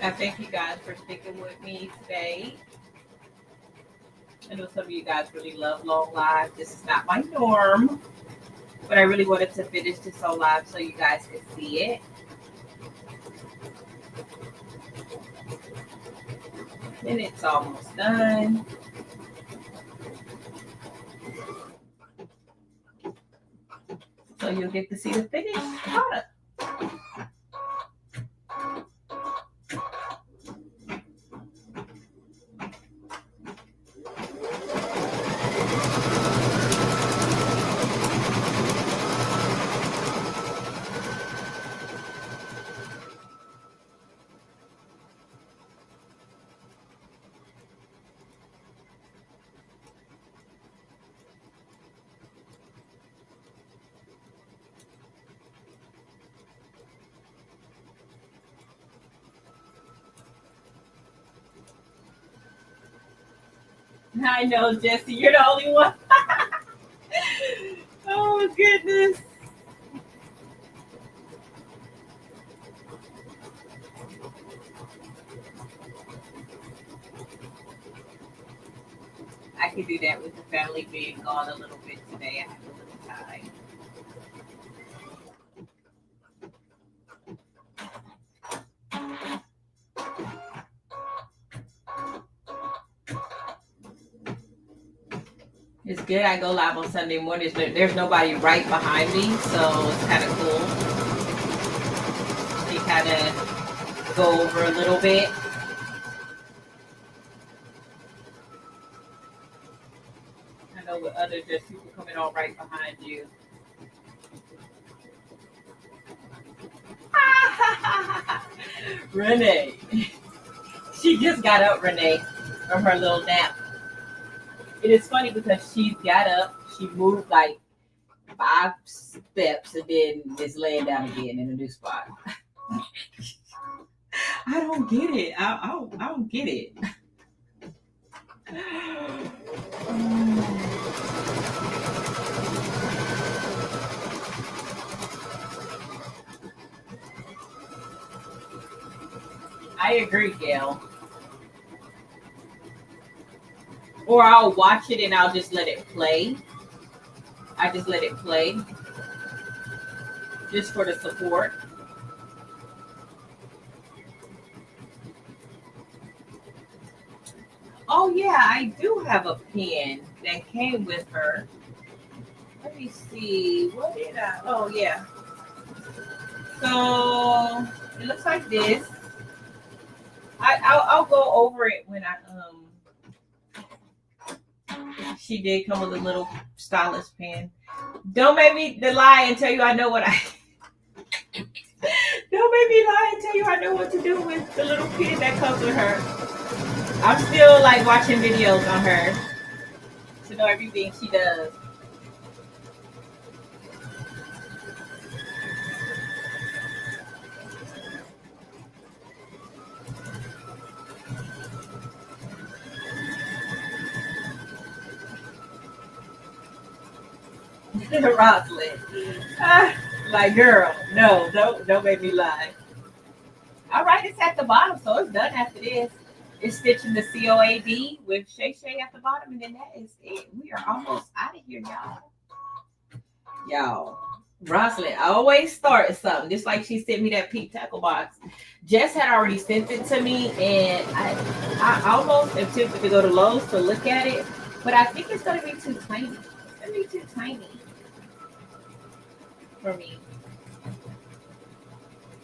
I thank you guys for sticking with me today. I know some of you guys really love long lives. This is not my norm, but I really wanted to finish this on live so you guys could see it. And it's almost done. So you'll get to see the finished product. I know, Jesse, you're the only one. Oh, goodness. I could do that with the family being gone a little bit today. I have a little time. It's good. I go live on Sunday mornings. There's nobody right behind me, so it's kind of cool. You kind of go over a little bit. I know with others, there's people coming on right behind you. Renee. She just got up, Renee, from her little nap. It is funny because she got up, she moved like 5 steps, and then is laying down again in a new spot. I don't get it. I don't get it. I agree, Gail. Or I'll watch it and I'll just let it play. I just let it play. Just for the support. Oh yeah, I do have a pen that came with her. Let me see. What did I? Oh yeah. So it looks like this. I'll go over it when I She did come with a little stylus pen. Don't make me lie and tell you I know what I. Don't make me lie and tell you I know what to do with the little pen that comes with her. I'm still like watching videos on her to know everything she does. Rosalind. Like, girl, no, don't make me lie. All right, it's at the bottom, so it's done after this. It's stitching the COAD with ShayShay at the bottom, and then that is it. We are almost out of here, y'all. Y'all, Rosalind always started something, just like she sent me that pink tackle box. Jess had already sent it to me, and I almost am tempted to go to Lowe's to look at it, but I think it's going to be too tiny. It's going to be too tiny for me.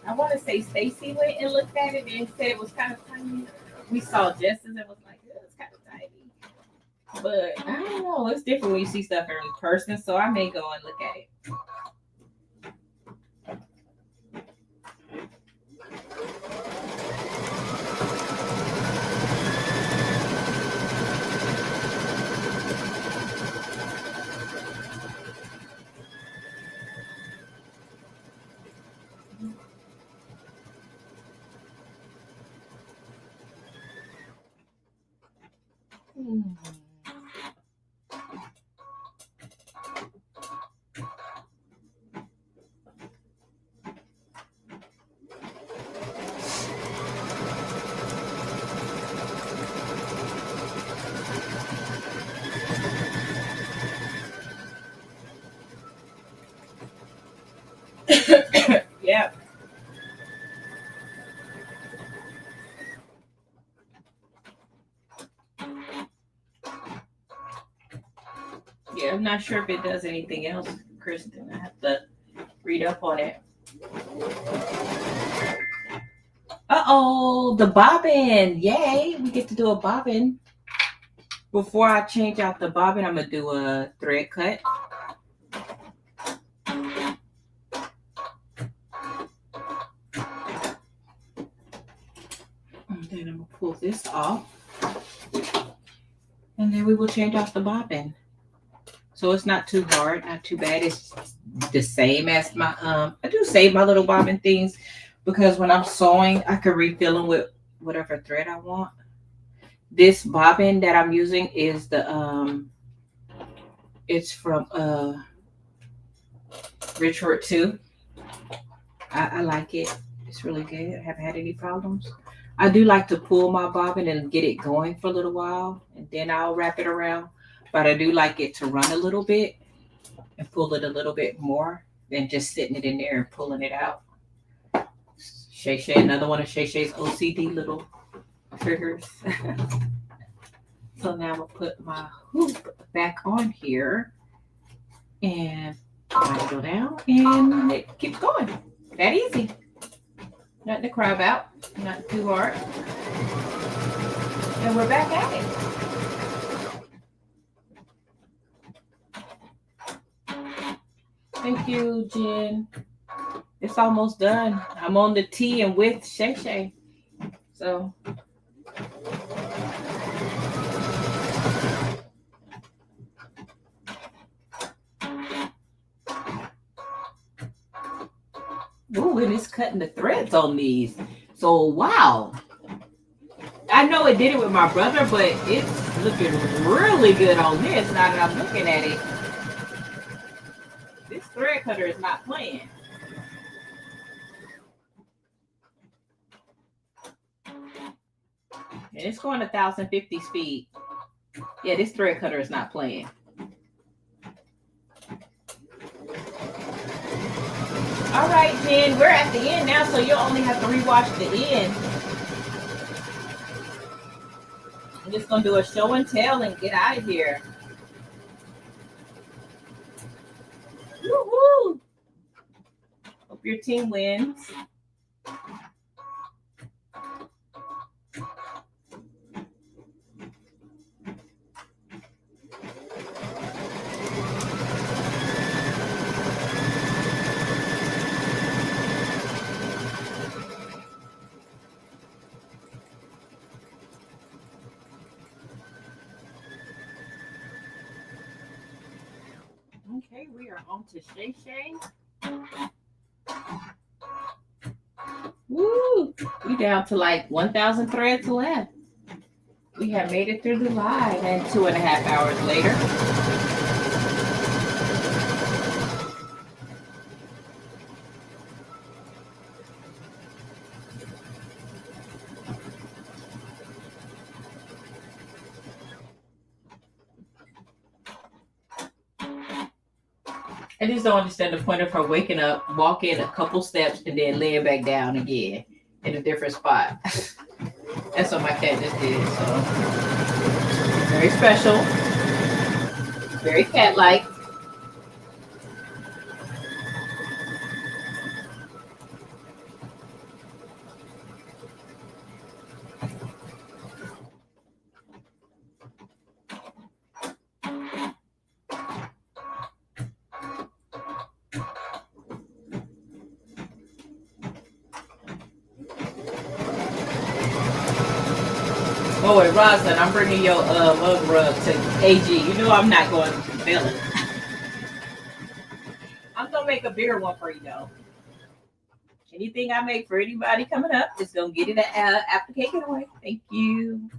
I want to say Stacy went and looked at it and said it was kind of tiny. We saw Jess's and was like, it's kind of tiny. But I don't know. It's different when you see stuff in person, so I may go and look at it. Yeah. Yeah, I'm not sure if it does anything else, Kristen. I have to read up on it. Uh-oh, the bobbin. Yay, we get to do a bobbin. Before I change out the bobbin, I'm going to do a thread cut. And then I'm going to pull this off. And then we will change out the bobbin. So it's not too hard, not too bad. It's the same as my, I do save my little bobbin things because when I'm sewing, I can refill them with whatever thread I want. This bobbin that I'm using is the, it's from Richard 2. I like it. It's really good. I haven't had any problems. I do like to pull my bobbin and get it going for a little while, and then I'll wrap it around. But I do like it to run a little bit and pull it a little bit more than just sitting it in there and pulling it out. ShayShay, another one of ShayShay's OCD little triggers. So now I'm going to put my hoop back on here and let it go down and it keeps going. That easy. Nothing to cry about. Not too hard. And we're back at it. Thank you, Jen. It's almost done. I'm on the T and with ShayShay. So. Ooh, and it's cutting the threads on these. So, wow. I know it did it with my brother, but it's looking really good on this now that I'm looking at it. This thread cutter is not playing. And it's going 1,050 speed. Yeah, this thread cutter is not playing. All right, Jen, we're at the end now, so you'll only have to rewatch the end. I'm just going to do a show and tell and get out of here. Woo-hoo! Hope your team wins. we are on to ShayShay. Woo! We down to like 1,000 threads left. We have made it through the live, and 2.5 hours later. I just don't understand the point of her waking up, walking a couple steps, and then laying back down again in a different spot. That's what my cat just did. So very special, very cat-like. Oh, and Roslyn, I'm bringing your mug rug to AG. You know I'm not going to fail it. I'm going to make a bigger one for you, though. Anything I make for anybody coming up, just going to get it application away. Thank you.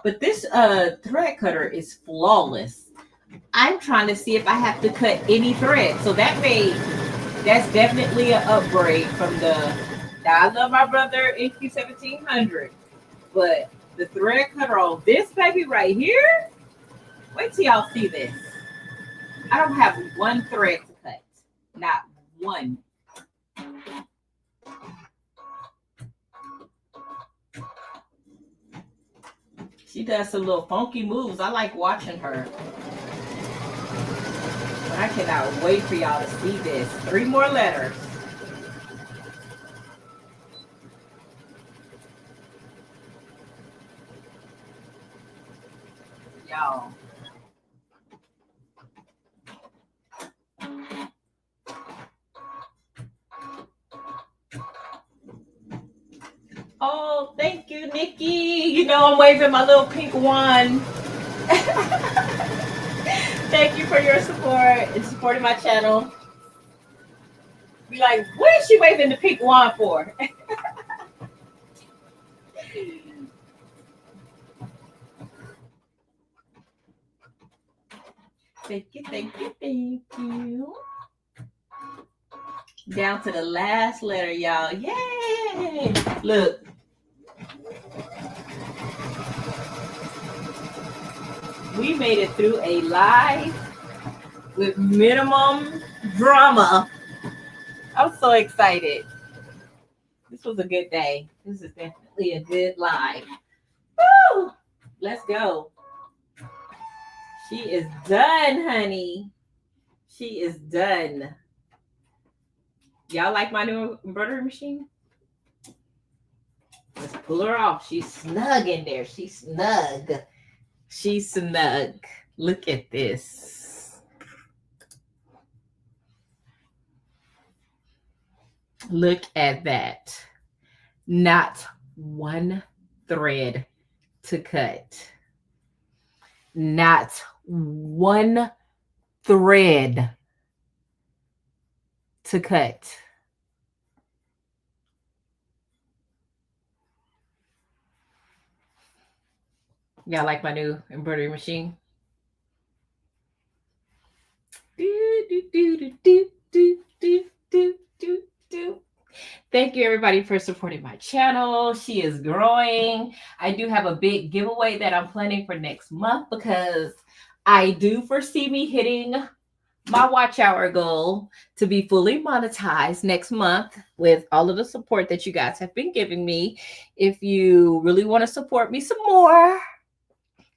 But this thread cutter is flawless. I'm trying to see if I have to cut any thread. So that's definitely an upgrade from the, I love my brother NQ1700. But the thread cutter on this baby right here, wait till y'all see this. I don't have one thread to cut. Not one. She does some little funky moves. I like watching her. But I cannot wait for y'all to see this. 3 more letters. Y'all. Oh, thank you, Nikki. You know I'm waving my little pink wand. Thank you for your support and supporting my channel. Be like, what is she waving the pink wand for? Thank you, thank you, thank you. Down to the last letter, y'all. Yay! Look. We made it through a live with minimum drama. I'm so excited. This was a good day. This is definitely a good live. Woo! Let's go. She is done, honey. She is done. Y'all like my new embroidery machine? Let's pull her off. She's snug in there. She's snug. She's snug. Look at this. Look at that. Not one thread to cut. Not one thread to cut. Y'all like my new embroidery machine? Thank you, everybody, for supporting my channel. She is growing. I do have a big giveaway that I'm planning for next month because I do foresee me hitting my watch hour goal to be fully monetized next month with all of the support that you guys have been giving me. If you really want to support me some more,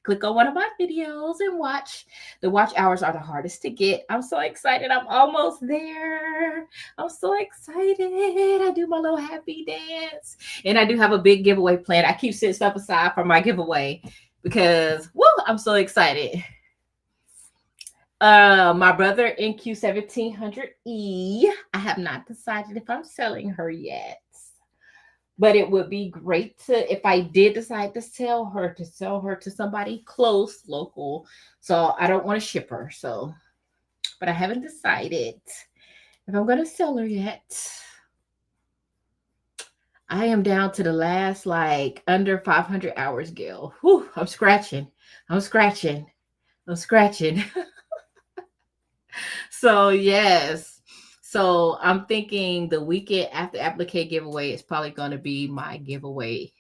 click on one of my videos and watch. The watch hours are the hardest to get. I'm so excited. I'm almost there. I'm so excited. I do my little happy dance. And I do have a big giveaway plan. I keep setting stuff aside for my giveaway because, woo, I'm so excited. My brother NQ1700E. I have not decided if I'm selling her yet. But it would be great to, if I did decide to sell her to somebody close, local. So I don't want to ship her. So but I haven't decided if I'm going to sell her yet. I am down to the last, like, under 500 hours, Gil. Whew, I'm scratching. So, yes. So, I'm thinking the weekend after applique giveaway is probably going to be my giveaway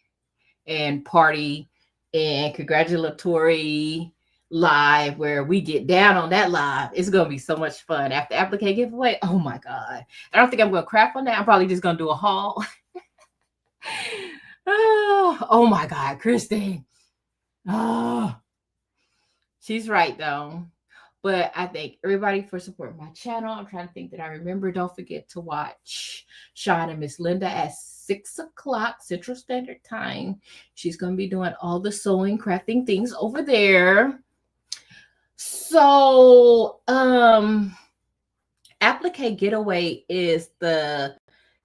and party and congratulatory live where we get down on that live. It's going to be so much fun. After applique giveaway, oh my God. I don't think I'm going to craft on that. I'm probably just going to do a haul. Oh my God, Kristy. Oh, she's right though. But I thank everybody for supporting my channel. I'm trying to think that I remember. Don't forget to watch Sean and Miss Linda at 6 o'clock Central Standard Time. She's going to be doing all the sewing, crafting things over there. So, applique getaway is the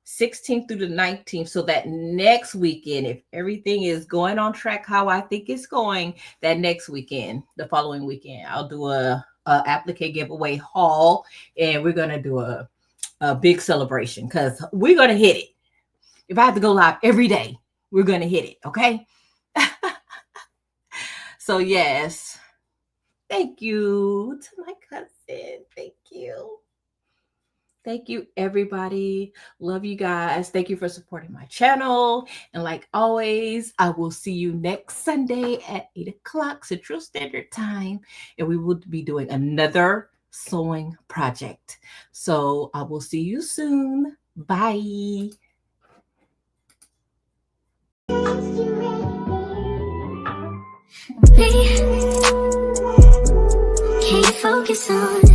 16th through the 19th. So that next weekend, if everything is going on track how I think it's going, that next weekend, the following weekend, I'll do a applique giveaway haul, and we're going to do a big celebration because we're going to hit it. If I have to go live every day, we're going to hit it. Okay. So yes, thank you to my cousin. Thank you. Thank you, everybody. Love you guys. Thank you for supporting my channel. And like always, I will see you next Sunday at 8 o'clock Central Standard Time. And we will be doing another sewing project. So I will see you soon. Bye. Can't focus on